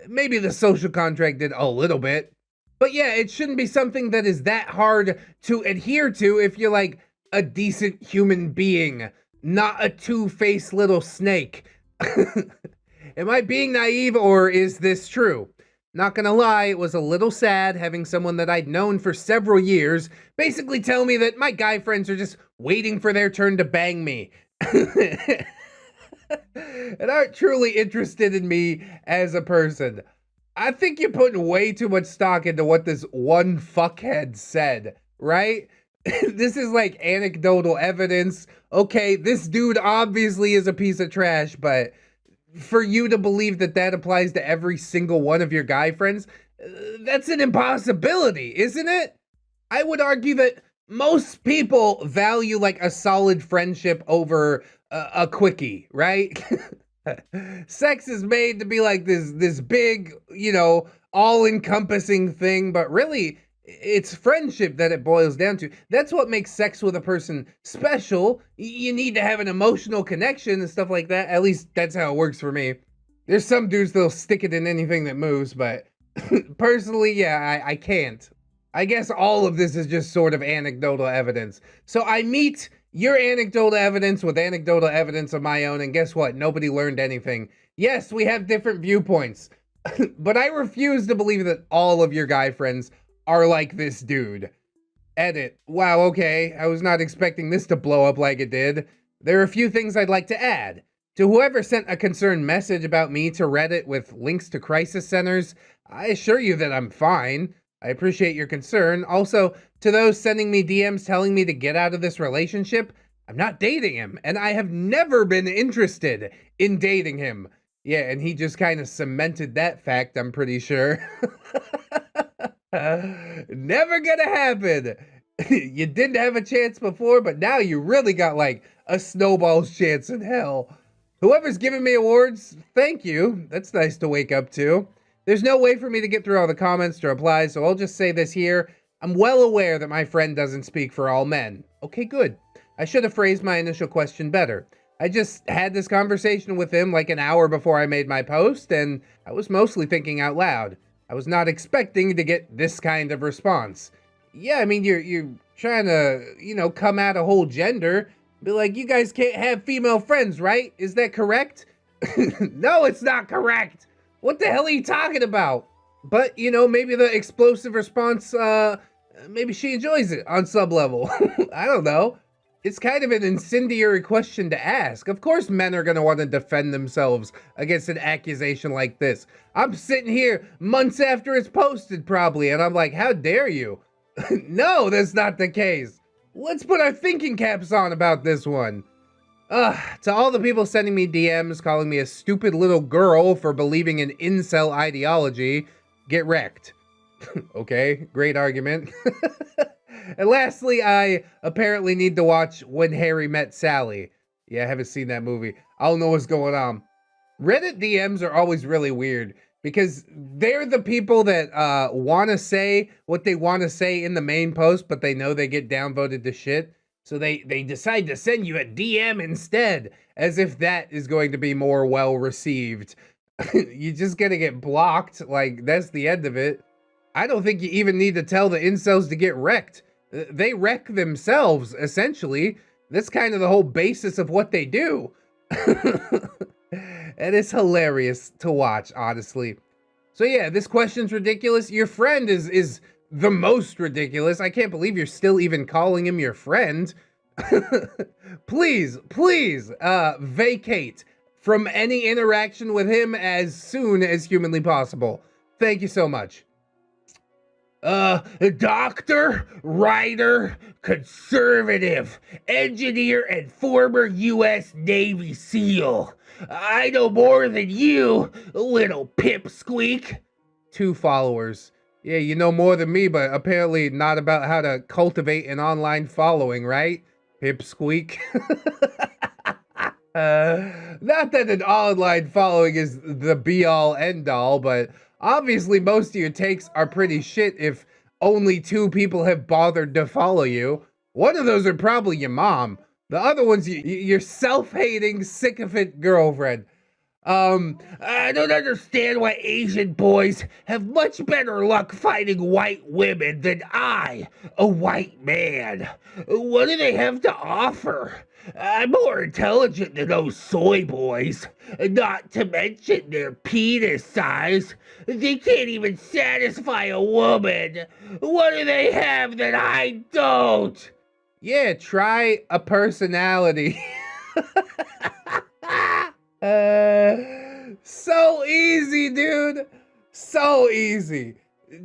Maybe the social contract did a little bit. But yeah, it shouldn't be something that is that hard to adhere to if you're like a decent human being, not a two-faced little snake. Am I being naive or is this true? Not gonna lie, it was a little sad having someone that I'd known for several years basically tell me that my guy friends are just waiting for their turn to bang me. And aren't truly interested in me as a person. I think you're putting way too much stock into what this one fuckhead said, right? This is like anecdotal evidence. Okay, this dude obviously is a piece of trash, but for you to believe that that applies to every single one of your guy friends, that's an impossibility, isn't it? I would argue that most people value like a solid friendship over a quickie, right? Sex is made to be like this big, you know, all-encompassing thing, but really, it's friendship that it boils down to. That's what makes sex with a person special. You need to have an emotional connection and stuff like that. At least that's how it works for me. There's some dudes that'll stick it in anything that moves, but personally, yeah, I can't. I guess all of this is just sort of anecdotal evidence. So I meet your anecdotal evidence with anecdotal evidence of my own, and guess what? Nobody learned anything. Yes, we have different viewpoints, but I refuse to believe that all of your guy friends are like this dude. Edit. Wow, okay. I was not expecting this to blow up like it did. There are a few things I'd like to add. To whoever sent a concerned message about me to Reddit with links to crisis centers, I assure you that I'm fine. I appreciate your concern. Also, to those sending me DMs telling me to get out of this relationship, I'm not dating him, and I have never been interested in dating him. Yeah, and he just kind of cemented that fact, I'm pretty sure. Never gonna happen. You didn't have a chance before, but now you really got like a snowball's chance in hell. Whoever's giving me awards, thank you. That's nice to wake up to. There's no way for me to get through all the comments to reply, so I'll just say this here. I'm well aware that my friend doesn't speak for all men. Okay, good. I should have phrased my initial question better. I just had this conversation with him like an hour before I made my post, and I was mostly thinking out loud. I was not expecting to get this kind of response. Yeah, I mean, you're trying to, you know, come at a whole gender. Be like, you guys can't have female friends, right? Is that correct? No, it's not correct. What the hell are you talking about? But, you know, maybe the explosive response, maybe she enjoys it on sub level. I don't know. It's kind of an incendiary question to ask. Of course men are going to want to defend themselves against an accusation like this. I'm sitting here months after it's posted probably, and I'm like, how dare you? No, that's not the case. Let's put our thinking caps on about this one. To all the people sending me DMs calling me a stupid little girl for believing in incel ideology, get wrecked. Okay, great argument. And lastly, I apparently need to watch When Harry Met Sally. Yeah, I haven't seen that movie. I don't know what's going on. Reddit DMs are always really weird because they're the people that want to say what they want to say in the main post, but they know they get downvoted to shit. So they decide to send you a DM instead, as if that is going to be more well received. You're just gonna get blocked, like that's the end of it. I don't think you even need to tell the incels to get wrecked. They wreck themselves, essentially. That's kind of the whole basis of what they do. And it's hilarious to watch, honestly. So yeah, this question's ridiculous. Your friend is the most ridiculous. I can't believe you're still even calling him your friend. Please, vacate from any interaction with him as soon as humanly possible. Thank you so much. Doctor, writer, conservative, engineer, and former U.S. Navy SEAL. I know more than you, little pipsqueak. 2 followers. Yeah, you know more than me, but apparently not about how to cultivate an online following, right? Pipsqueak. Not that an online following is the be-all, end-all, but obviously most of your takes are pretty shit if only 2 people have bothered to follow you. One of those are probably your mom. The other one's your self-hating, sycophant girlfriend. I don't understand why Asian boys have much better luck finding white women than I, a white man. What do they have to offer? I'm more intelligent than those soy boys, not to mention their penis size. They can't even satisfy a woman. What do they have that I don't? Yeah, try a personality. So easy, dude. So easy.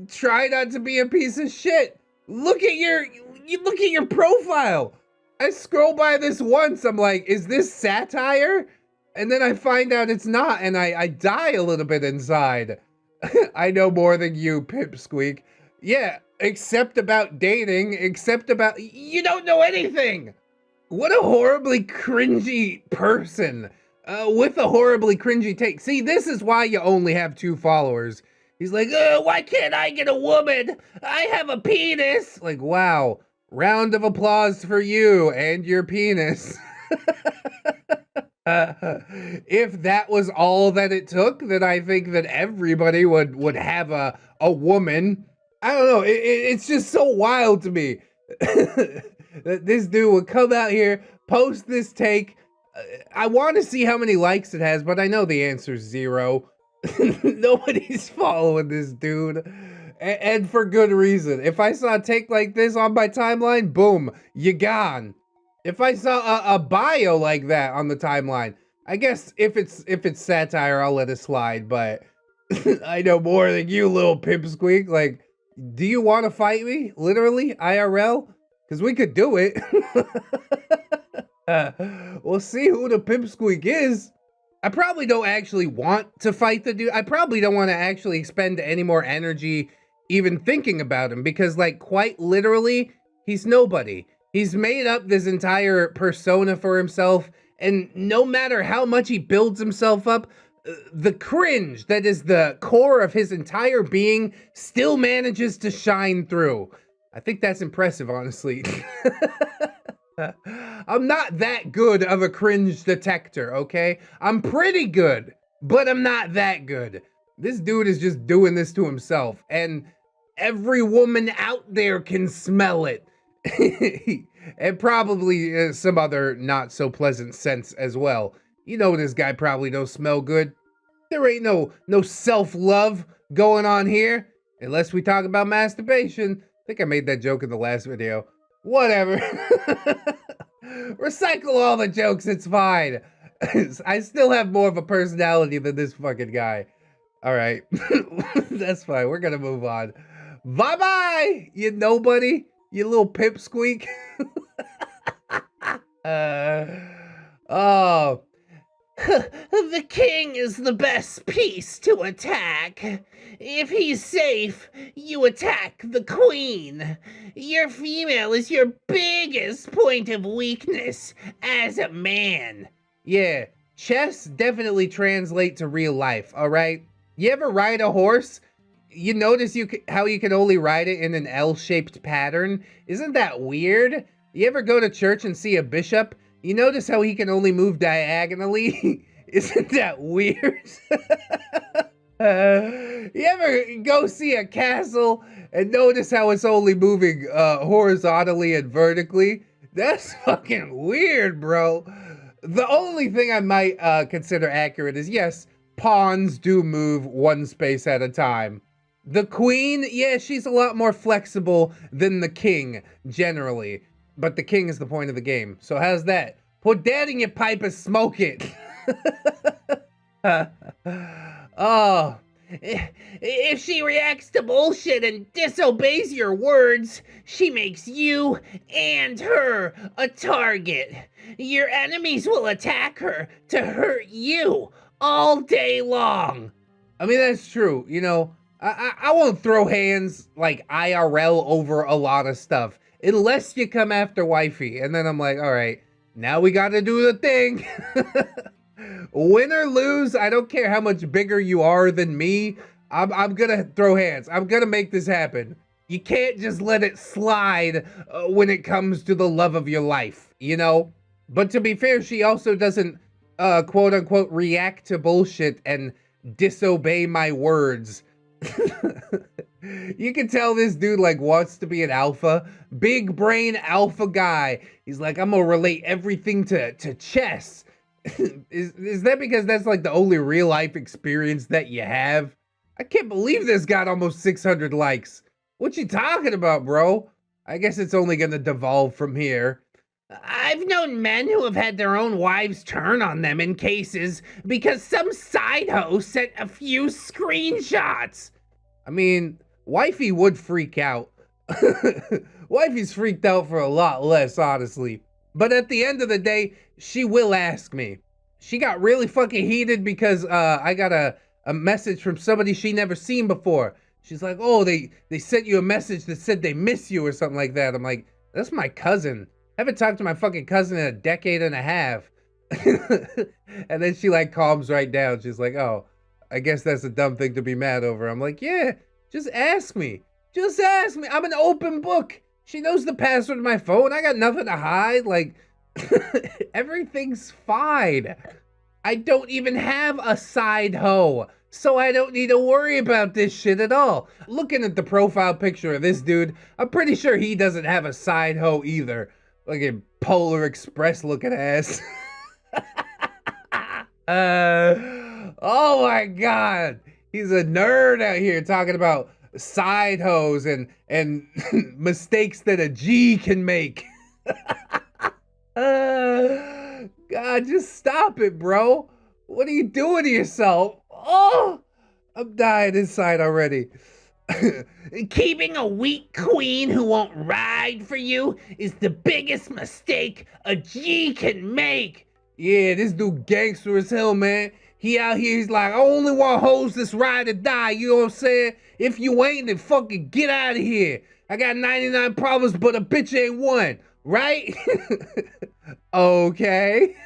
Try not to be a piece of shit. Look at your profile. I scroll by this once, I'm like, is this satire? And then I find out it's not, and I die a little bit inside. I know more than you, pipsqueak. Yeah, except about dating, you don't know anything. What a horribly cringy person. With a horribly cringy take. See, this is why you only have 2 followers. He's like, why can't I get a woman? I have a penis. Like, wow. Round of applause for you and your penis. If that was all that it took, then I think that everybody would have a woman. I don't know. It's just so wild to me that this dude would come out here, post this take. I want to see how many likes it has, but I know the answer's 0. Nobody's following this dude. And for good reason. If I saw a take like this on my timeline, boom, you gone. If I saw a bio like that on the timeline, I guess if it's satire, I'll let it slide, but I know more than you, little pipsqueak. Like, do you want to fight me? Literally, IRL? Because we could do it. We'll see who the pipsqueak is. I probably don't actually want to fight the dude. I probably don't want to actually expend any more energy even thinking about him because, like, quite literally, he's nobody. He's made up this entire persona for himself, and no matter how much he builds himself up, the cringe that is the core of his entire being still manages to shine through. I think that's impressive, honestly. I'm not that good of a cringe detector, okay? I'm pretty good, but I'm not that good. This dude is just doing this to himself, and every woman out there can smell it. And probably some other not so pleasant scents as well. You know this guy probably don't smell good. There ain't no self-love going on here. Unless we talk about masturbation. I think I made that joke in the last video. Whatever. Recycle all the jokes, it's fine. I still have more of a personality than this fucking guy. Alright. That's fine, we're gonna move on. Bye-bye, you nobody. You little pipsqueak. Oh. The king is the best piece to attack. If he's safe, you attack the queen. Your female is your biggest point of weakness as a man. Yeah, chess definitely translate to real life, alright? You ever ride a horse? You notice how you can only ride it in an L-shaped pattern? Isn't that weird? You ever go to church and see a bishop? You notice how he can only move diagonally? Isn't that weird? You ever go see a castle and notice how it's only moving horizontally and vertically? That's fucking weird, bro. The only thing I might consider accurate is, yes, pawns do move one space at a time. The queen, yeah, she's a lot more flexible than the king, generally. But the king is the point of the game. So how's that? Put that in your pipe and smoke it. Oh, if she reacts to bullshit and disobeys your words, she makes you and her a target. Your enemies will attack her to hurt you all day long. I mean, that's true. You know, I won't throw hands like IRL over a lot of stuff. Unless you come after wifey. And then I'm like, all right, now we got to do the thing. Win or lose, I don't care how much bigger you are than me. I'm going to throw hands. I'm going to make this happen. You can't just let it slide when it comes to the love of your life, you know? But to be fair, she also doesn't, quote unquote, react to bullshit and disobey my words. You can tell this dude like wants to be an alpha, big brain alpha guy. He's like, I'm gonna relate everything to chess. Is that because that's like the only real life experience that you have? I can't believe this got almost 600 likes. What you talking about, bro? I guess it's only gonna devolve from here. I've known men who have had their own wives turn on them in cases because some side hoe sent a few screenshots. I mean, wifey would freak out. Wifey's freaked out for a lot less, honestly. But at the end of the day, she will ask me. She got really fucking heated because I got a message from somebody she never seen before. She's like, oh, they sent you a message that said they miss you or something like that. I'm like, that's my cousin. I haven't talked to my fucking cousin in a decade and a half. And then she like calms right down. She's like, oh, I guess that's a dumb thing to be mad over. I'm like, yeah, just ask me. Just ask me. I'm an open book. She knows the password to my phone. I got nothing to hide. Like, everything's fine. I don't even have a side hoe, so I don't need to worry about this shit at all. Looking at the profile picture of this dude, I'm pretty sure he doesn't have a side hoe either. Like a Polar Express looking ass. Oh my god. He's a nerd out here talking about side hoes and mistakes that a G can make. God, just stop it, bro. What are you doing to yourself? Oh, I'm dying inside already. Keeping a weak queen who won't ride for you is the biggest mistake a G can make. Yeah, this dude gangster as hell, man. He out here, he's like, I only want hoes that's ride or die, you know what I'm saying? If you ain't, then fucking get out of here. I got 99 problems, but a bitch ain't one, right? Okay.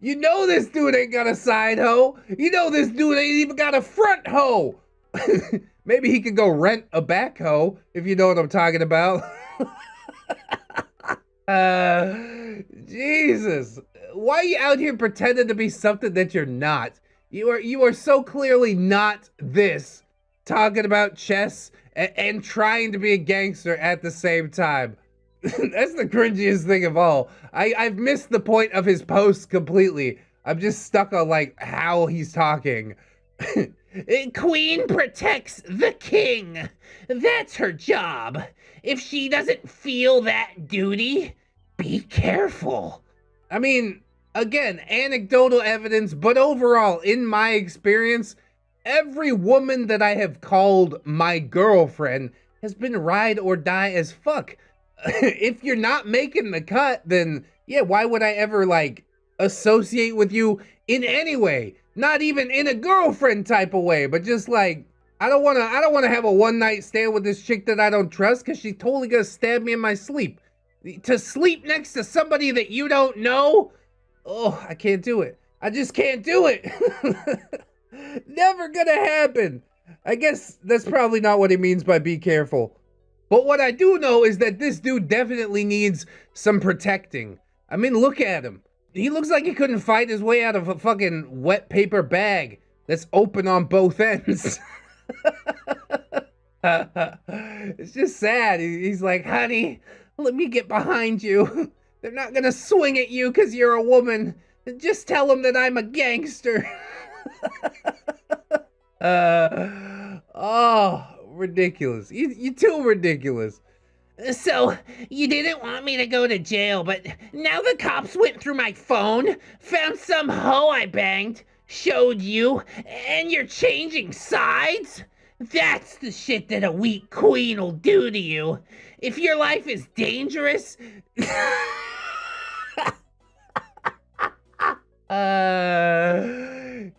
You know this dude ain't got a side hoe. You know this dude ain't even got a front hoe. Maybe he could go rent a back hoe, if you know what I'm talking about. Jesus. Why are you out here pretending to be something that you're not? You are so clearly not this. Talking about chess and trying to be a gangster at the same time. That's the cringiest thing of all. I've missed the point of his post completely. I'm just stuck on like how he's talking. Queen protects the king. That's her job. If she doesn't feel that duty, be careful. I mean, again, anecdotal evidence, but overall, in my experience, every woman that I have called my girlfriend has been ride or die as fuck. If you're not making the cut, then yeah, why would I ever like associate with you in any way? Not even in a girlfriend type of way, but just like I don't want to have a one night stand with this chick that I don't trust because she's totally gonna stab me in my sleep. To sleep next to somebody that you don't know? Oh, I can't do it. I just can't do it. Never gonna happen. I guess that's probably not what he means by be careful. But what I do know is that this dude definitely needs some protecting. I mean, look at him. He looks like he couldn't fight his way out of a fucking wet paper bag that's open on both ends. It's just sad. He's like, honey, let me get behind you. They're not gonna swing at you because you're a woman. Just tell them that I'm a gangster. Oh, ridiculous. You're too ridiculous. So, you didn't want me to go to jail, but now the cops went through my phone, found some hoe I banged, showed you, and you're changing sides? That's the shit that a weak queen will do to you. If your life is dangerous...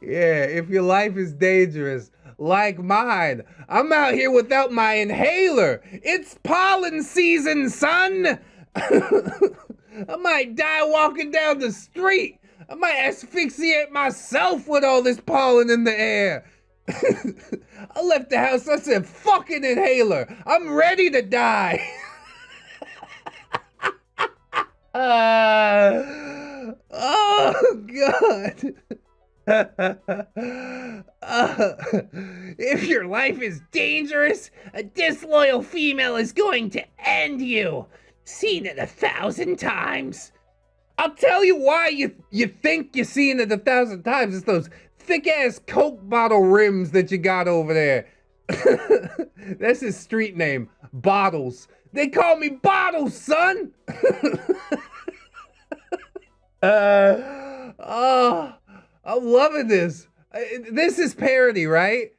Yeah, if your life is dangerous, like mine. I'm out here without my inhaler. It's pollen season, son. I might die walking down the street. I might asphyxiate myself with all this pollen in the air. I left the house, I said, fucking inhaler. I'm ready to die. Oh, God. If your life is dangerous, a disloyal female is going to end you. Seen it 1,000 times. I'll tell you why you think you're seeing it 1,000 times. It's those thick-ass Coke bottle rims that you got over there. That's his street name, Bottles. They call me Bottles, son. Oh, I'm loving this. This is parody, right?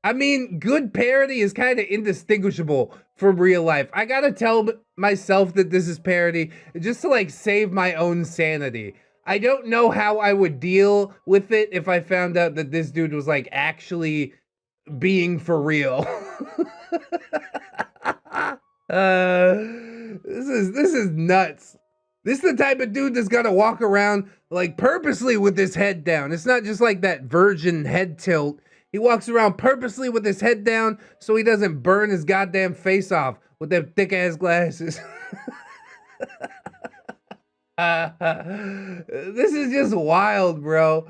I mean, good parody is kind of indistinguishable from real life. I gotta tell myself that this is parody just to like save my own sanity. I don't know how I would deal with it if I found out that this dude was like actually being for real. This is nuts. This is the type of dude that's gonna walk around like purposely with his head down. It's not just like that virgin head tilt. He walks around purposely with his head down so he doesn't burn his goddamn face off with them thick ass glasses. This is just wild, bro.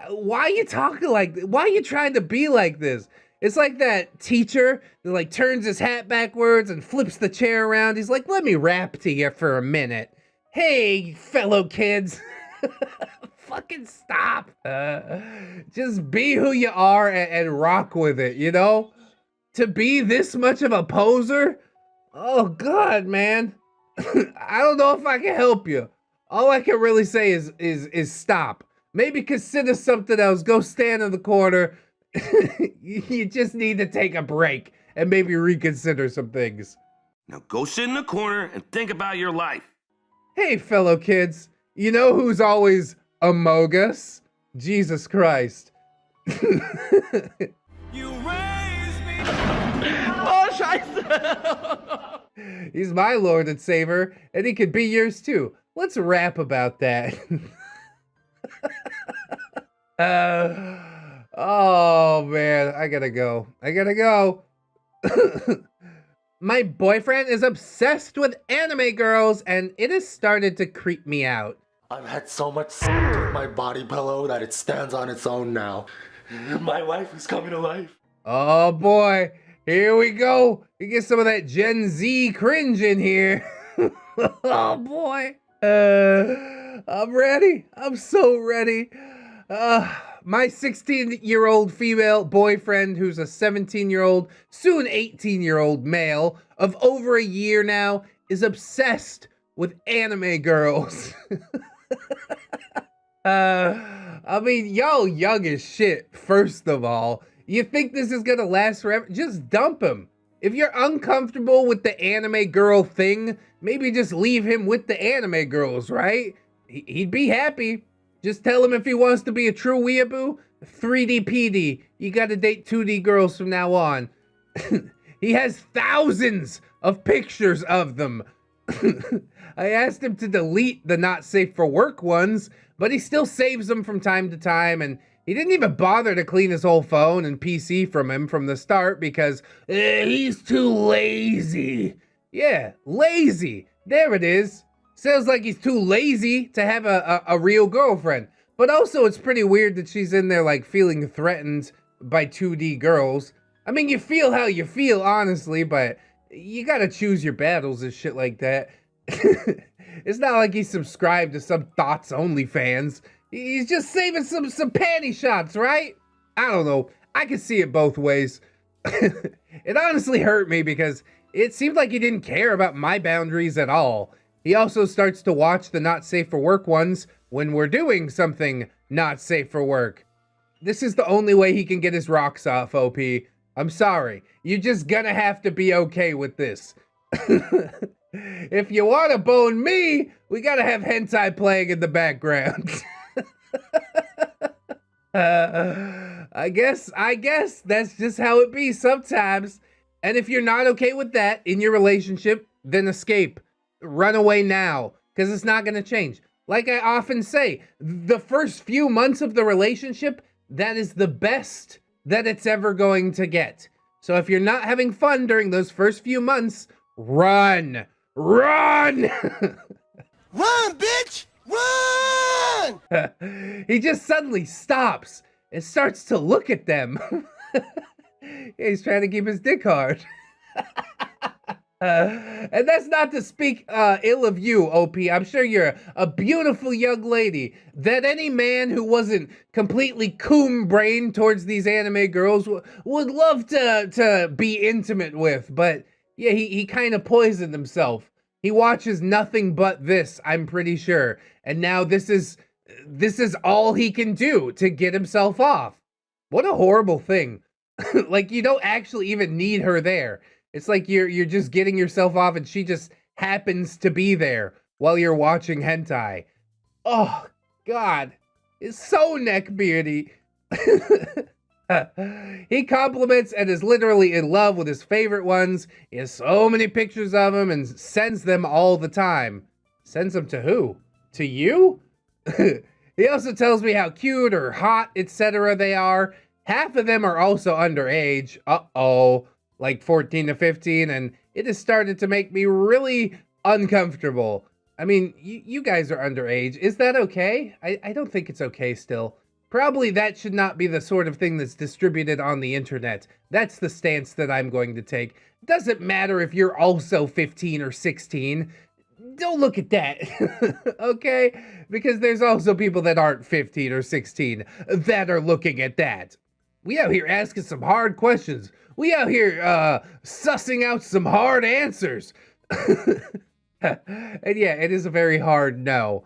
Why are you talking like this? Why are you trying to be like this? It's like that teacher that like turns his hat backwards and flips the chair around. He's like, let me rap to you for a minute. Hey, fellow kids. Fucking stop. Just be who you are and rock with it, you know? To be this much of a poser? Oh God, man. I don't know if I can help you. All I can really say is stop. Maybe consider something else. Go stand in the corner. You just need to take a break and maybe reconsider some things. Now go sit in the corner and think about your life. Hey, fellow kids. You know who's always among us? Jesus Christ. You raised me. Oh, scheiße. He's my Lord and Savior, and he could be yours too. Let's rap about that. Oh man, I gotta go. My boyfriend is obsessed with anime girls, and it has started to creep me out. I've had so much sex with my body pillow that it stands on its own now. My wife is coming to life. Oh boy, here we go. We get some of that Gen Z cringe in here. Oh boy. I'm ready. I'm so ready. My 16-year-old female boyfriend, who's a 17-year-old, soon 18-year-old male of over a year now, is obsessed with anime girls. I mean, y'all young as shit, first of all. You think this is gonna last forever? Just dump him. If you're uncomfortable with the anime girl thing, maybe just leave him with the anime girls, right? He'd be happy. Just tell him if he wants to be a true weeaboo, 3D PD. You gotta date 2D girls from now on. He has thousands of pictures of them. I asked him to delete the not safe for work ones, but he still saves them from time to time, and he didn't even bother to clean his whole phone and PC from him from the start because he's too lazy. Yeah, lazy. There it is. Sounds like he's too lazy to have a real girlfriend. But also, it's pretty weird that she's in there, like, feeling threatened by 2D girls. I mean, you feel how you feel, honestly, but you gotta choose your battles and shit like that. It's not like he's subscribed to some Thoughts Only fans. He's just saving some panty shots, right? I don't know. I can see it both ways. It honestly hurt me because it seemed like he didn't care about my boundaries at all. He also starts to watch the not safe for work ones when we're doing something not safe for work. This is the only way he can get his rocks off, OP. I'm sorry. You're just gonna have to be okay with this. If you want to bone me, we gotta have hentai playing in the background. I guess that's just how it be sometimes. And if you're not okay with that in your relationship, then escape. Run away now, because it's not going to change. Like I often say, the first few months of the relationship, that is the best that it's ever going to get. So if you're not having fun during those first few months, run! Run! Run, bitch! Run! He just suddenly stops and starts to look at them. He's trying to keep his dick hard. And that's not to speak ill of you, OP. I'm sure you're a beautiful young lady that any man who wasn't completely coon-brained towards these anime girls would love to be intimate with. But yeah, he kind of poisoned himself. He watches nothing but this, I'm pretty sure. And now this is all he can do to get himself off. What a horrible thing. Like, you don't actually even need her there. It's like you're just getting yourself off and she just happens to be there while you're watching hentai. Oh, God. It's so neckbeardy. He compliments and is literally in love with his favorite ones. He has so many pictures of them and sends them all the time. Sends them to who? To you? He also tells me how cute or hot, etc. they are. Half of them are also underage. Uh-oh. Like 14 to 15, and it has started to make me really uncomfortable. I mean, you guys are underage. Is that okay? I don't think it's okay still. Probably that should not be the sort of thing that's distributed on the internet. That's the stance that I'm going to take. Doesn't matter if you're also 15 or 16. Don't look at that, okay? Because there's also people that aren't 15 or 16 that are looking at that. We out here asking some hard questions. We out here sussing out some hard answers. And yeah, it is a very hard no.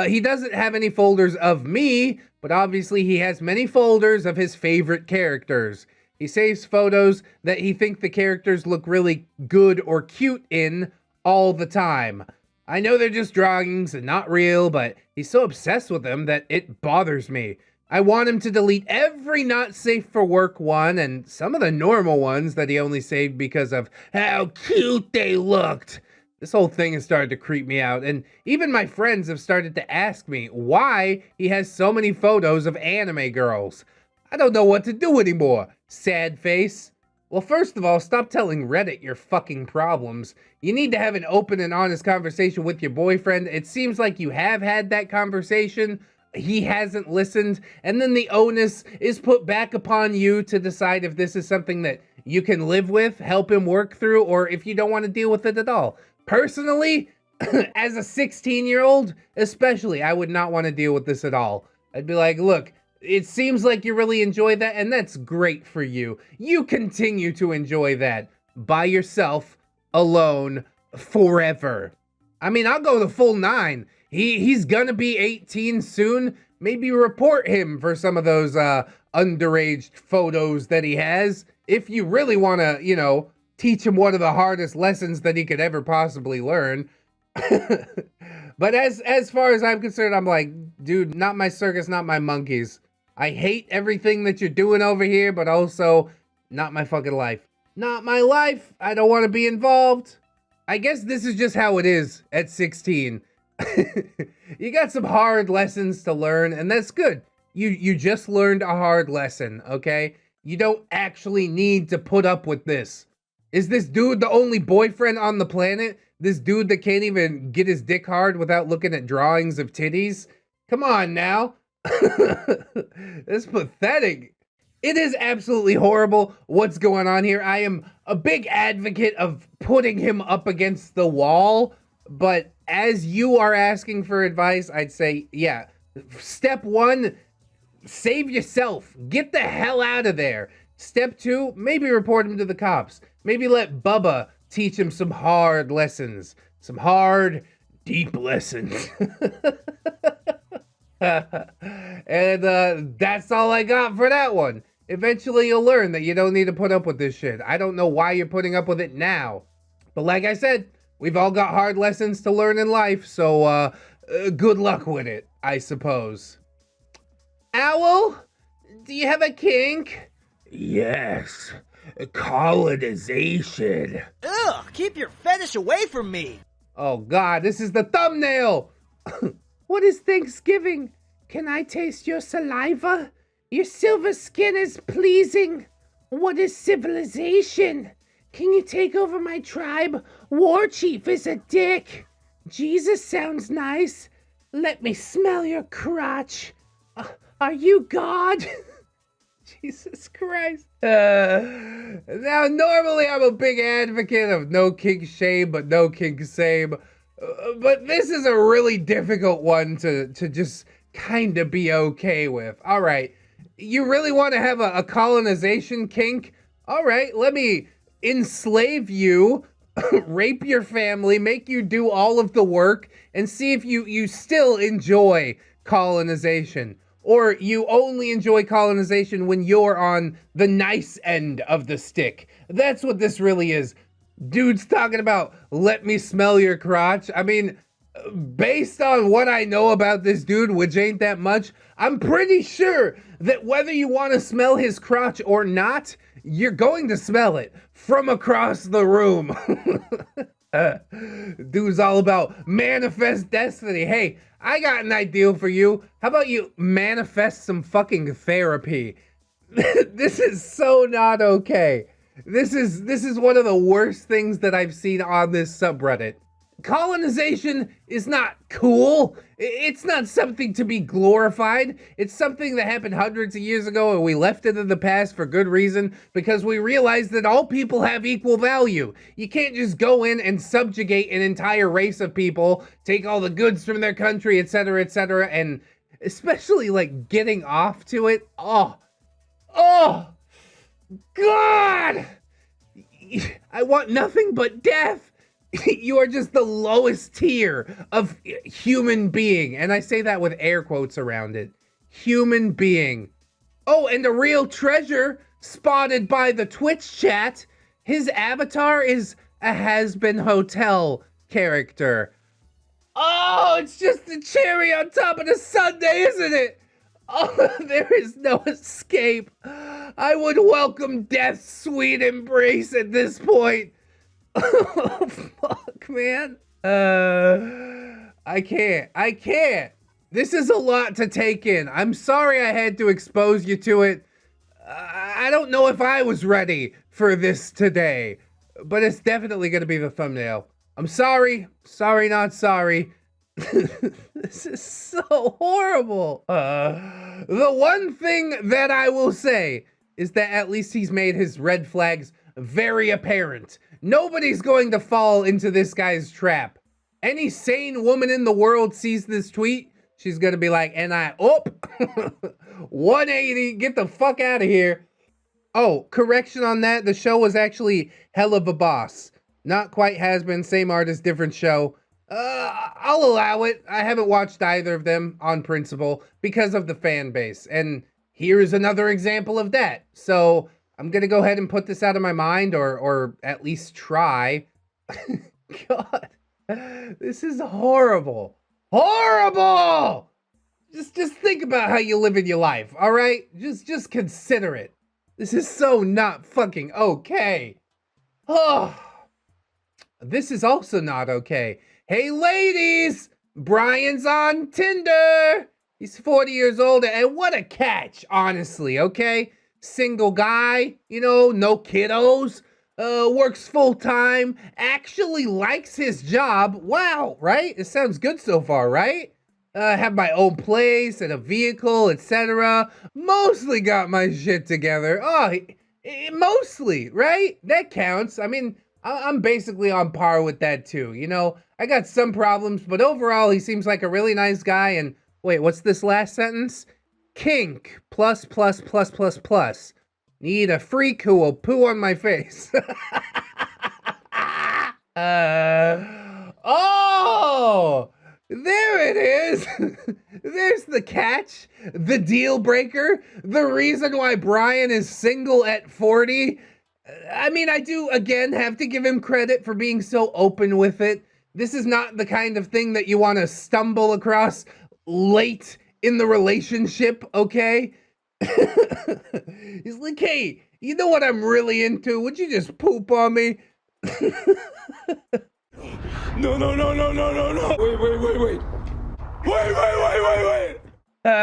He doesn't have any folders of me, but obviously he has many folders of his favorite characters. He saves photos that he thinks the characters look really good or cute in all the time. I know they're just drawings and not real, but he's so obsessed with them that it bothers me. I want him to delete every not safe for work one and some of the normal ones that he only saved because of how cute they looked. This whole thing has started to creep me out, and even my friends have started to ask me why he has so many photos of anime girls. I don't know what to do anymore. Sad face. Well, first of all, stop telling Reddit your fucking problems. You need to have an open and honest conversation with your boyfriend. It seems like you have had that conversation. He hasn't listened, and then the onus is put back upon you to decide if this is something that you can live with, help him work through, or if you don't want to deal with it at all. Personally, as a 16-year-old, especially, I would not want to deal with this at all. I'd be like, look, it seems like you really enjoy that, and that's great for you. You continue to enjoy that by yourself, alone, forever. I mean, I'll go the full 9. He's gonna be 18 soon. Maybe report him for some of those underage photos that he has. If you really want to, you know, teach him one of the hardest lessons that he could ever possibly learn. But as far as I'm concerned, I'm like, dude, not my circus, not my monkeys. I hate everything that you're doing over here, but also not my fucking life. Not my life. I don't want to be involved. I guess this is just how it is at 16. You got some hard lessons to learn, and that's good. You just learned a hard lesson, okay? You don't actually need to put up with this. Is this dude the only boyfriend on the planet? This dude that can't even get his dick hard without looking at drawings of titties? Come on now. That's pathetic. It is absolutely horrible what's going on here. I am a big advocate of putting him up against the wall, but as you are asking for advice, I'd say, yeah, step 1, save yourself. Get the hell out of there. Step 2, maybe report him to the cops. Maybe let Bubba teach him some hard lessons. Some hard, deep lessons. And that's all I got for that one. Eventually you'll learn that you don't need to put up with this shit. I don't know why you're putting up with it now. But like I said, we've all got hard lessons to learn in life, so good luck with it, I suppose. Owl, do you have a kink? Yes, colonization. Ugh, keep your fetish away from me. Oh God, this is the thumbnail. What is Thanksgiving? Can I taste your saliva? Your silver skin is pleasing. What is civilization? Can you take over my tribe? War Chief is a dick. Jesus sounds nice. Let me smell your crotch. Are you God? Jesus Christ. Now, normally I'm a big advocate of no kink shame, but no kink same. But this is a really difficult one to just kind of be okay with. All right, you really want to have a colonization kink? All right, let me enslave you, rape your family, make you do all of the work, and see if you still enjoy colonization. Or you only enjoy colonization when you're on the nice end of the stick. That's what this really is. Dude's talking about, let me smell your crotch. I mean, based on what I know about this dude, which ain't that much, I'm pretty sure that whether you want to smell his crotch or not, you're going to smell it from across the room. Dude's all about manifest destiny. Hey, I got an idea for you. How about you manifest some fucking therapy? This is so not okay. This is one of the worst things that I've seen on this subreddit. Colonization is not cool. It's not something to be glorified. It's something that happened hundreds of years ago and we left it in the past for good reason because we realized that all people have equal value. You can't just go in and subjugate an entire race of people, take all the goods from their country, etc., and especially like getting off to it. Oh. God! I want nothing but death. You are just the lowest tier of human being. And I say that with air quotes around it. Human being. Oh, and a real treasure spotted by the Twitch chat. His avatar is a has-been hotel character. Oh, it's just the cherry on top of the sundae, isn't it? Oh, there is no escape. I would welcome death's sweet embrace at this point. Oh, fuck, man. I can't. This is a lot to take in. I'm sorry I had to expose you to it. I don't know if I was ready for this today, but it's definitely going to be the thumbnail. I'm sorry. Sorry, not sorry. This is so horrible. The one thing that I will say is that at least he's made his red flags very apparent. Nobody's going to fall into this guy's trap. Any sane woman in the world sees this tweet, she's going to be like, 180, get the fuck out of here. Oh, correction on that. The show was actually Hell of a Boss. Not quite has been, same artist, different show. I'll allow it. I haven't watched either of them on principle because of the fan base. And here's another example of that. So I'm going to go ahead and put this out of my mind or at least try. God, this is horrible. Horrible! Just think about how you live in your life, all right? Just consider it. This is so not fucking okay. Oh, this is also not okay. Hey, ladies, Brian's on Tinder. He's 40 years old, and what a catch, honestly, okay? Single guy, you know, no kiddos, works full-time, actually likes his job. Wow, right? It sounds good so far, right? Have my own place and a vehicle, etc. Mostly got my shit together. Oh, mostly, right? That counts. I mean, I'm basically on par with that too, you know? I got some problems, but overall, he seems like a really nice guy. And wait, what's this last sentence? Kink, plus. Need a freak who will poo on my face. Oh, there it is. There's the catch, the deal breaker, the reason why Brian is single at 40. I mean, I do, again, have to give him credit for being so open with it. This is not the kind of thing that you want to stumble across late in the relationship, okay? He's like, hey, you know what I'm really into? Would you just poop on me? No. Wait.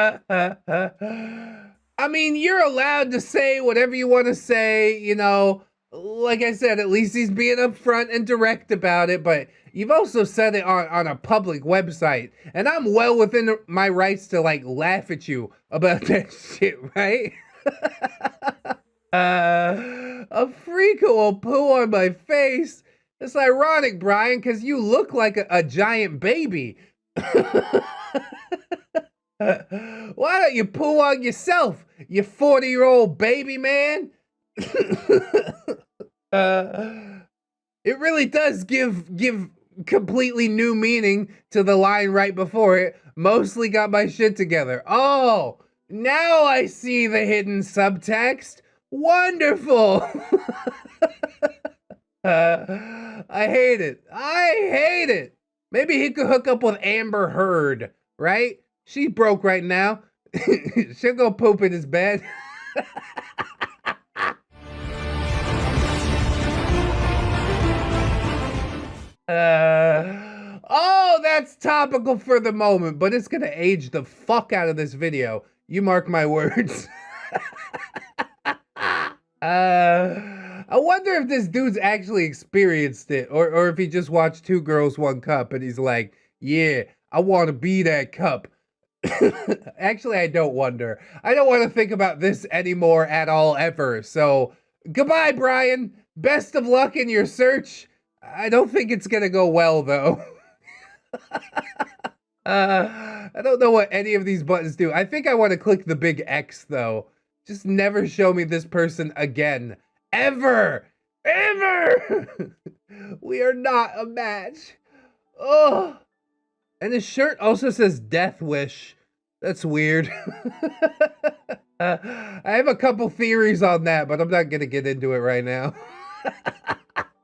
I mean, you're allowed to say whatever you want to say, you know. Like I said, at least he's being upfront and direct about it, but you've also said it on a public website, and I'm well within my rights to, like, laugh at you about that shit, right? A freak who will poo on my face. It's ironic, Brian, because you look like a giant baby. Why don't you poo on yourself, you 40-year-old baby man? It really does give completely new meaning to the line right before it. Mostly got my shit together. Oh, now I see the hidden subtext. Wonderful. I hate it. Maybe he could hook up with Amber Heard, right? She's broke right now. She'll go poop in his bed. Oh, that's topical for the moment, but it's gonna age the fuck out of this video. You mark my words. I wonder if this dude's actually experienced it, or if he just watched Two Girls, One Cup, and he's like, yeah, I want to be that cup. Actually, I don't wonder. I don't want to think about this anymore at all, ever. So, goodbye, Brian. Best of luck in your search. I don't think it's gonna go well, though. I don't know what any of these buttons do. I think I want to click the big X, though, Just never show me this person again. Ever! Ever! We are not a match. Oh! And his shirt also says Death Wish. That's weird. I have a couple theories on that, but I'm not gonna get into it right now.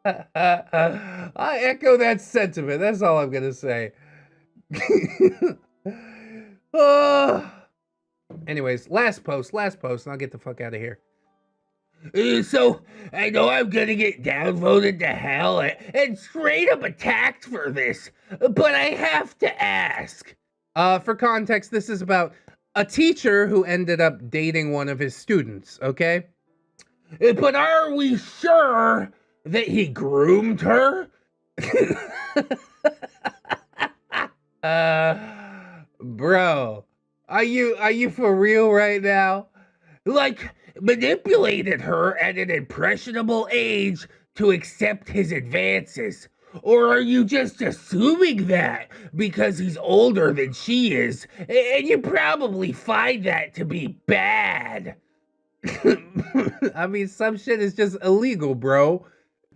I echo that sentiment. That's all I'm gonna say. Anyways, last post, and I'll get the fuck out of here. So, I know I'm gonna get downvoted to hell and straight up attacked for this, but I have to ask. For context, this is about a teacher who ended up dating one of his students, okay? But are we sure that he groomed her? Bro, are you for real right now? Like, manipulated her at an impressionable age to accept his advances? Or are you just assuming that because he's older than she is, and you probably find that to be bad? I mean, some shit is just illegal, bro.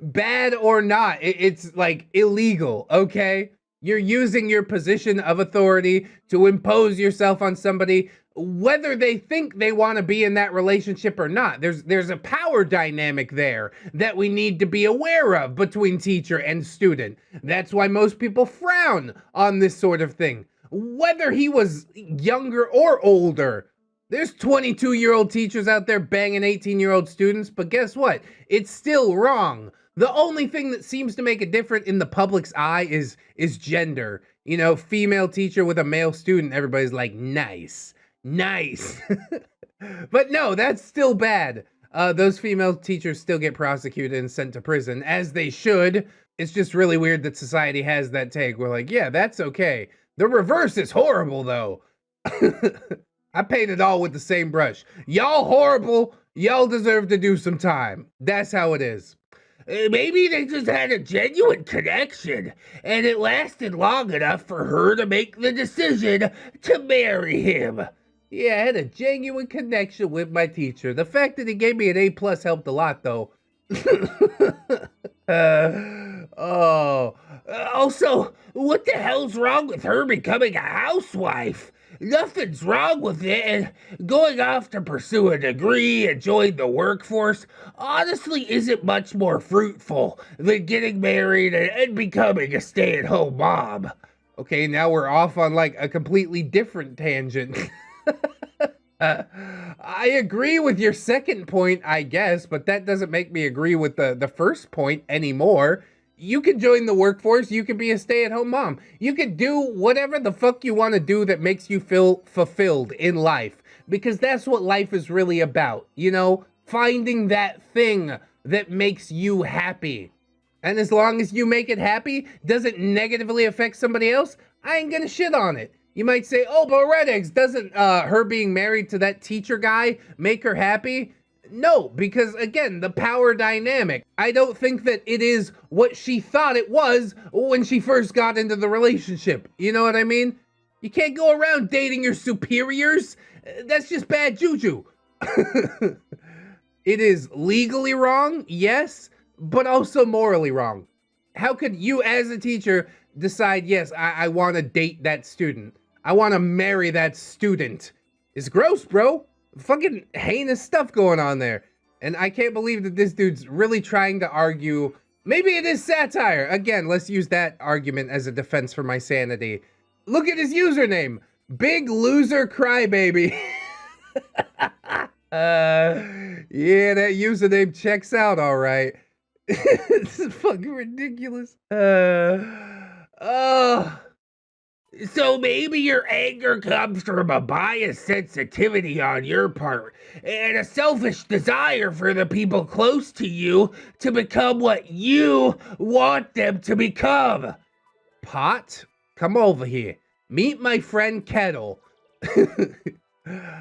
Bad or not, it's like illegal, okay? You're using your position of authority to impose yourself on somebody, whether they think they want to be in that relationship or not. There's a power dynamic there that we need to be aware of between teacher and student. That's why most people frown on this sort of thing, whether he was younger or older. There's 22-year-old teachers out there banging 18-year-old students, but guess what? It's still wrong. The only thing that seems to make it different in the public's eye is gender. You know, female teacher with a male student, everybody's like, nice. Nice. But no, that's still bad. Those female teachers still get prosecuted and sent to prison, as they should. It's just really weird that society has that take. We're like, yeah, that's okay. The reverse is horrible, though. I paint it all with the same brush. Y'all horrible. Y'all deserve to do some time. That's how it is. Maybe they just had a genuine connection, and it lasted long enough for her to make the decision to marry him. Yeah, I had a genuine connection with my teacher. The fact that he gave me an A+ helped a lot, though. Also, what the hell's wrong with her becoming a housewife? Nothing's wrong with it, and going off to pursue a degree and join the workforce honestly isn't much more fruitful than getting married and becoming a stay-at-home mom. Okay, now we're off on like a completely different tangent. I agree with your second point, I guess, but that doesn't make me agree with the first point anymore. You can join the workforce, you can be a stay-at-home mom. You can do whatever the fuck you want to do that makes you feel fulfilled in life. Because that's what life is really about, you know? Finding that thing that makes you happy. And as long as you make it happy, doesn't negatively affect somebody else, I ain't gonna shit on it. You might say, oh, but ReddX, doesn't her being married to that teacher guy make her happy? No, because again, the power dynamic. I don't think that it is what she thought it was when she first got into the relationship. You know what I mean? You can't go around dating your superiors. That's just bad juju. It is legally wrong, yes, but also morally wrong. How could you as a teacher decide, yes, I want to date that student. I want to marry that student. It's gross, bro. Fucking heinous stuff going on there. And I can't believe that this dude's really trying to argue. Maybe it is satire. Again, let's use that argument as a defense for my sanity. Look at his username. Big loser crybaby. Yeah, that username checks out all right. This is fucking ridiculous. So maybe your anger comes from a biased sensitivity on your part and a selfish desire for the people close to you to become what you want them to become. Pot, come over here. Meet my friend Kettle.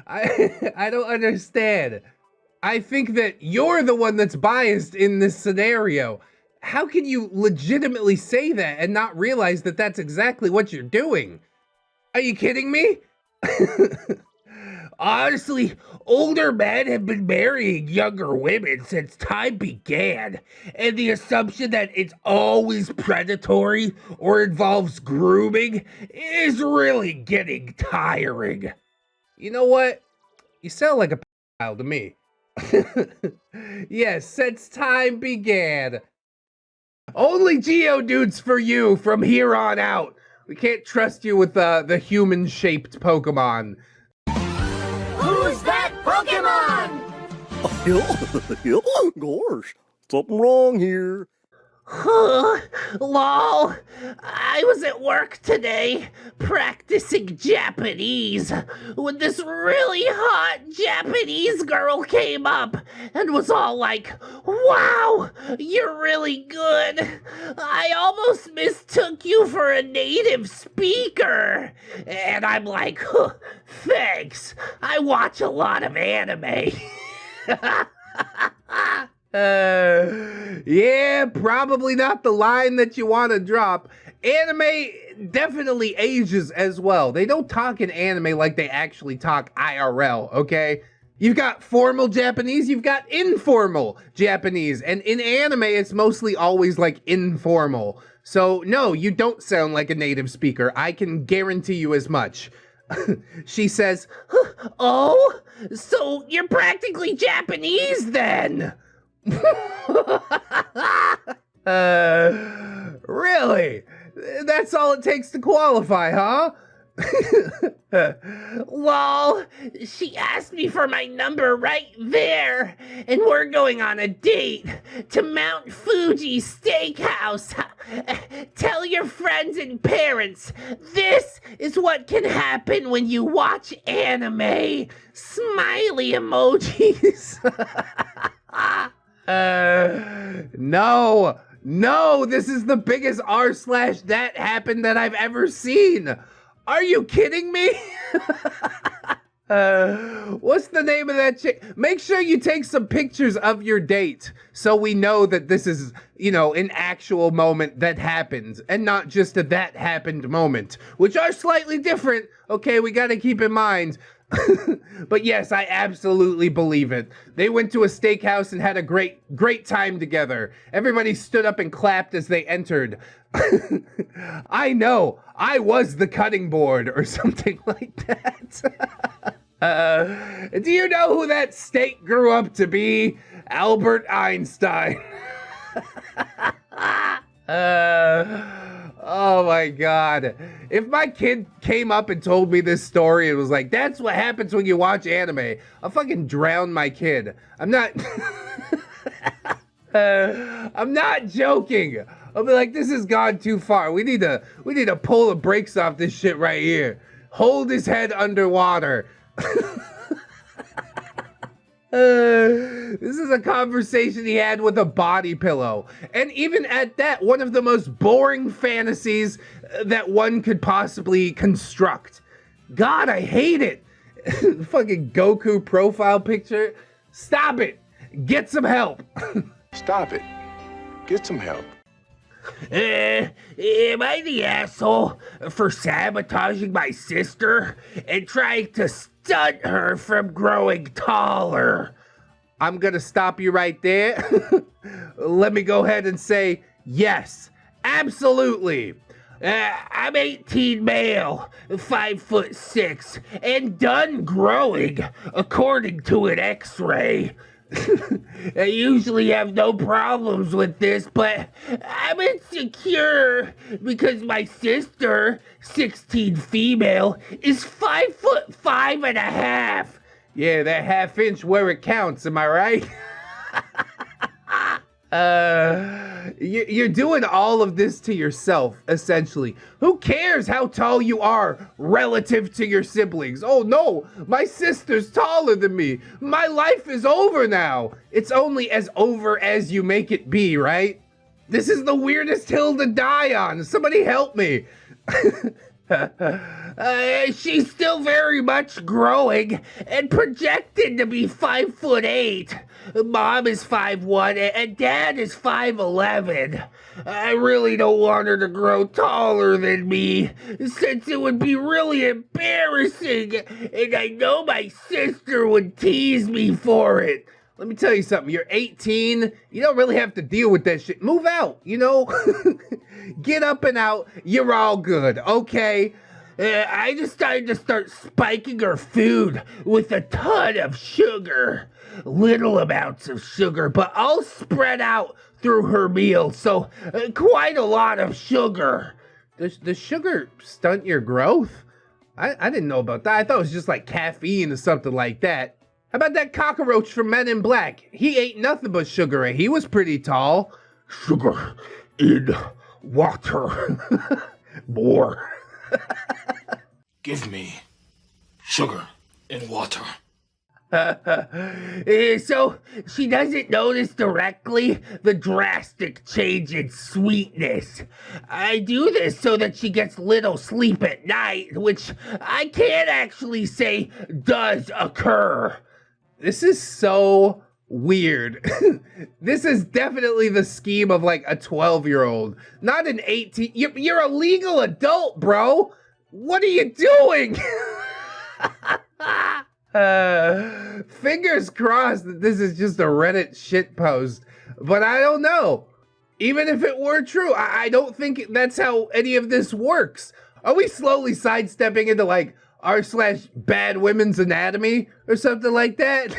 I don't understand. I think that you're the one that's biased in this scenario. How can you legitimately say that and not realize that that's exactly what you're doing? Are you kidding me? Honestly, older men have been marrying younger women since time began, and the assumption that it's always predatory or involves grooming is really getting tiring. You know what? You sound like a pedophile to me. Yes, since time began. Only Geodudes for you from here on out. We can't trust you with the human-shaped Pokemon. Who's that Pokemon? Gosh, something wrong here. Lol, I was at work today practicing Japanese when this really hot Japanese girl came up and was all like, "Wow, you're really good. I almost mistook you for a native speaker." And I'm like, huh, "Thanks. I watch a lot of anime." Yeah, probably not the line that you want to drop. Anime definitely ages as well. They don't talk in anime like they actually talk IRL, okay? You've got formal Japanese, you've got informal Japanese, and in anime, it's mostly always like informal. So no, you don't sound like a native speaker. I can guarantee you as much. She says, "Oh, so you're practically Japanese then?" Really? That's all it takes to qualify, huh? Lol, she asked me for my number right there, and we're going on a date to Mount Fuji Steakhouse. Tell your friends and parents, this is what can happen when you watch anime. Smiley emojis. No, this is the biggest r/that happened that I've ever seen. Are you kidding me? What's the name of that chick? Make sure you take some pictures of your date so we know that this is, you know, an actual moment that happened and not just a that happened moment, which are slightly different. Okay, we gotta keep in mind. But yes, I absolutely believe it. They went to a steakhouse and had a great time together. Everybody stood up and clapped as they entered. I know, I was the cutting board or something like that. Do you know who that steak grew up to be? Albert Einstein. Oh my God. If my kid came up and told me this story and was like, "That's what happens when you watch anime," I'll fucking drown my kid. I'm not I'm not joking. I'll be like, "This has gone too far. We need to pull the brakes off this shit right here. Hold his head underwater." This is a conversation he had with a body pillow. And even at that, one of the most boring fantasies that one could possibly construct. God, I hate it. Fucking Goku profile picture. Stop it. Get some help. Stop it. Get some help. Am I the asshole for sabotaging my sister and trying to stunt her from growing taller? I'm gonna stop you right there. Let me go ahead and say yes, absolutely. I'm 18 male, 5'6", and done growing, according to an X-ray. I usually have no problems with this, but I'm insecure because my sister, 16 female, is 5'5.5". Yeah, that half-inch where it counts, am I right? You're doing all of this to yourself, essentially. Who cares how tall you are relative to your siblings? Oh no, my sister's taller than me. My life is over now. It's only as over as you make it be, right? This is the weirdest hill to die on. Somebody help me. She's still very much growing and projected to be 5'8". Mom is 5'1" and Dad is 5'11". I really don't want her to grow taller than me, since it would be really embarrassing, and I know my sister would tease me for it. Let me tell you something, you're 18, you don't really have to deal with that shit. Move out, you know? Get up and out, you're all good, okay? I decided to start spiking her food with a ton of sugar. Little amounts of sugar, but all spread out through her meal, so quite a lot of sugar. Does sugar stunt your growth? I didn't know about that. I thought it was just like caffeine or something like that. How about that cockroach from Men in Black? He ate nothing but sugar and he was pretty tall. Sugar in water. More. Give me sugar in water. So she doesn't notice directly the drastic change in sweetness. I do this so that she gets little sleep at night, which I can't actually say does occur. This is so weird. This is definitely the scheme of like a 12-year-old, not an 18. You're a legal adult, bro. What are you doing? Fingers crossed that this is just a Reddit shitpost, but I don't know. Even if it were true, I don't think that's how any of this works. Are we slowly sidestepping into like r/bad women's anatomy or something like that?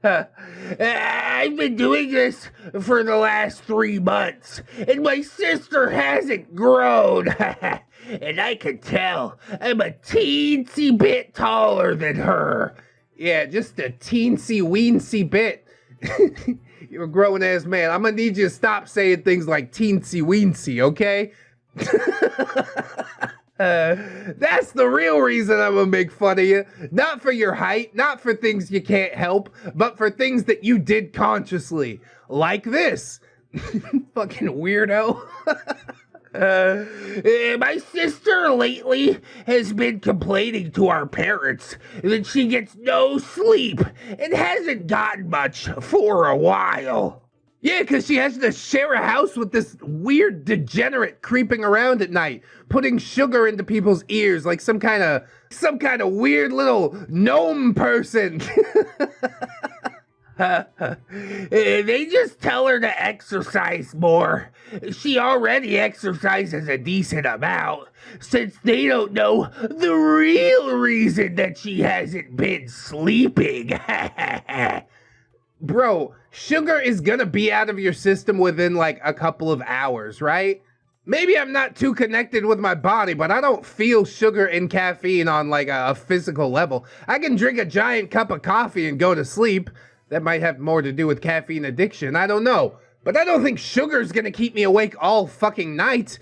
I've been doing this for the last 3 months, and my sister hasn't grown. And I can tell I'm a teensy bit taller than her. Yeah, just a teensy-weensy bit. You're a grown-ass man. I'm gonna need you to stop saying things like teensy-weensy, okay? That's the real reason I'm gonna make fun of you. Not for your height, not for things you can't help, but for things that you did consciously. Like this. Fucking weirdo. My sister lately has been complaining to our parents that she gets no sleep and hasn't gotten much for a while. Yeah, because she has to share a house with this weird degenerate creeping around at night, putting sugar into people's ears like some kind of weird little gnome person. They just tell her to exercise more. She already exercises a decent amount, since they don't know the real reason that she hasn't been sleeping. Bro, sugar is gonna be out of your system within like a couple of hours, right? Maybe I'm not too connected with my body, but I don't feel sugar and caffeine on like a physical level. I can drink a giant cup of coffee and go to sleep. That might have more to do with caffeine addiction, I don't know. But I don't think sugar's gonna keep me awake all fucking night.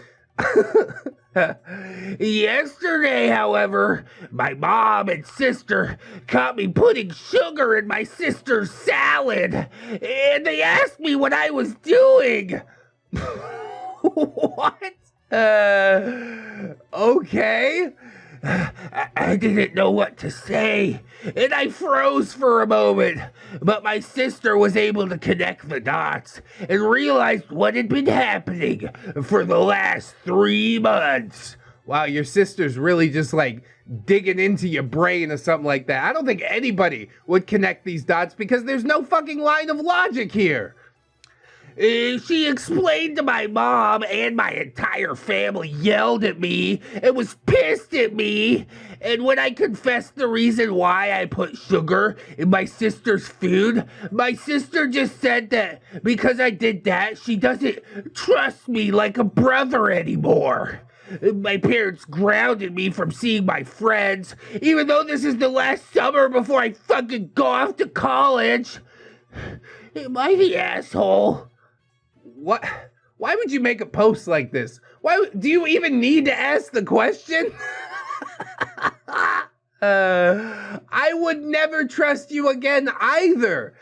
Yesterday, however, my mom and sister caught me putting sugar in my sister's salad, and they asked me what I was doing. What? Okay. I didn't know what to say, and I froze for a moment, but my sister was able to connect the dots and realized what had been happening for the last 3 months. Wow, your sister's really just like digging into your brain or something like that. I don't think anybody would connect these dots because there's no fucking line of logic here. She explained to my mom, and my entire family yelled at me and was pissed at me. And when I confessed the reason why I put sugar in my sister's food, my sister just said that because I did that, she doesn't trust me like a brother anymore. My parents grounded me from seeing my friends, even though this is the last summer before I fucking go off to college. Am I the asshole? What? Why would you make a post like this? Do you even need to ask the question? I would never trust you again either.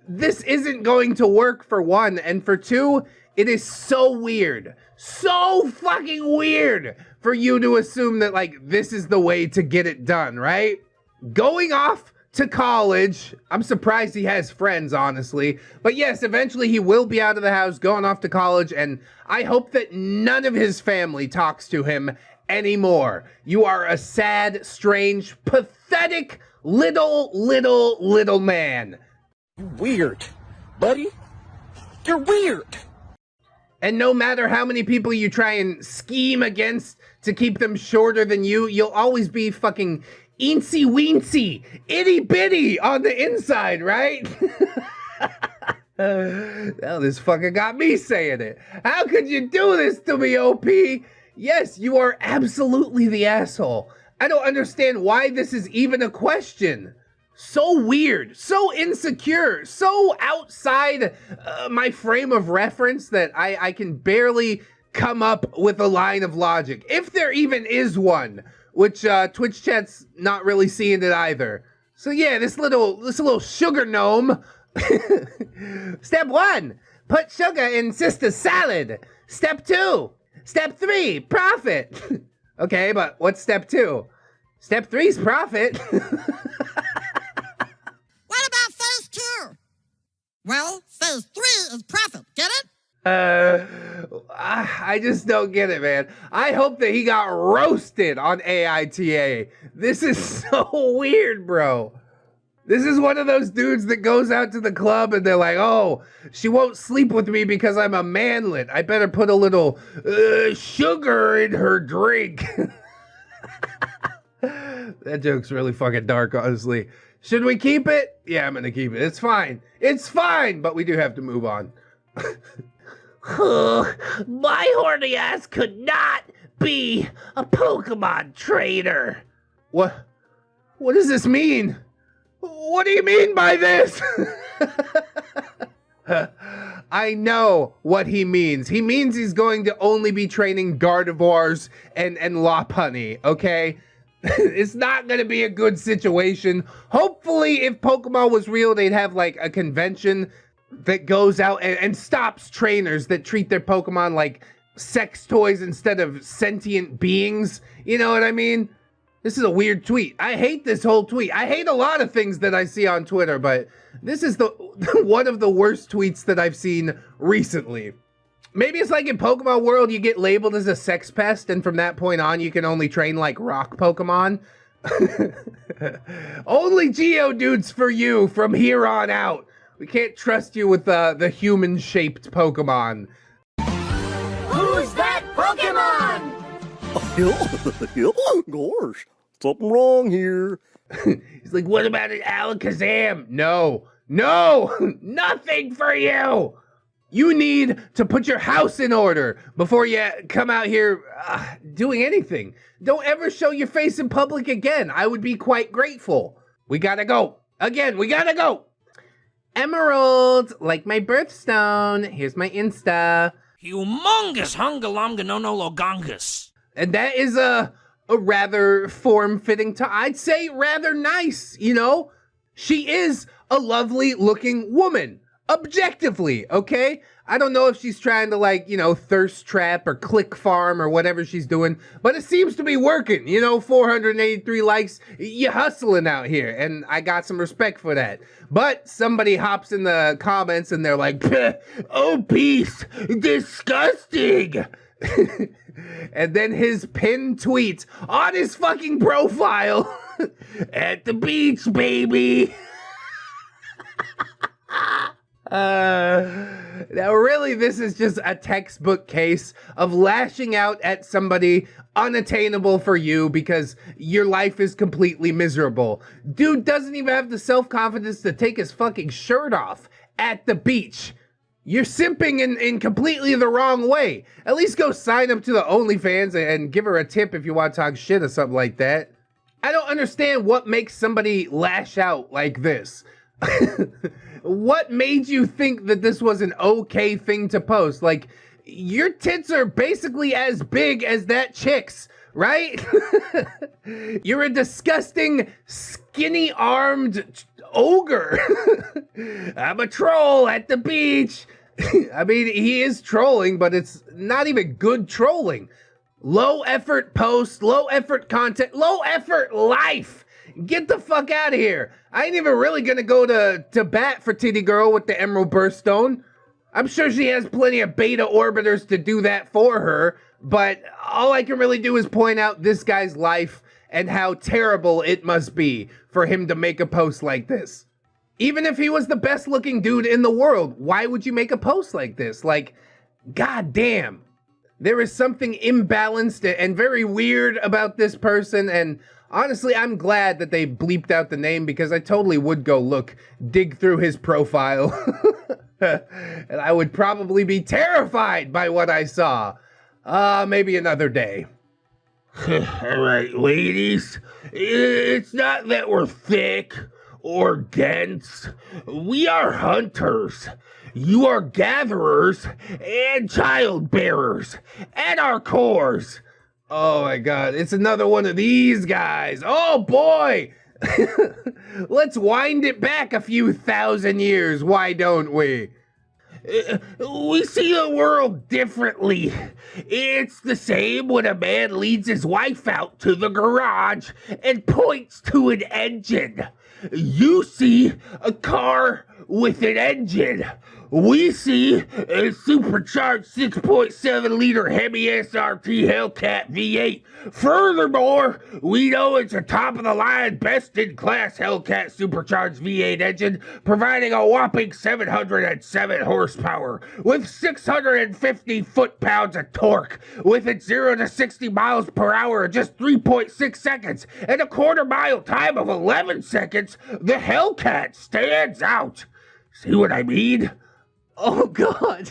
This isn't going to work, for one, and for two, it is so weird. So fucking weird for you to assume that like this is the way to get it done, right? Going off to college. I'm surprised he has friends, honestly. But yes, eventually he will be out of the house, going off to college, and I hope that none of his family talks to him anymore. You are a sad, strange, pathetic, little man. You're weird, buddy. You're weird. And no matter how many people you try and scheme against to keep them shorter than you, you'll always be fucking eensy weensy, itty bitty on the inside, right? Well, this fucker got me saying it. How could you do this to me, OP? Yes, you are absolutely the asshole. I don't understand why this is even a question. So weird, so insecure, so outside my frame of reference that I can barely come up with a line of logic, if there even is one, which Twitch chat's not really seeing it either. So yeah, this little sugar gnome. Step 1, put sugar in sister's salad. Step 2, step 3, profit. Okay, but what's step 2? Step 3's profit. What about phase 2? Well, phase 3 is profit. Get it? I just don't get it, man. I hope that he got roasted on AITA. This is so weird, bro. This is one of those dudes that goes out to the club and they're like, oh, she won't sleep with me because I'm a manlet. I better put a little sugar in her drink. That joke's really fucking dark, honestly. Should we keep it? Yeah, I'm gonna keep it. It's fine. It's fine, but we do have to move on. My horny ass could not be a Pokemon trader. What does this mean? What do you mean by this? I know what he means. He means he's going to only be training Gardevoirs and Lopunny, okay? It's not going to be a good situation. Hopefully, if Pokemon was real, they'd have like a convention that goes out and stops trainers that treat their Pokemon like sex toys instead of sentient beings. You know what I mean? This is a weird tweet. I hate this whole tweet. I hate a lot of things that I see on Twitter, but this is one of the worst tweets that I've seen recently. Maybe it's like in Pokemon World, you get labeled as a sex pest, and from that point on, you can only train like rock Pokemon. Only Geodudes for you from here on out. We can't trust you with the human-shaped Pokemon. Who's that Pokemon? Gosh, something wrong here. He's like, what about an Alakazam? No, nothing for you. You need to put your house in order before you come out here doing anything. Don't ever show your face in public again. I would be quite grateful. We gotta go. Again, we gotta go. Emerald, like my birthstone. Here's my Insta. Humongous hungalomganonologongus. And that is a rather form-fitting I'd say rather nice, you know? She is a lovely looking woman. Objectively, okay? I don't know if she's trying to, like, you know, thirst trap or click farm or whatever she's doing, but it seems to be working. You know, 483 likes, you hustling out here, and I got some respect for that. But somebody hops in the comments and they're like, obese, disgusting. And then his pinned tweet on his fucking profile, at the beach, baby. Now really this is just a textbook case of lashing out at somebody unattainable for you because your life is completely miserable. Dude doesn't even have the self-confidence to take his fucking shirt off at the beach. You're simping in completely the wrong way. At least go sign up to the OnlyFans and give her a tip if you want to talk shit or something like that. I don't understand what makes somebody lash out like this. What made you think that this was an okay thing to post? Like, your tits are basically as big as that chick's, right? You're a disgusting, skinny-armed ogre. I'm a troll at the beach. I mean, he is trolling, but it's not even good trolling. Low effort post, low effort content, low effort life. Get the fuck out of here. I ain't even really gonna go to bat for Titty Girl with the Emerald Birthstone. I'm sure she has plenty of beta orbiters to do that for her, but all I can really do is point out this guy's life and how terrible it must be for him to make a post like this. Even if he was the best looking dude in the world, why would you make a post like this? Like, goddamn. There is something imbalanced and very weird about this person, and honestly, I'm glad that they bleeped out the name because I totally would go dig through his profile. And I would probably be terrified by what I saw. Maybe another day. All right, ladies, it's not that we're thick or dense. We are hunters. You are gatherers and child bearers at our cores. Oh my God, it's another one of these guys. Oh boy. Let's wind it back a few thousand years, why don't we? We see the world differently. It's the same when a man leads his wife out to the garage and points to an engine. You see a car with an engine. We see a supercharged 6.7 liter Hemi SRT Hellcat V8. Furthermore, we know it's a top of the line, best in class Hellcat supercharged V8 engine, providing a whopping 707 horsepower with 650 foot-pounds of torque, with its 0 to 60 miles per hour in just 3.6 seconds and a quarter-mile time of 11 seconds. The Hellcat stands out. See what I mean? Oh God.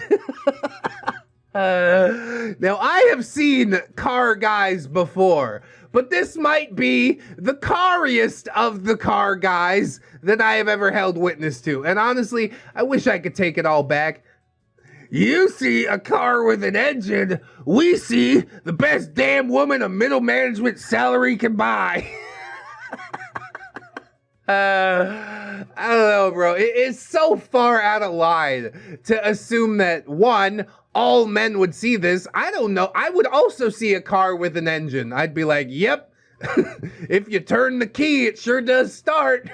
Now I have seen car guys before, but this might be the cariest of the car guys that I have ever held witness to. And honestly, I wish I could take it all back. You see a car with an engine, we see the best damn woman a middle management salary can buy. I don't know, bro. It's so far out of line to assume that, one, all men would see this. I don't know. I would also see a car with an engine. I'd be like, yep. If you turn the key, it sure does start.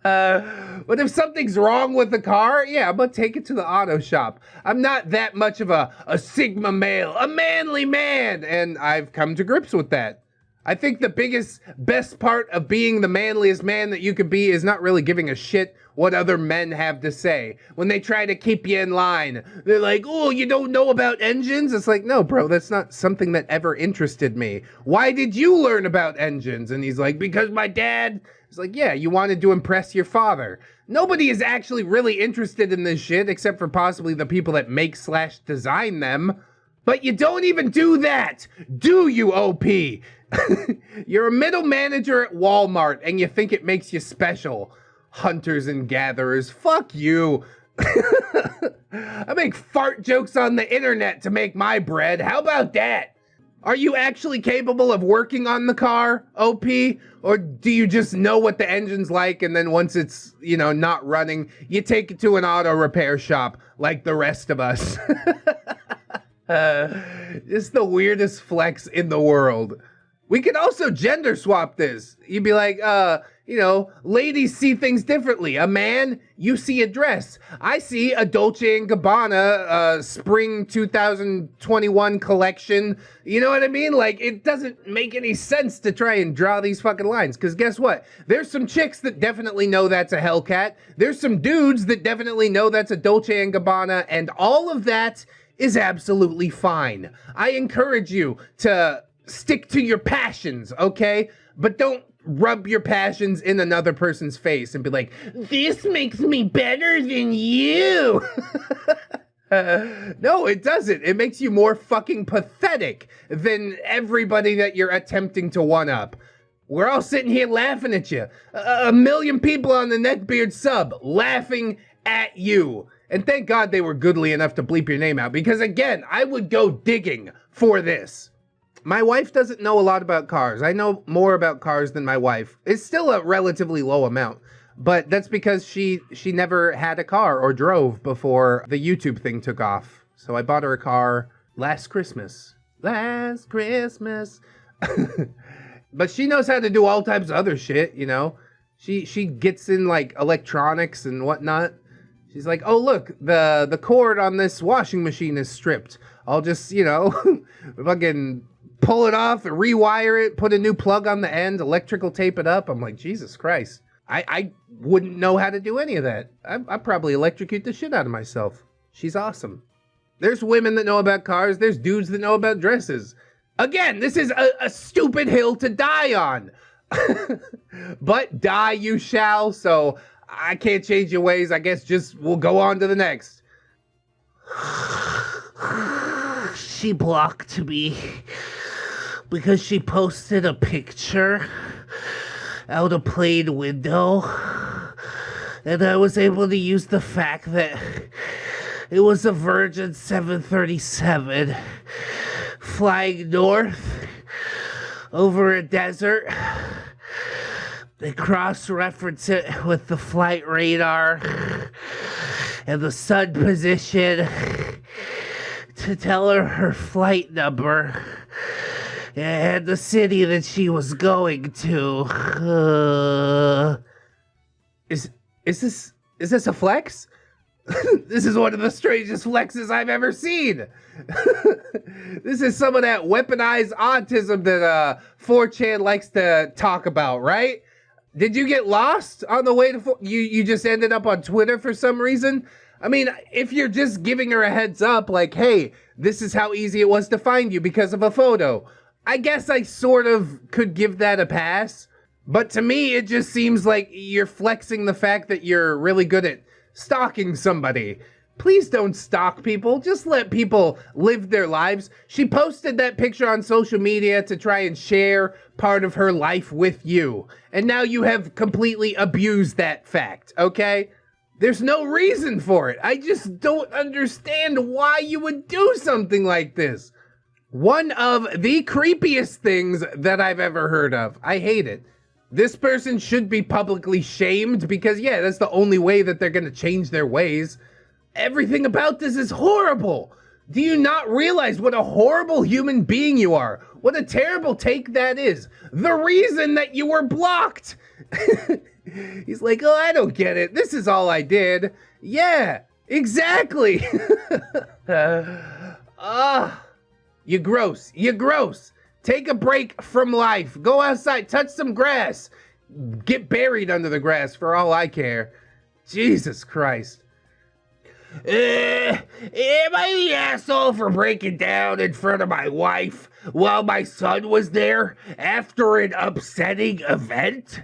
But if something's wrong with the car, yeah, I'm gonna take it to the auto shop. I'm not that much of a Sigma male, a manly man, and I've come to grips with that. I think the best part of being the manliest man that you could be is not really giving a shit what other men have to say. When they try to keep you in line, they're like, oh, you don't know about engines? It's like, no, bro, that's not something that ever interested me. Why did you learn about engines? And he's like, because my dad. It's like, yeah, you wanted to impress your father. Nobody is actually really interested in this shit except for possibly the people that make/design them. But you don't even do that, do you, OP? You're a middle manager at Walmart and you think it makes you special. Hunters and gatherers, fuck you. I make fart jokes on the internet to make my bread. How about that? Are you actually capable of working on the car, OP? Or do you just know what the engine's like and then once it's, not running, you take it to an auto repair shop like the rest of us? It's the weirdest flex in the world. We could also gender swap this. You'd be like, ladies see things differently. A man, you see a dress. I see a Dolce & Gabbana spring 2021 collection. You know what I mean? Like, it doesn't make any sense to try and draw these fucking lines. Because guess what? There's some chicks that definitely know that's a Hellcat. There's some dudes that definitely know that's a Dolce & Gabbana. And all of that is absolutely fine. I encourage you to stick to your passions, okay? But don't rub your passions in another person's face and be like, this makes me better than you. No, it doesn't. It makes you more fucking pathetic than everybody that you're attempting to one-up. We're all sitting here laughing at you. A million people on the Neckbeard sub laughing at you. And thank God they were goodly enough to bleep your name out, because again, I would go digging for this. My wife doesn't know a lot about cars. I know more about cars than my wife. It's still a relatively low amount, but that's because she never had a car or drove before the YouTube thing took off. So I bought her a car last Christmas. But she knows how to do all types of other shit, you know? She gets in, like, electronics and whatnot. She's like, oh, look, the cord on this washing machine is stripped. I'll just, you know, fucking pull it off and rewire it, put a new plug on the end, electrical tape it up. I'm like, Jesus Christ. I wouldn't know how to do any of that. I'd probably electrocute the shit out of myself. She's awesome. There's women that know about cars. There's dudes that know about dresses. Again, this is a stupid hill to die on. But die you shall, so I can't change your ways. I guess just we'll go on to the next. She blocked me because she posted a picture out a plane window, and I was able to use the fact that it was a Virgin 737 flying north over a desert. They cross-reference it with the flight radar and the sun position to tell her flight number and the city that she was going to. Is this a flex? This is one of the strangest flexes I've ever seen. This is some of that weaponized autism that 4chan likes to talk about, right? Did you get lost on the way to you just ended up on Twitter for some reason? I mean, if you're just giving her a heads up, like, hey, this is how easy it was to find you because of a photo, I guess I sort of could give that a pass. But to me, it just seems like you're flexing the fact that you're really good at stalking somebody. Please don't stalk people. Just let people live their lives. She posted that picture on social media to try and share part of her life with you. And now you have completely abused that fact, okay? There's no reason for it. I just don't understand why you would do something like this. One of the creepiest things that I've ever heard of. I hate it. This person should be publicly shamed because, yeah, that's the only way that they're going to change their ways. Everything about this is horrible. Do you not realize what a horrible human being you are? What a terrible take that is. The reason that you were blocked. He's like, oh, I don't get it. This is all I did. Yeah, exactly. You're gross. You're gross. Take a break from life. Go outside. Touch some grass. Get buried under the grass for all I care. Jesus Christ. Am I the asshole for breaking down in front of my wife while my son was there after an upsetting event?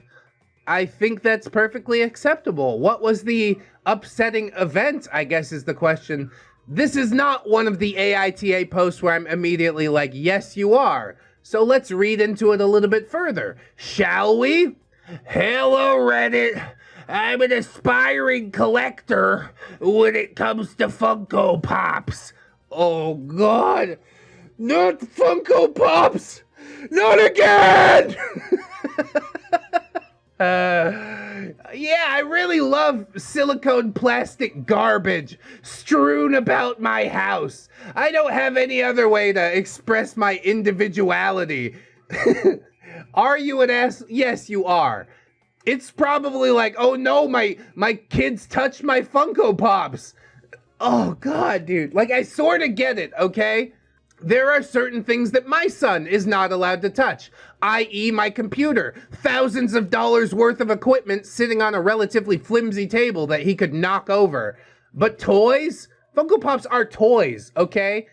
I think that's perfectly acceptable. What was the upsetting event, I guess is the question. This is not one of the AITA posts where I'm immediately like, yes, you are. So let's read into it a little bit further, shall we? Hello, Reddit. I'm an aspiring collector when it comes to Funko Pops. Oh, God. Not Funko Pops. Not again. Yeah, I really love silicone plastic garbage strewn about my house. I don't have any other way to express my individuality. Are you an ass? Yes, you are. It's probably like, oh no, my kids touched my Funko Pops. Oh God, dude. Like, I sort of get it, okay? There are certain things that my son is not allowed to touch, i.e. my computer. Thousands of dollars worth of equipment sitting on a relatively flimsy table that he could knock over. But toys? Funko Pops are toys, okay?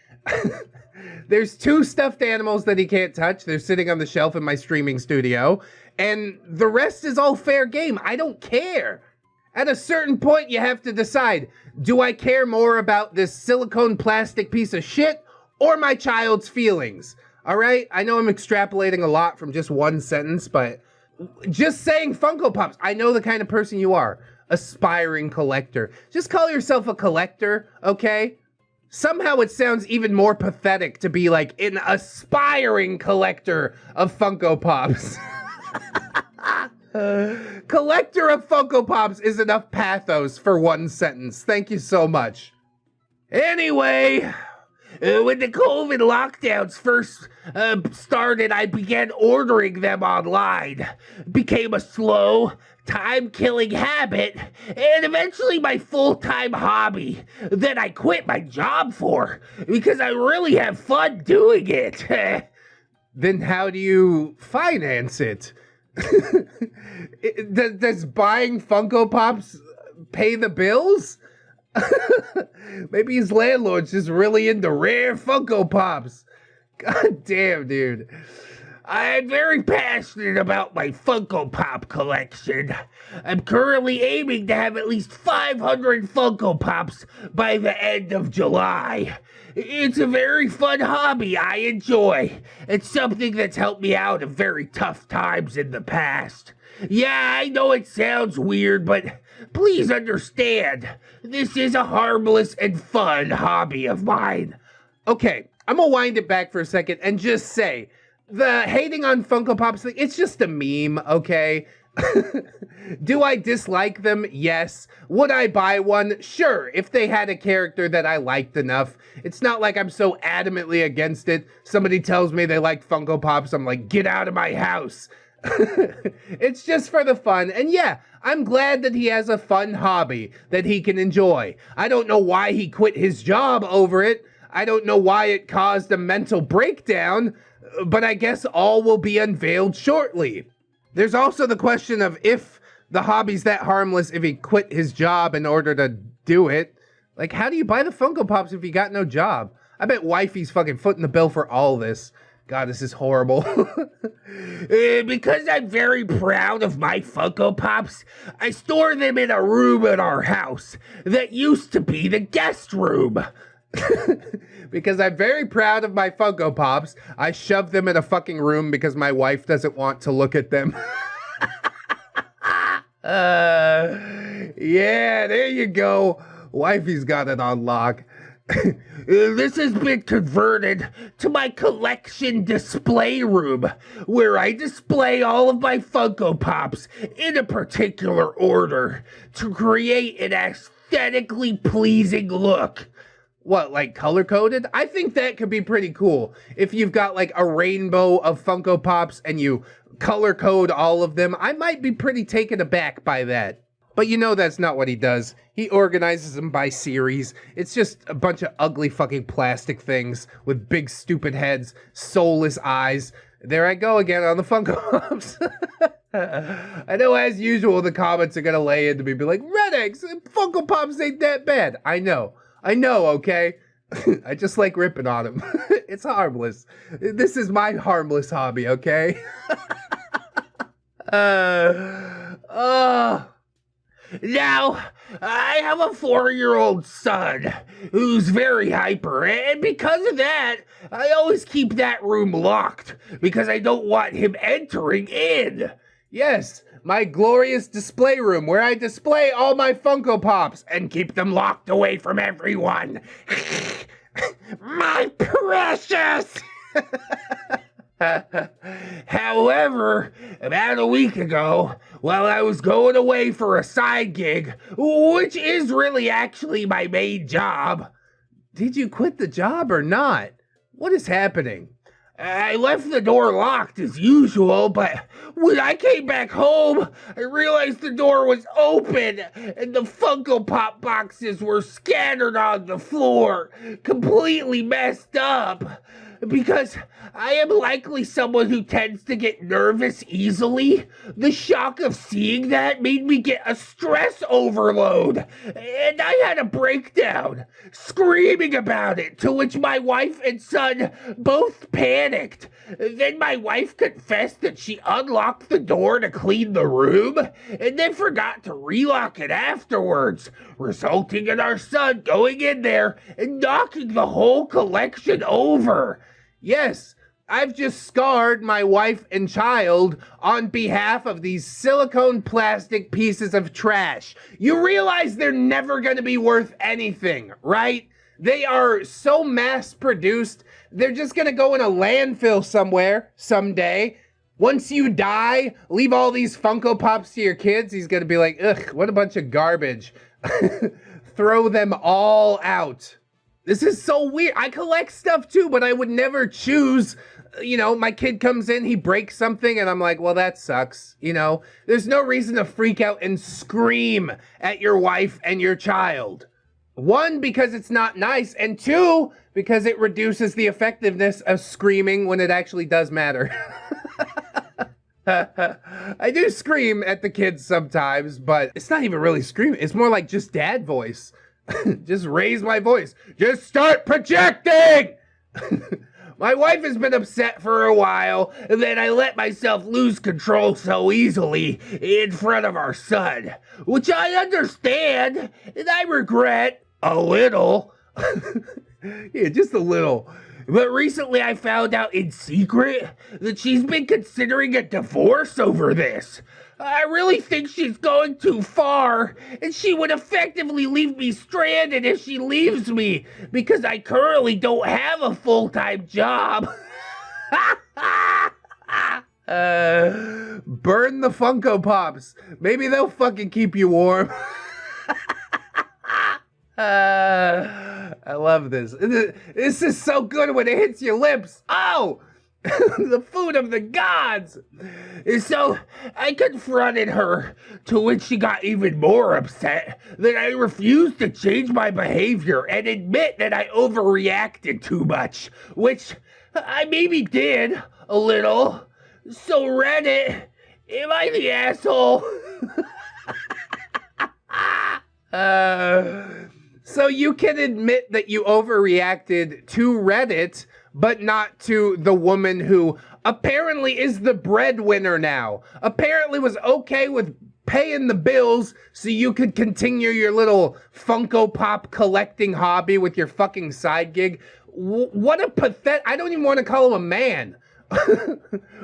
There's 2 stuffed animals that he can't touch. They're sitting on the shelf in my streaming studio. And the rest is all fair game. I don't care. At a certain point, you have to decide, do I care more about this silicone plastic piece of shit or my child's feelings? All right? I know I'm extrapolating a lot from just one sentence, but just saying Funko Pops, I know the kind of person you are. Aspiring collector. Just call yourself a collector, okay? Somehow it sounds even more pathetic to be like an aspiring collector of Funko Pops. Collector of Funko Pops is enough pathos for one sentence. Thank you so much. Anyway, When the COVID lockdowns first started, I began ordering them online. Became a slow, time-killing habit, and eventually my full-time hobby that I quit my job for because I really have fun doing it. Then how do you finance it? Does buying Funko Pops pay the bills? Maybe his landlord's just really into rare Funko Pops. God damn, dude. I'm very passionate about my Funko Pop collection. I'm currently aiming to have at least 500 Funko Pops by the end of July. It's a very fun hobby I enjoy. It's something that's helped me out of very tough times in the past. Yeah, I know it sounds weird, but please understand, this is a harmless and fun hobby of mine. Okay, I'm gonna wind it back for a second and just say, the hating on Funko Pops thing, it's just a meme, okay? Do I dislike them? Yes. Would I buy one? Sure, if they had a character that I liked enough. It's not like I'm so adamantly against it. Somebody tells me they like Funko Pops, I'm like, get out of my house. It's just for the fun, and yeah, I'm glad that he has a fun hobby that he can enjoy. I don't know why he quit his job over it. I don't know why it caused a mental breakdown, but I guess all will be unveiled shortly. There's also the question of if the hobby's that harmless if he quit his job in order to do it. Like, how do you buy the Funko Pops if you got no job? I bet wifey's fucking footing the bill for all this. God, this is horrible. Because I'm very proud of my Funko Pops, I store them in a room in our house that used to be the guest room. Because I'm very proud of my Funko Pops, I shove them in a fucking room because my wife doesn't want to look at them. Yeah, there you go. Wifey's got it on lock. This has been converted to my collection display room, where I display all of my Funko Pops in a particular order to create an aesthetically pleasing look. What, like color-coded? I think that could be pretty cool. If you've got like a rainbow of Funko Pops and you color code all of them, I might be pretty taken aback by that. But you know that's not what he does. He organizes them by series. It's just a bunch of ugly fucking plastic things with big stupid heads, soulless eyes. There I go again on the Funko Pops. I know as usual the comments are gonna lay into me, be like, ReddX, Funko Pops ain't that bad. I know, okay? I just like ripping on them. It's harmless. This is my harmless hobby, okay? Now, I have a 4-year-old son who's very hyper, and because of that, I always keep that room locked because I don't want him entering in. Yes, my glorious display room where I display all my Funko Pops and keep them locked away from everyone. My precious! However, about a week ago, while I was going away for a side gig, which is really actually my main job. Did you quit the job or not? What is happening? I left the door locked as usual, but when I came back home, I realized the door was open and the Funko Pop boxes were scattered on the floor, completely messed up. Because I am likely someone who tends to get nervous easily, the shock of seeing that made me get a stress overload, and I had a breakdown, screaming about it, to which my wife and son both panicked. Then my wife confessed that she unlocked the door to clean the room, and then forgot to relock it afterwards, resulting in our son going in there and knocking the whole collection over. Yes, I've just scarred my wife and child on behalf of these silicone plastic pieces of trash. You realize they're never going to be worth anything, right? They are so mass-produced, they're just going to go in a landfill somewhere someday. Once you die, leave all these Funko Pops to your kids, he's going to be like, ugh, what a bunch of garbage. Throw them all out. This is so weird. I collect stuff too, but I would never choose, you know, my kid comes in, he breaks something, and I'm like, well, that sucks. You know, there's no reason to freak out and scream at your wife and your child. One, because it's not nice, and two, because it reduces the effectiveness of screaming when it actually does matter. I do scream at the kids sometimes, but it's not even really screaming. It's more like just dad voice. Just raise my voice. Just start projecting! My wife has been upset for a while that I let myself lose control so easily in front of our son, which I understand and I regret a little. Yeah, just a little. But recently I found out in secret that she's been considering a divorce over this. I really think she's going too far, and she would effectively leave me stranded if she leaves me, because I currently don't have a full-time job. Burn the Funko Pops. Maybe they'll fucking keep you warm. I love this. This is so good when it hits your lips. Oh! The food of the gods. So I confronted her, to which she got even more upset that I refused to change my behavior and admit that I overreacted too much, which I maybe did a little. So Reddit, am I the asshole? So you can admit that you overreacted to Reddit, but not to the woman who apparently is the breadwinner now. Apparently was okay with paying the bills so you could continue your little Funko Pop collecting hobby with your fucking side gig. What a pathetic, I don't even want to call him a man.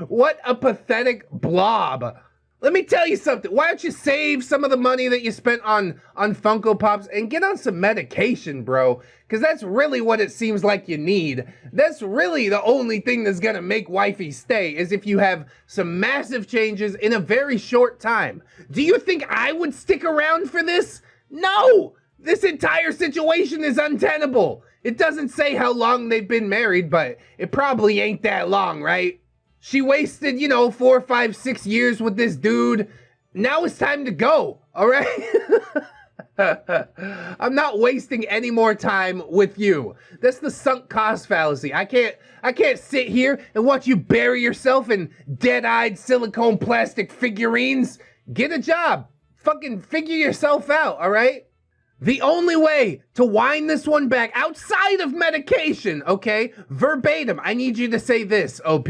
What a pathetic blob. Let me tell you something. Why don't you save some of the money that you spent on Funko Pops and get on some medication, bro? Because that's really what it seems like you need. That's really the only thing that's gonna make wifey stay, is if you have some massive changes in a very short time. Do you think I would stick around for this? No! This entire situation is untenable. It doesn't say how long they've been married, but it probably ain't that long, right? She wasted, 4, 5, 6 years with this dude. Now it's time to go, all right? I'm not wasting any more time with you. That's the sunk cost fallacy. I can't sit here and watch you bury yourself in dead-eyed silicone plastic figurines. Get a job. Fucking figure yourself out, all right? The only way to wind this one back outside of medication, okay? Verbatim, I need you to say this, OP.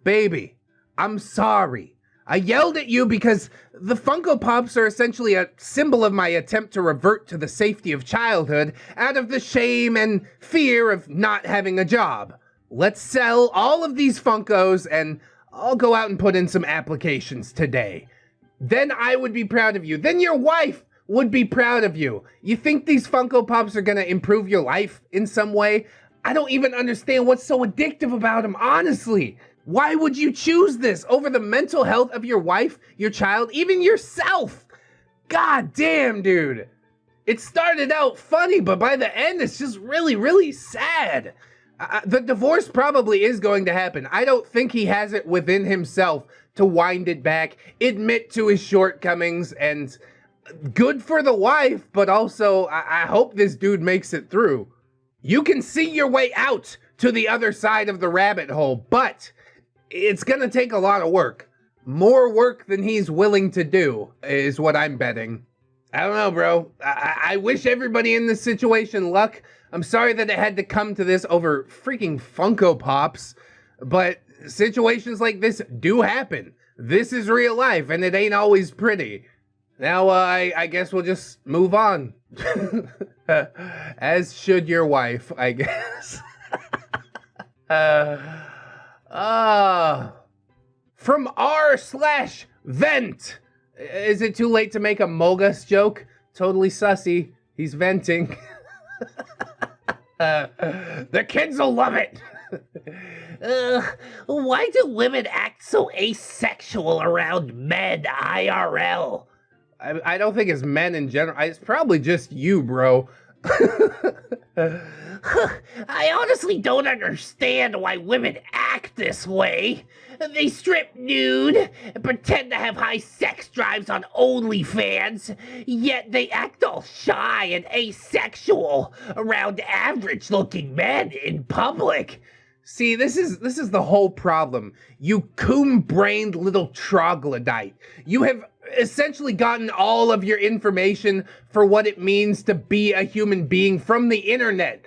Baby, I'm sorry. I yelled at you because the Funko Pops are essentially a symbol of my attempt to revert to the safety of childhood out of the shame and fear of not having a job. Let's sell all of these Funkos and I'll go out and put in some applications today. Then I would be proud of you. Then your wife would be proud of you. You think these Funko Pops are gonna improve your life in some way? I don't even understand what's so addictive about them, honestly. Why would you choose this over the mental health of your wife, your child, even yourself? God damn, dude. It started out funny, but by the end, it's just really, really sad. The divorce probably is going to happen. I don't think he has it within himself to wind it back, admit to his shortcomings, and good for the wife, but also I hope this dude makes it through. You can see your way out to the other side of the rabbit hole, but it's gonna take a lot of work. More work than he's willing to do, is what I'm betting. I don't know, bro. I wish everybody in this situation luck. I'm sorry that it had to come to this over freaking Funko Pops, but situations like this do happen. This is real life, and it ain't always pretty. Now, I guess we'll just move on. As should your wife, I guess. From r/vent. Is it too late to make a Mogus joke? Totally sussy. He's venting. The kids will love it. Why do women act so asexual around men IRL? I don't think it's men in general. It's probably just you, bro. I honestly don't understand why women act this way. They strip nude and pretend to have high sex drives on OnlyFans, yet they act all shy and asexual around average-looking men in public. See, this is the whole problem. You coon-brained little troglodyte. You have essentially gotten all of your information for what it means to be a human being from the internet.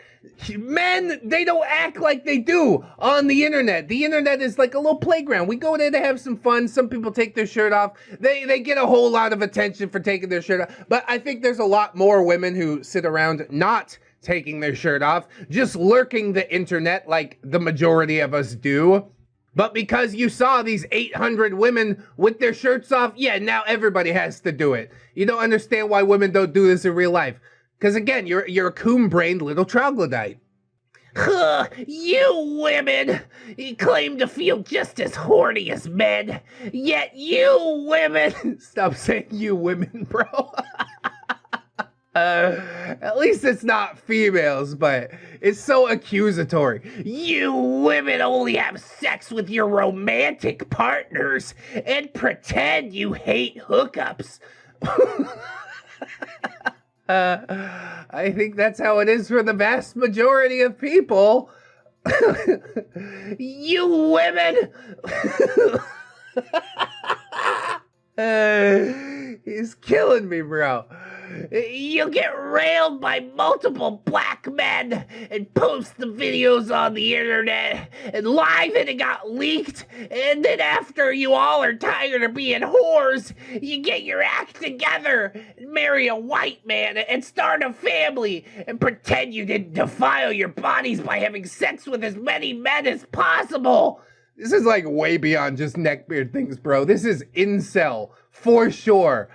Men, they don't act like they do on the internet. The internet is like a little playground. We go there to have some fun. Some people take their shirt off. They get a whole lot of attention for taking their shirt off. But I think there's a lot more women who sit around not taking their shirt off, just lurking the internet like the majority of us do. But because you saw these 800 women with their shirts off, yeah, now everybody has to do it. You don't understand why women don't do this in real life. Because again, you're a coon-brained little troglodyte. You women claim to feel just as horny as men, yet you women... Stop saying you women, bro. At least it's not females, but it's so accusatory. You women only have sex with your romantic partners and pretend you hate hookups. I think that's how it is for the vast majority of people. You women! He's killing me, bro. You get railed by multiple black men and post the videos on the internet and live and it got leaked, and then after you all are tired of being whores, you get your act together and marry a white man and start a family and pretend you didn't defile your bodies by having sex with as many men as possible. This is like way beyond just neckbeard things, bro. This is incel for sure.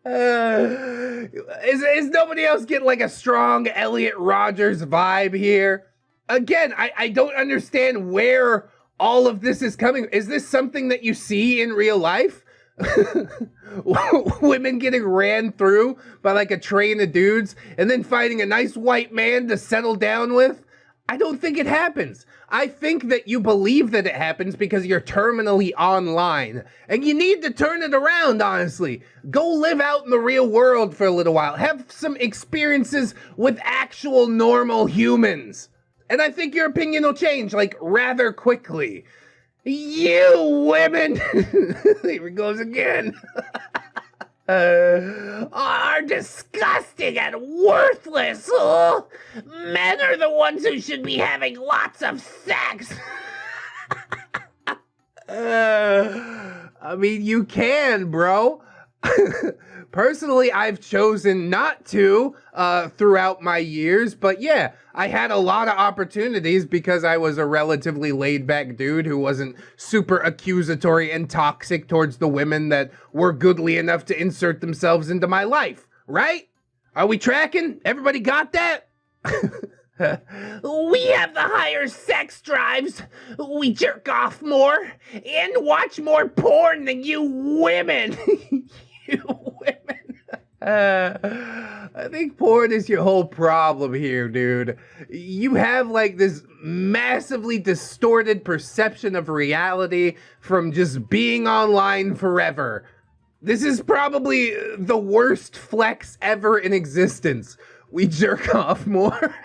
Is nobody else getting like a strong Elliot Rodgers vibe here? Again, I don't understand where all of this is coming. Is this something that you see in real life? Women getting ran through by like a train of dudes and then finding a nice white man to settle down with? I don't think it happens. I think that you believe that it happens because you're terminally online. And you need to turn it around, honestly. Go live out in the real world for a little while. Have some experiences with actual normal humans. And I think your opinion will change, like, rather quickly. You women! Here he goes again. Are disgusting and worthless. Men are the ones who should be having lots of sex. I mean, you can, bro. Personally, I've chosen not to throughout my years, but yeah, I had a lot of opportunities because I was a relatively laid-back dude who wasn't super accusatory and toxic towards the women that were goodly enough to insert themselves into my life, right? Are we tracking? Everybody got that? We have the higher sex drives, we jerk off more, and watch more porn than you women. You women. I think porn is your whole problem here, dude. You have like this massively distorted perception of reality from just being online forever. This is probably the worst flex ever in existence. We jerk off more.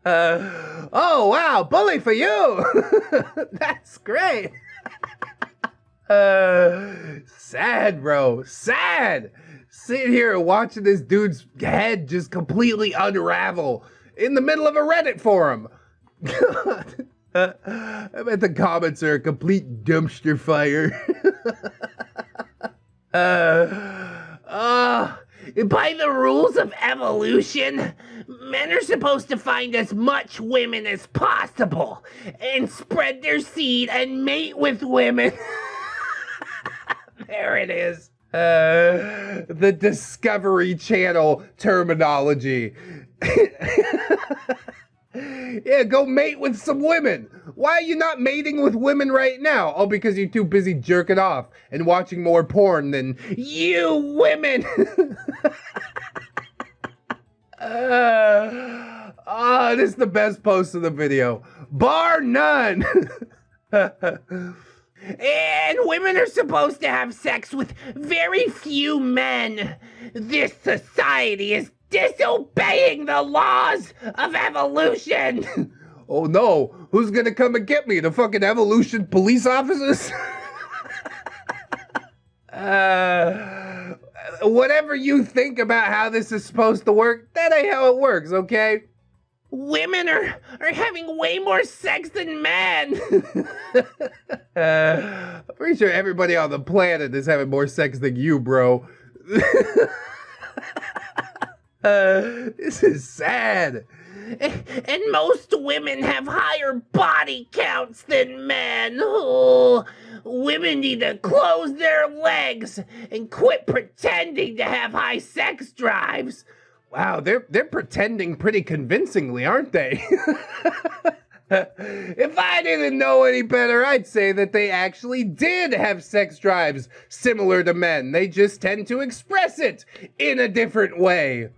Oh, wow, bully for you. That's great. Sad, bro, sad. Sitting here watching this dude's head just completely unravel in the middle of a Reddit forum. God. I bet the comments are a complete dumpster fire. By the rules of evolution, men are supposed to find as much women as possible and spread their seed and mate with women. There it is. The Discovery Channel terminology. Yeah, go mate with some women. Why are you not mating with women right now? Oh, because you're too busy jerking off and watching more porn than you women. This is the best post of the video, bar none. And women are supposed to have sex with very few men. This society is disobeying the laws of evolution. Oh no, who's gonna come and get me? The fucking evolution police officers? Whatever you think about how this is supposed to work, that ain't how it works, okay? Women are having way more sex than men. I'm pretty sure everybody on the planet is having more sex than you, bro. This is sad. And most women have higher body counts than men. Oh, women need to close their legs and quit pretending to have high sex drives. Wow, they're pretending pretty convincingly, aren't they? If I didn't know any better, I'd say that they actually did have sex drives similar to men. They just tend to express it in a different way.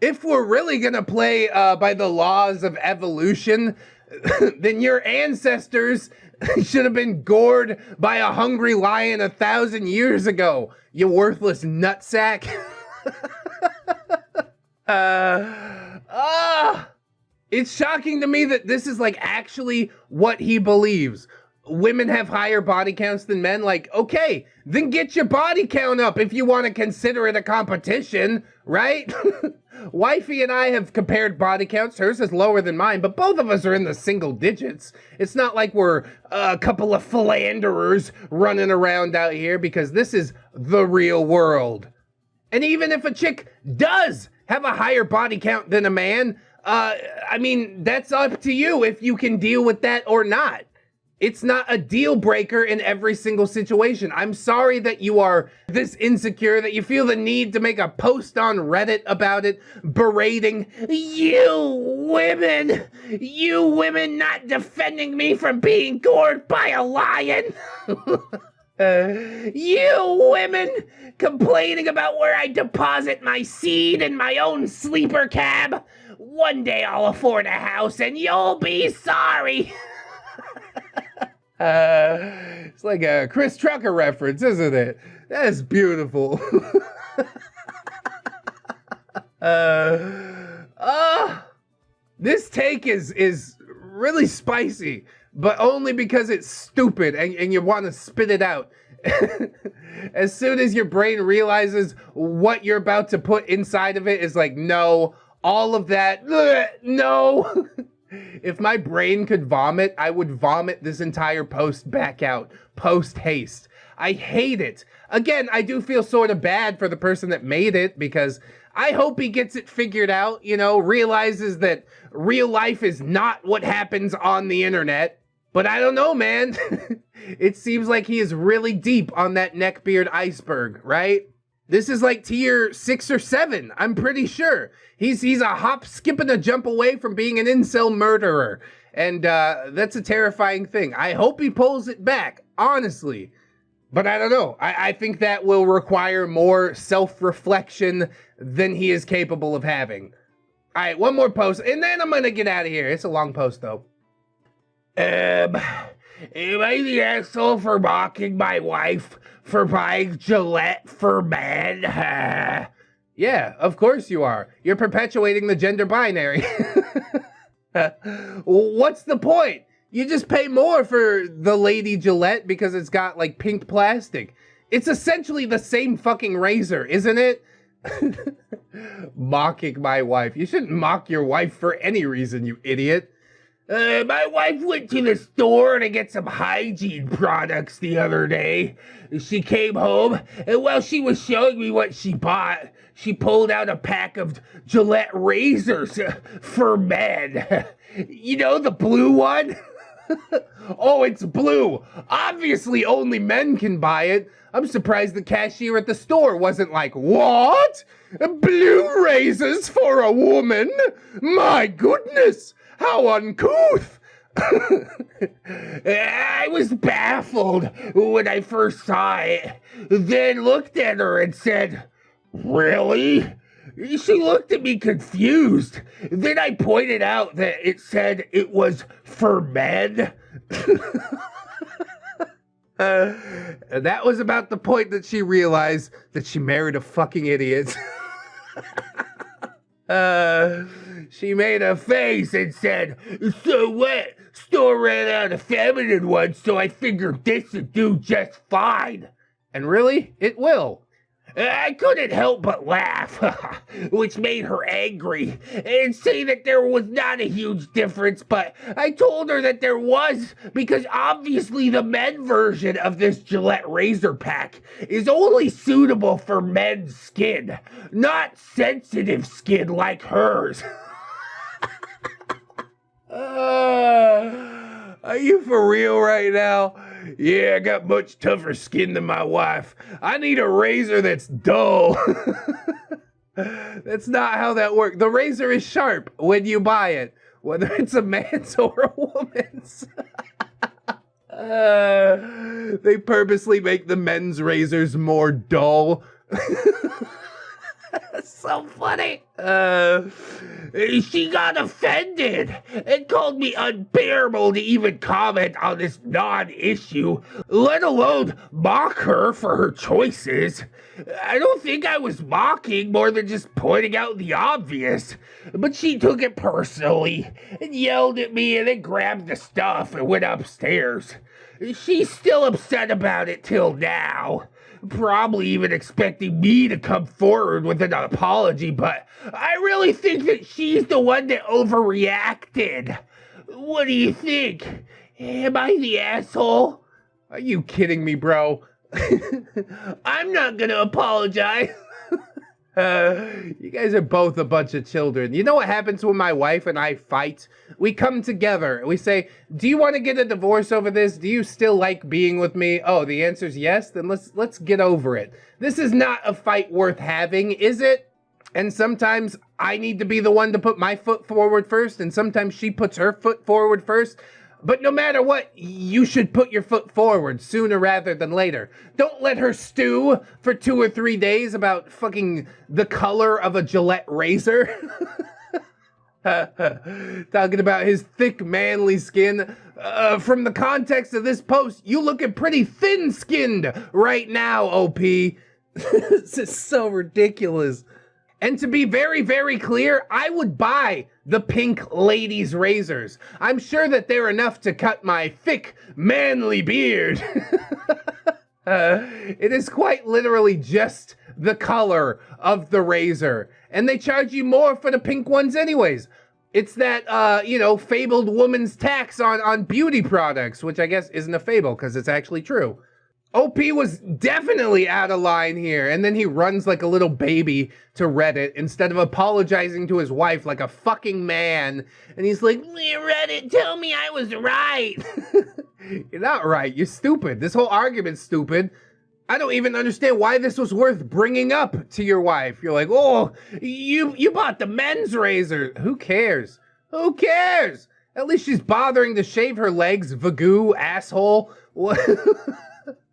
If we're really gonna play by the laws of evolution, then your ancestors should have been gored by a hungry lion 1,000 years ago, you worthless nutsack. It's shocking to me that this is like actually what he believes. Women have higher body counts than men. Like, okay, then get your body count up if you want to consider it a competition, right? Wifey and I have compared body counts. Hers is lower than mine, but both of us are in the single digits. It's not like we're a couple of philanderers running around out here, because this is the real world. And even if a chick does have a higher body count than a man, I mean, that's up to you if you can deal with that or not. It's not a deal breaker in every single situation. I'm sorry that you are this insecure, that you feel the need to make a post on Reddit about it, berating you women not defending me from being gored by a lion. You women complaining about where I deposit my seed in my own sleeper cab. One day I'll afford a house and you'll be sorry. It's like a Chris Trucker reference, isn't it? That's beautiful. This take is really spicy, but only because it's stupid and you want to spit it out. As soon as your brain realizes what you're about to put inside of it is like, no, all of that, no. If my brain could vomit, I would vomit this entire post back out, post haste. I hate it. Again, I do feel sort of bad for the person that made it, because I hope he gets it figured out, you know, realizes that real life is not what happens on the internet. But I don't know, man. It seems like he is really deep on that Neckbeard iceberg, right? This is like tier 6 or 7, I'm pretty sure. He's a hop, skip, and a jump away from being an incel murderer. And that's a terrifying thing. I hope he pulls it back, honestly. But I don't know. I think that will require more self-reflection than he is capable of having. All right, one more post, and then I'm gonna get out of here. It's a long post, though. Am I the asshole for mocking my wife for buying Gillette for men? Yeah, of course you are. You're perpetuating the gender binary. What's the point? You just pay more for the Lady Gillette because it's got like pink plastic. It's essentially the same fucking razor, isn't it? Mocking my wife. You shouldn't mock your wife for any reason, you idiot. My wife went to the store to get some hygiene products the other day. She came home, and while she was showing me what she bought, she pulled out a pack of Gillette razors for men. You know, the blue one? Oh, it's blue. Obviously, only men can buy it. I'm surprised the cashier at the store wasn't like, what? Blue razors for a woman? My goodness, how uncouth. I was baffled when I first saw it, then looked at her and said, "Really?" She looked at me confused. Then I pointed out that it said it was for men. That was about the point that she realized that she married a fucking idiot. She made a face and said, "So what? Store ran out of feminine ones, so I figured this would do just fine." And really, it will. I couldn't help but laugh, which made her angry, and say that there was not a huge difference, but I told her that there was, because obviously the men version of this Gillette razor pack is only suitable for men's skin, not sensitive skin like hers. Are you for real right now? Yeah, I got much tougher skin than my wife. I need a razor that's dull. That's not how that works. The razor is sharp when you buy it, whether it's a man's or a woman's. They purposely make the men's razors more dull. So funny. She got offended and called me unbearable to even comment on this non-issue, let alone mock her for her choices. I don't think I was mocking, more than just pointing out the obvious, but she took it personally and yelled at me and then grabbed the stuff and went upstairs. She's still upset about it till now. Probably even expecting me to come forward with an apology, but I really think that she's the one that overreacted. What do you think? Am I the asshole? Are you kidding me, bro? I'm not gonna apologize. You guys are both a bunch of children. You know what happens when my wife and I fight? We come together and we say, "Do you want to get a divorce over this? Do you still like being with me?" Oh, the answer's yes? Then let's get over it. This is not a fight worth having, is it? And sometimes I need to be the one to put my foot forward first, and sometimes she puts her foot forward first. But no matter what, you should put your foot forward sooner rather than later. Don't let her stew for 2 or 3 days about fucking the color of a Gillette razor. Talking about his thick, manly skin. From the context of this post, you looking pretty thin-skinned right now, OP. This is so ridiculous. And to be very, very clear, I would buy the pink ladies' razors. I'm sure that they're enough to cut my thick, manly beard. It is quite literally just the color of the razor. And they charge you more for the pink ones anyways. It's that, fabled woman's tax on beauty products, which I guess isn't a fable because it's actually true. OP was definitely out of line here, and then he runs like a little baby to Reddit instead of apologizing to his wife like a fucking man. And he's like, Reddit, tell me I was right. You're not right. You're stupid. This whole argument's stupid. I don't even understand why this was worth bringing up to your wife. You're like, oh, you bought the men's razor. Who cares? Who cares? At least she's bothering to shave her legs, Vagoo, asshole.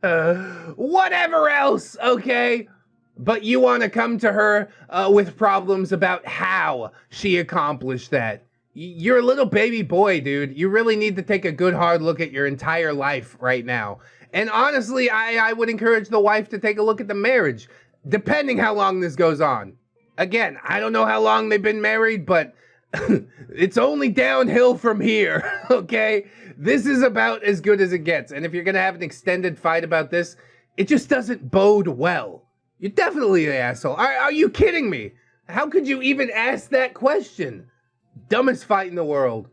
Whatever else, okay? But you want to come to her with problems about how she accomplished that. You're a little baby boy, dude. You really need to take a good hard look at your entire life right now. And honestly, I would encourage the wife to take a look at the marriage, depending how long this goes on. Again, I don't know how long they've been married, but it's only downhill from here, okay? This is about as good as it gets. And if you're going to have an extended fight about this, it just doesn't bode well. You're definitely an asshole. Are you kidding me? How could you even ask that question? Dumbest fight in the world.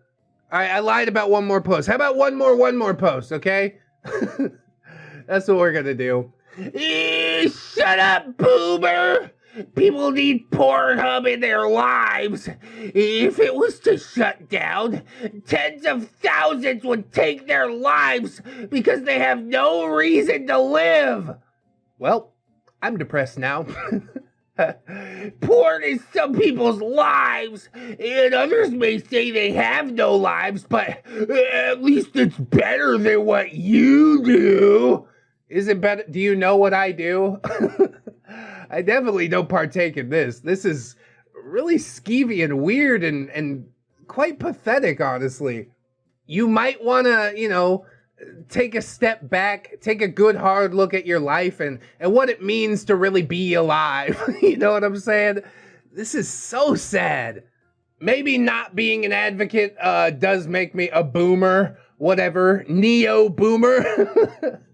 All right, I lied about one more post. How about one more post, okay? That's what we're going to do. Shut up, boomer! People need Pornhub in their lives. If it was to shut down, tens of thousands would take their lives because they have no reason to live. Well, I'm depressed now. Porn is some people's lives, and others may say they have no lives, but at least it's better than what you do. Is it better? Do you know what I do? I definitely don't partake in this. This is really skeevy and weird and quite pathetic, honestly. You might want to, you know, take a step back, take a good hard look at your life and what it means to really be alive. You know what I'm saying? This is so sad. Maybe not being an advocate does make me a boomer, whatever, neo-boomer.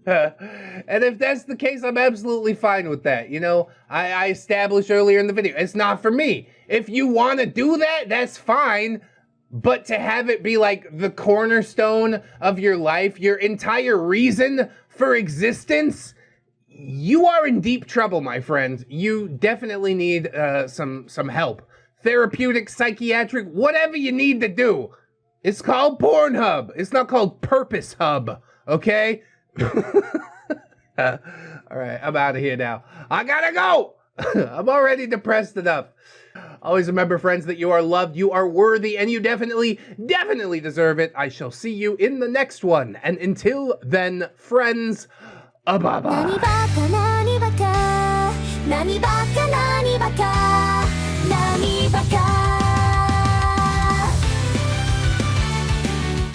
And if that's the case, I'm absolutely fine with that. You know, I established earlier in the video, it's not for me. If you want to do that, that's fine. But to have it be like the cornerstone of your life, your entire reason for existence, you are in deep trouble, my friend. You definitely need some help. Therapeutic, psychiatric, whatever you need to do. It's called Pornhub. It's not called Purpose Hub, okay? All right, I'm out of here now. I gotta go. I'm already depressed enough. Always remember, friends, that you are loved, you are worthy, and you definitely deserve it. I shall see you in the next one. And until then, friends, bye-bye.